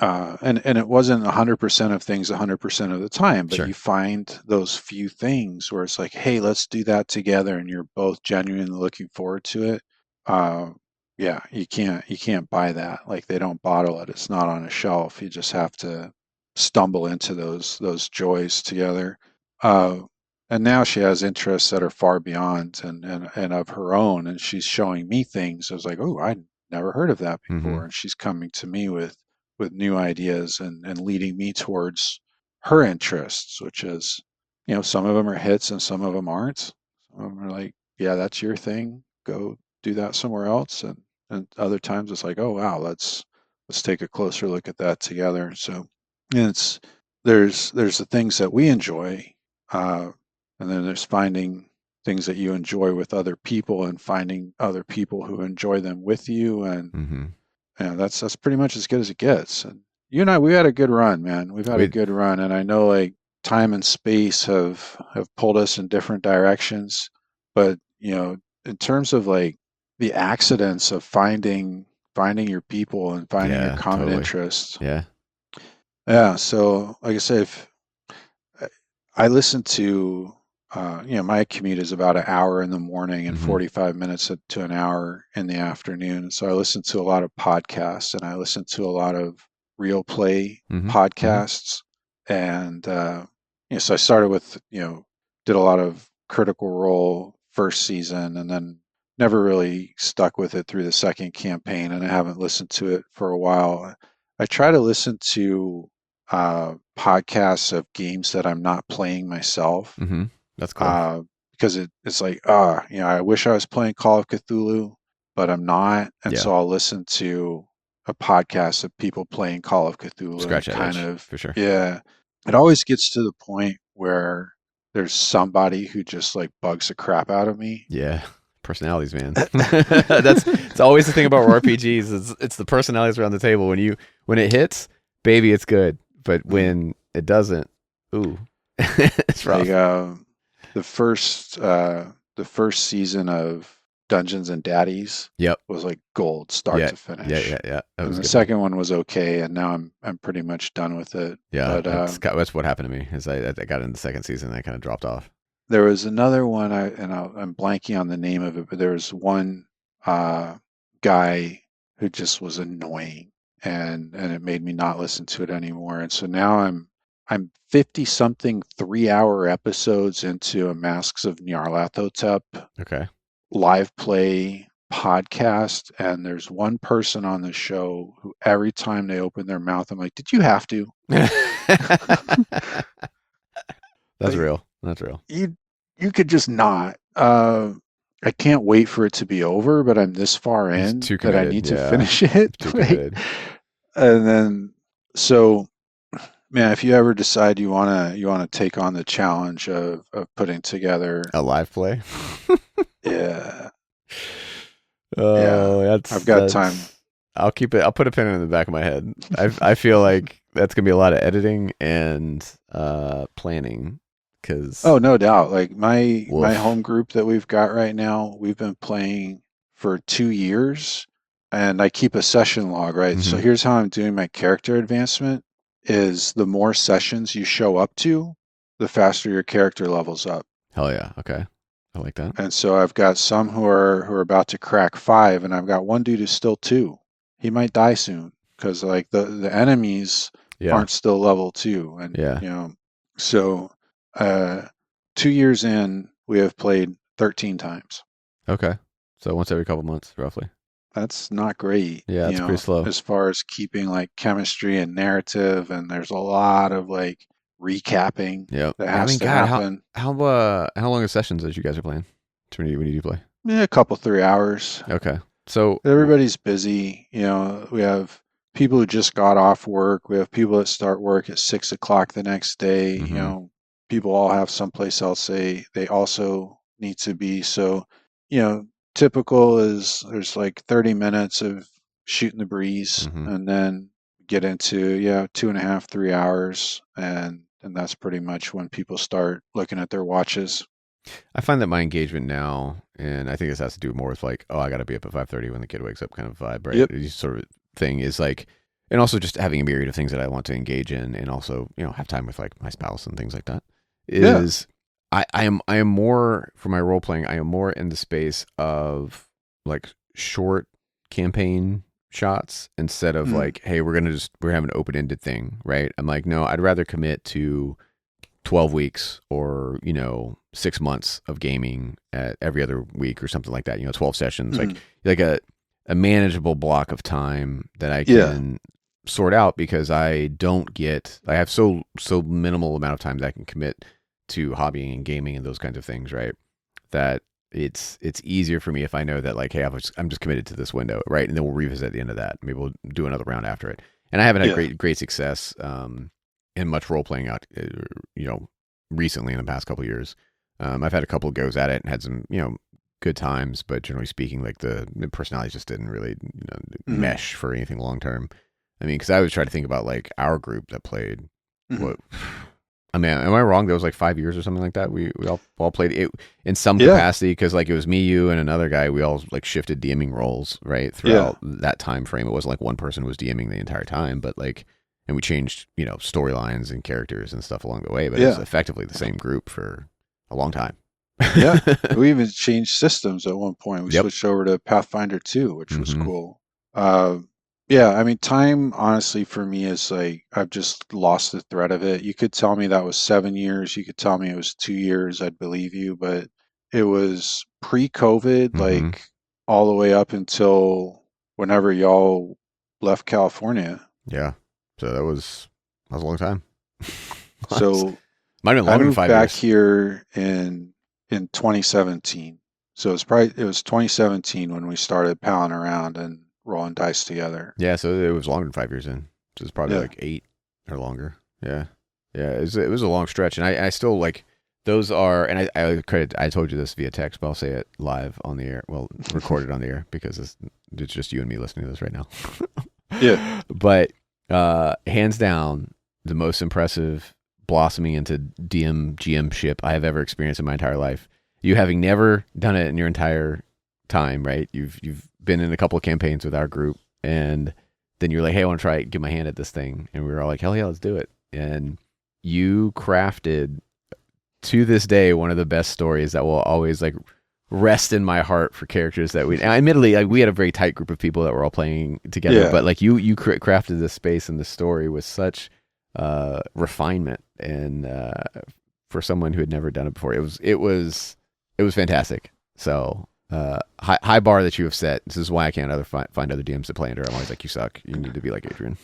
[SPEAKER 2] and it wasn't 100% of things 100% of the time, but you
[SPEAKER 1] Sure.
[SPEAKER 2] find those few things where it's like, hey, let's do that together, and you're both genuinely looking forward to it. uh, yeah, you can't buy that. Like they don't bottle it, it's not on a shelf. You just have to stumble into those joys together. uh, and now she has interests that are far beyond and of her own, and she's showing me things. I was like, oh, I never heard of that
[SPEAKER 1] Mm-hmm.
[SPEAKER 2] before, and she's coming to me with new ideas and leading me towards her interests, which is, some of them are hits and some of them aren't. Some of them are like, yeah, that's your thing, go do that somewhere else. And other times it's like, oh wow, let's take a closer look at that together. So it's there's the things that we enjoy, uh, and then there's finding things that you enjoy with other people and finding other people who enjoy them with you. And
[SPEAKER 1] Mm-hmm.
[SPEAKER 2] that's pretty much as good as it gets. And you and I, we had a good run, man. We've had a
[SPEAKER 1] We
[SPEAKER 2] good run, and I know like time and space have pulled us in different directions, but in terms of like the accidents of finding your people and finding your
[SPEAKER 1] yeah,
[SPEAKER 2] common
[SPEAKER 1] totally.
[SPEAKER 2] interests.
[SPEAKER 1] Yeah.
[SPEAKER 2] Yeah. So like I said, if I I listen to, my commute is about an hour in the morning and
[SPEAKER 1] Mm-hmm.
[SPEAKER 2] 45 minutes to an hour in the afternoon. So I listen to a lot of podcasts, and I listen to a lot of real play
[SPEAKER 1] Mm-hmm. Mm-hmm.
[SPEAKER 2] podcasts. And, so I started with, did a lot of Critical Role first season, and then never really stuck with it through the second campaign. And I haven't listened to it for a while. I try to listen to podcasts of games that I'm not playing myself,
[SPEAKER 1] Mm-hmm. That's cool.
[SPEAKER 2] uh, because it's like, I wish I was playing Call of Cthulhu, but I'm not, and
[SPEAKER 1] Yeah.
[SPEAKER 2] so I'll listen to a podcast of people playing Call of Cthulhu
[SPEAKER 1] Scratch
[SPEAKER 2] and
[SPEAKER 1] that
[SPEAKER 2] kind
[SPEAKER 1] itch
[SPEAKER 2] of,
[SPEAKER 1] for sure.
[SPEAKER 2] yeah, it always gets to the point where there's somebody who just like bugs the crap out of me.
[SPEAKER 1] Yeah. personalities, man. It's always the thing about RPGs. It's the personalities around the table. When it hits, baby, it's good. But when it doesn't, ooh, it's rough.
[SPEAKER 2] Like, the first season of Dungeons and Daddies
[SPEAKER 1] Yep.
[SPEAKER 2] was like gold, start to finish.
[SPEAKER 1] Yeah. That
[SPEAKER 2] And
[SPEAKER 1] was
[SPEAKER 2] the
[SPEAKER 1] good.
[SPEAKER 2] second one was okay, and now I'm pretty much done with it.
[SPEAKER 1] Yeah,
[SPEAKER 2] But
[SPEAKER 1] that's what happened to me. Is I got into the second season, and I kind of dropped off.
[SPEAKER 2] there was another one, I'm blanking on the name of it, but there was one guy who just was annoying, and it made me not listen to it anymore. And so now I'm 50 something 3-hour episodes into a Masks of Nyarlathotep
[SPEAKER 1] Okay.
[SPEAKER 2] live play podcast, and there's one person on the show who every time they open their mouth, I'm like, did you have to?
[SPEAKER 1] That's
[SPEAKER 2] Like,
[SPEAKER 1] real. That's real.
[SPEAKER 2] you could just not. I can't wait for it to be over, but I'm this far
[SPEAKER 1] It's
[SPEAKER 2] in
[SPEAKER 1] too
[SPEAKER 2] that I
[SPEAKER 1] committed.
[SPEAKER 2] need to
[SPEAKER 1] Yeah.
[SPEAKER 2] finish it.
[SPEAKER 1] Too
[SPEAKER 2] Like,
[SPEAKER 1] committed.
[SPEAKER 2] and then, so, man, if you ever decide you wanna take on the challenge of putting together,
[SPEAKER 1] A live play.
[SPEAKER 2] yeah,
[SPEAKER 1] Oh,
[SPEAKER 2] I've got time.
[SPEAKER 1] I'll keep it. I'll put a pin in the back of my head. I feel like that's gonna be a lot of editing and planning. Cause
[SPEAKER 2] Oh, no doubt. Like my
[SPEAKER 1] woof.
[SPEAKER 2] home group that we've got right now, we've been playing for 2 years, and I keep a session log, right? So
[SPEAKER 1] Mhm.
[SPEAKER 2] here's how I'm doing my character advancement is the more sessions you show up to, the faster your character levels up.
[SPEAKER 1] Hell yeah. Okay. I like that.
[SPEAKER 2] And so I've got some who are about to crack 5, and I've got one dude who's still 2. He might die soon because like the enemies
[SPEAKER 1] Yeah.
[SPEAKER 2] aren't still level 2, and
[SPEAKER 1] Yeah.
[SPEAKER 2] so uh 2 years in, we have played 13 times.
[SPEAKER 1] Okay. So once every couple months, roughly.
[SPEAKER 2] That's not great,
[SPEAKER 1] Yeah, it's pretty slow.
[SPEAKER 2] as far as keeping like chemistry and narrative, and there's a lot of like recapping
[SPEAKER 1] Yep.
[SPEAKER 2] that
[SPEAKER 1] I
[SPEAKER 2] has
[SPEAKER 1] mean,
[SPEAKER 2] to
[SPEAKER 1] God,
[SPEAKER 2] happen.
[SPEAKER 1] how long are sessions that you guys are playing? When you play?
[SPEAKER 2] Yeah, a couple 3 hours.
[SPEAKER 1] Okay. So
[SPEAKER 2] Everybody's busy. We have people who just got off work. We have people that start work at 6 o'clock the next day.
[SPEAKER 1] mhm.
[SPEAKER 2] People all have someplace else they also need to be. So, you know, typical is there's like 30 minutes of shooting the breeze,
[SPEAKER 1] Mhm.
[SPEAKER 2] and then get into 2.5, 3 hours, and that's pretty much when people start looking at their watches.
[SPEAKER 1] I find that my engagement now, and I think this has to do more with like, oh, I got to be up at 5:30 when the kid wakes up, kind of vibe, right?
[SPEAKER 2] Yep.
[SPEAKER 1] This sort of thing is like, and also just having a myriad of things that I want to engage in, and also have time with like my spouse and things like that.
[SPEAKER 2] Yeah.
[SPEAKER 1] Is I am more for my role playing. I am more in the space of like short campaign shots instead of
[SPEAKER 2] Mm.
[SPEAKER 1] like, hey, we're having an open ended thing, right? I'm like, no, I'd rather commit to 12 weeks or 6 months of gaming at every other week or something like that, 12 sessions,
[SPEAKER 2] Mhm.
[SPEAKER 1] like a manageable block of time that I
[SPEAKER 2] Yeah.
[SPEAKER 1] can sort out, because I have so minimal amount of time that I can commit to hobbying and gaming and those kinds of things, right? That it's easier for me if I know that like, hey, I'm just committed to this window, right? And then we'll revisit at the end of that. Maybe we'll do another round after it. And I haven't had great success in much role playing out, recently in the past couple of years. I've had a couple of goes at it and had some, good times, but generally speaking, like the personalities just didn't really
[SPEAKER 2] Mhm.
[SPEAKER 1] mesh for anything long term. I mean, because I was trying to think about like our group that played.
[SPEAKER 2] Mhm.
[SPEAKER 1] What? I mean, am I wrong? That was like 5 years or something like that. We all played it in some
[SPEAKER 2] Yeah.
[SPEAKER 1] capacity, because like it was me, you, and another guy. We all like shifted DMing roles right throughout that time frame. It wasn't like one person was DMing the entire time, but like, and we changed storylines and characters and stuff along the way. But it was
[SPEAKER 2] Yeah.
[SPEAKER 1] effectively the same group for a long time.
[SPEAKER 2] Yeah. We even changed systems at one point. We
[SPEAKER 1] Yep.
[SPEAKER 2] switched over to Pathfinder 2, which was
[SPEAKER 1] Mhm.
[SPEAKER 2] cool. Yeah, I mean, time honestly for me is like I've just lost the thread of it. You could tell me that was 7 years. You could tell me it was 2 years. I'd believe you, but it was pre-COVID,
[SPEAKER 1] Mhm.
[SPEAKER 2] like all the way up until whenever y'all left California.
[SPEAKER 1] Yeah. So that was a long time.
[SPEAKER 2] So
[SPEAKER 1] Might have been
[SPEAKER 2] I
[SPEAKER 1] longer than
[SPEAKER 2] moved
[SPEAKER 1] 5
[SPEAKER 2] back
[SPEAKER 1] years.
[SPEAKER 2] here in 2017. So it was 2017 when we started palling around and rolling dice together.
[SPEAKER 1] Yeah, so it was longer than 5 years in. So it's probably
[SPEAKER 2] Yeah.
[SPEAKER 1] like 8 or longer. Yeah. Yeah, it was a long stretch. And I still like Those are, and I told you this via text, but I'll say it live on the air. Well, recorded on the air because it's just you and me listening to this right now.
[SPEAKER 2] Yeah.
[SPEAKER 1] But hands down, the most impressive blossoming into DM GM ship I have ever experienced in my entire life. You having never done it in your entire time, right? You've been in a couple of campaigns with our group, and then you're like, hey, I want to try give my hand at this thing, and we were all like, hell yeah, let's do it. And you crafted to this day one of the best stories that will always like rest in my heart for characters that we admittedly like we had a very tight group of people that were all playing together,
[SPEAKER 2] Yeah.
[SPEAKER 1] but like you crafted this space and this story with such refinement and for someone who had never done it before, it was fantastic. So high bar that you have set. This is why I can't find other DMs to play under. I'm always like, you suck, you need to be like Adrian.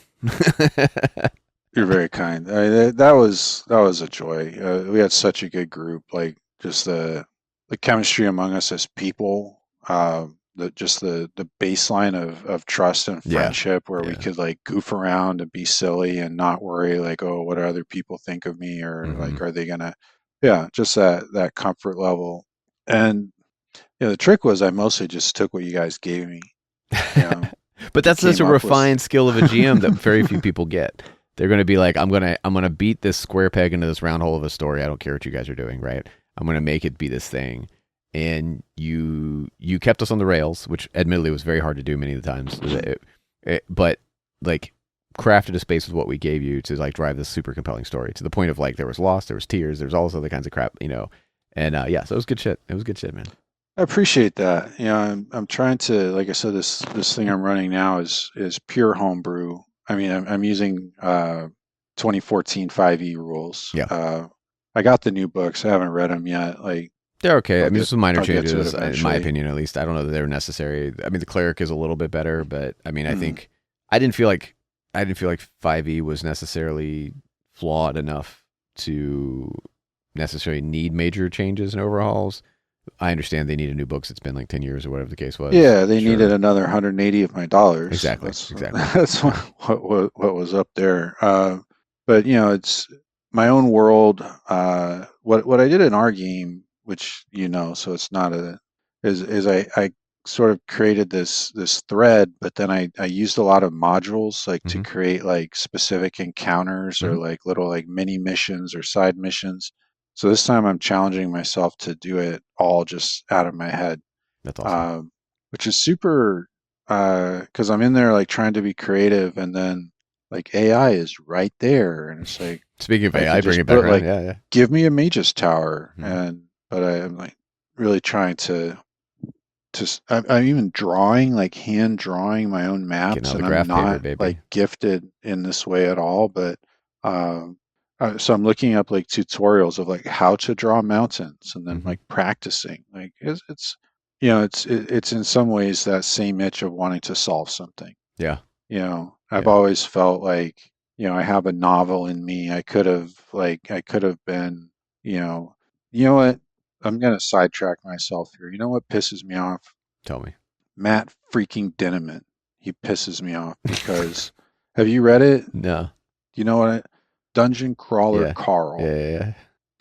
[SPEAKER 2] You're very kind. That was a joy. We had such a good group. Like just the chemistry among us as people. The baseline of trust and
[SPEAKER 1] Yeah,
[SPEAKER 2] friendship, where we
[SPEAKER 1] yeah.
[SPEAKER 2] could like goof around and be silly and not worry like, oh, what do other people think of me, or
[SPEAKER 1] Hmm.
[SPEAKER 2] like, are they gonna? Yeah, just that comfort level. And the trick was I mostly just took what you guys gave me. You know,
[SPEAKER 1] But
[SPEAKER 2] and
[SPEAKER 1] that's such
[SPEAKER 2] came
[SPEAKER 1] a
[SPEAKER 2] up with.
[SPEAKER 1] refined skill of a GM that very few people get. They're going to be like, I'm gonna beat this square peg into this round hole of a story. I don't care what you guys are doing, right? I'm gonna make it be this thing. And you kept us on the rails, which admittedly was very hard to do many of the times. But like crafted a space with what we gave you to like drive this super compelling story to the point of like there was loss, there was tears, there was all this other kinds of crap. And yeah, so it was good shit. It was good shit, man.
[SPEAKER 2] I appreciate that. I'm trying to, like I said, this thing I'm running now is pure homebrew. I mean, I'm using 2014 5e rules.
[SPEAKER 1] Yeah.
[SPEAKER 2] I got the new books. I haven't read them yet. Like
[SPEAKER 1] They're okay. I
[SPEAKER 2] I'll
[SPEAKER 1] mean,
[SPEAKER 2] get
[SPEAKER 1] just some minor
[SPEAKER 2] I'll get to it
[SPEAKER 1] changes, in my
[SPEAKER 2] eventually.
[SPEAKER 1] opinion, at least. I don't know that they're necessary. I mean, the cleric is a little bit better, but I mean, I
[SPEAKER 2] Hmm.
[SPEAKER 1] think I didn't feel like I didn't feel like 5e was necessarily flawed enough to necessarily need major changes and overhauls. I understand they needed new books. It's been like 10 years or whatever the case was.
[SPEAKER 2] Yeah, they needed
[SPEAKER 1] Sure.
[SPEAKER 2] another 180 of my dollars.
[SPEAKER 1] Exactly.
[SPEAKER 2] That's
[SPEAKER 1] Exactly.
[SPEAKER 2] that's
[SPEAKER 1] Yeah.
[SPEAKER 2] what was up there. But it's my own world. What I did in our game, which so it's not is I sort of created this thread, but then I used a lot of modules like to
[SPEAKER 1] Hmm.
[SPEAKER 2] create like specific encounters or
[SPEAKER 1] Hmm.
[SPEAKER 2] like little like mini missions or side missions. So this time I'm challenging myself to do it all just out of my head,
[SPEAKER 1] That's awesome.
[SPEAKER 2] um, which is super because I'm in there like trying to be creative, and then like AI is right there, and it's like
[SPEAKER 1] Speaking of
[SPEAKER 2] I
[SPEAKER 1] AI,
[SPEAKER 2] could
[SPEAKER 1] bring
[SPEAKER 2] just
[SPEAKER 1] it back
[SPEAKER 2] put
[SPEAKER 1] around.
[SPEAKER 2] like,
[SPEAKER 1] Yeah. Yeah.
[SPEAKER 2] give me a mage's tower,
[SPEAKER 1] Hmm.
[SPEAKER 2] and but I am like really trying I'm even drawing like hand drawing my own
[SPEAKER 1] Getting
[SPEAKER 2] maps,
[SPEAKER 1] out the
[SPEAKER 2] and I'm
[SPEAKER 1] graph paper,
[SPEAKER 2] not like
[SPEAKER 1] baby.
[SPEAKER 2] gifted in this way at all, but um so I'm looking up like tutorials of like how to draw mountains, and then
[SPEAKER 1] Hmm.
[SPEAKER 2] like practicing like it's it's in some ways that same itch of wanting to solve something.
[SPEAKER 1] Yeah.
[SPEAKER 2] I've
[SPEAKER 1] Yeah.
[SPEAKER 2] always felt like, I have a novel in me. I could have been, you know, what? I'm gonna sidetrack myself here. You know what pisses me off?
[SPEAKER 1] Tell me.
[SPEAKER 2] Matt freaking Dinniman. He pisses me off because have you read it?
[SPEAKER 1] No.
[SPEAKER 2] You know what? Dungeon Crawler
[SPEAKER 1] Yeah.
[SPEAKER 2] Carl.
[SPEAKER 1] Yeah. Yeah.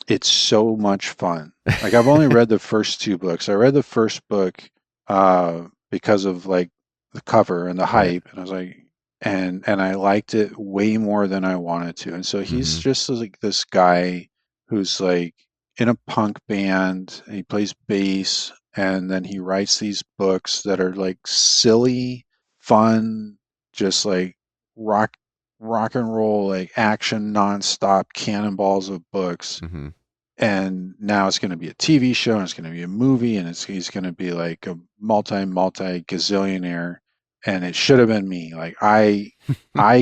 [SPEAKER 2] It's so much fun. Like I've only read the first two books. I read the first book because of like the cover and the
[SPEAKER 1] Right.
[SPEAKER 2] hype, and I was like, and I liked it way more than I wanted to. And so he's
[SPEAKER 1] Hmm.
[SPEAKER 2] just like this guy who's like in a punk band, and he plays bass, and then he writes these books that are like silly, fun, just like rock rock and roll, like action nonstop cannonballs of books.
[SPEAKER 1] Hmm.
[SPEAKER 2] And now it's going to be a TV show, and it's going to be a movie, and he's going to be like a multi gazillionaire. And it should have been me. Like I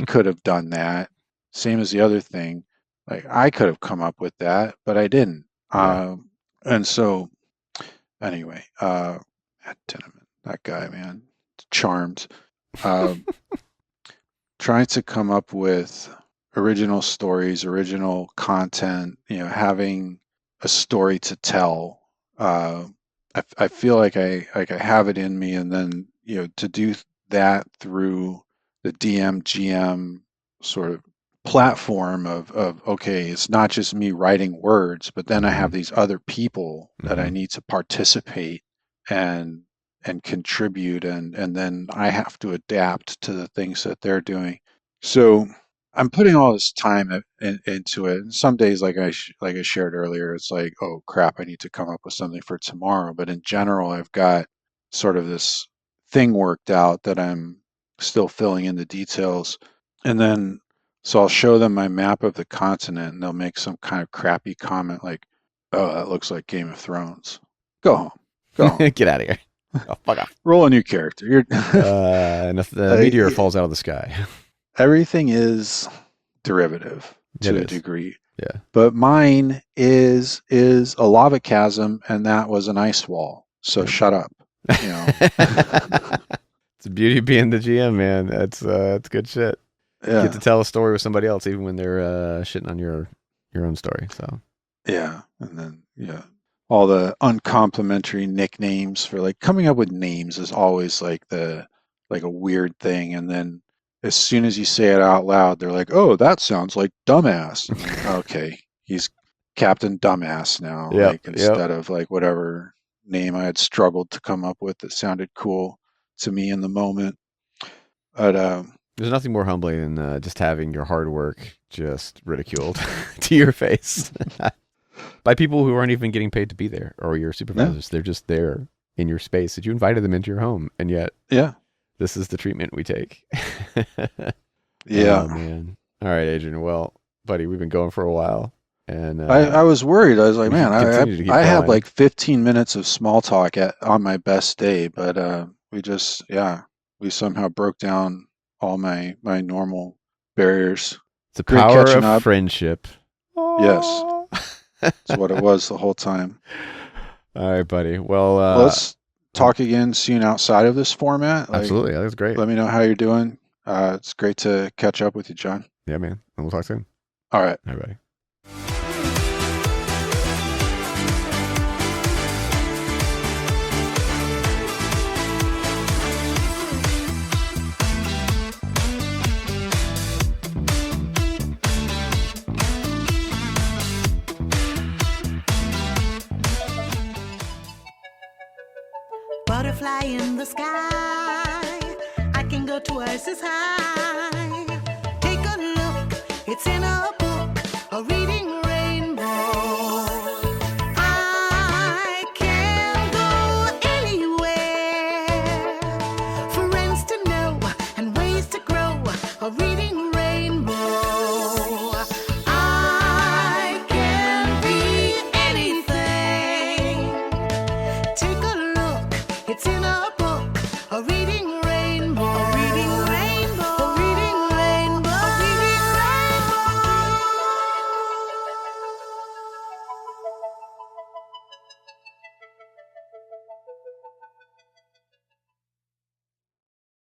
[SPEAKER 2] could have done that. Same as the other thing. Like I could have come up with that, but I didn't.
[SPEAKER 1] Yeah.
[SPEAKER 2] And so anyway, Matt Tinneman, that guy, man, charmed. Um, Trying to come up with original stories, original content, having a story to tell. Uh, I feel like I have it in me, and then to do that through the DM GM sort of platform of okay, it's not just me writing words, but then I have these other people that I need to participate and contribute, and then I have to adapt to the things that they're doing. So I'm putting all this time into it. And some days, like I shared earlier, it's like, oh crap, I need to come up with something for tomorrow. But in general, I've got sort of this thing worked out that I'm still filling in the details. And then, so I'll show them my map of the continent, and they'll make some kind of crappy comment like, "Oh, that looks like Game of Thrones." Go home. Go home.
[SPEAKER 1] Get out of here. Oh, fuck off.
[SPEAKER 2] Roll a new character. You're
[SPEAKER 1] and if the meteor falls out of the sky.
[SPEAKER 2] Everything is derivative to a degree.
[SPEAKER 1] Yeah.
[SPEAKER 2] But mine is a lava chasm, and that was an ice wall. So shut up. You know.
[SPEAKER 1] It's the beauty of being the GM, man. That's good shit.
[SPEAKER 2] Yeah.
[SPEAKER 1] You get to tell a story with somebody else, even when they're shitting on your own story. So
[SPEAKER 2] yeah, and then all the uncomplimentary nicknames for like coming up with names is always like a weird thing, and then as soon as you say it out loud, they're like, "Oh, that sounds like dumbass." Like, okay, he's Captain Dumbass now, like instead of like whatever name I had struggled to come up with that sounded cool to me in the moment. But
[SPEAKER 1] there's nothing more humbling than just having your hard work just ridiculed to your face by people who aren't even getting paid to be there, or your supervisors. They're just there in your space that you invited them into your home, and yet this is the treatment we take.
[SPEAKER 2] Yeah.
[SPEAKER 1] Oh, man. All right, Adrian. Well, buddy, we've been going for a while. And
[SPEAKER 2] I was worried. I was like, man, I have like 15 minutes of small talk on my best day, but we somehow broke down all my normal barriers.
[SPEAKER 1] The power of friendship.
[SPEAKER 2] Yes. That's what it was the whole time.
[SPEAKER 1] All right, buddy. Well,
[SPEAKER 2] let's talk again soon outside of this format.
[SPEAKER 1] Absolutely. That's great.
[SPEAKER 2] Let me know how you're doing. It's great to catch up with you, John.
[SPEAKER 1] Yeah, man. And we'll talk soon.
[SPEAKER 2] All right.
[SPEAKER 1] All right, buddy.
[SPEAKER 3] Butterfly in the sky, I can go twice as high. Take a look, it's in a book, a reading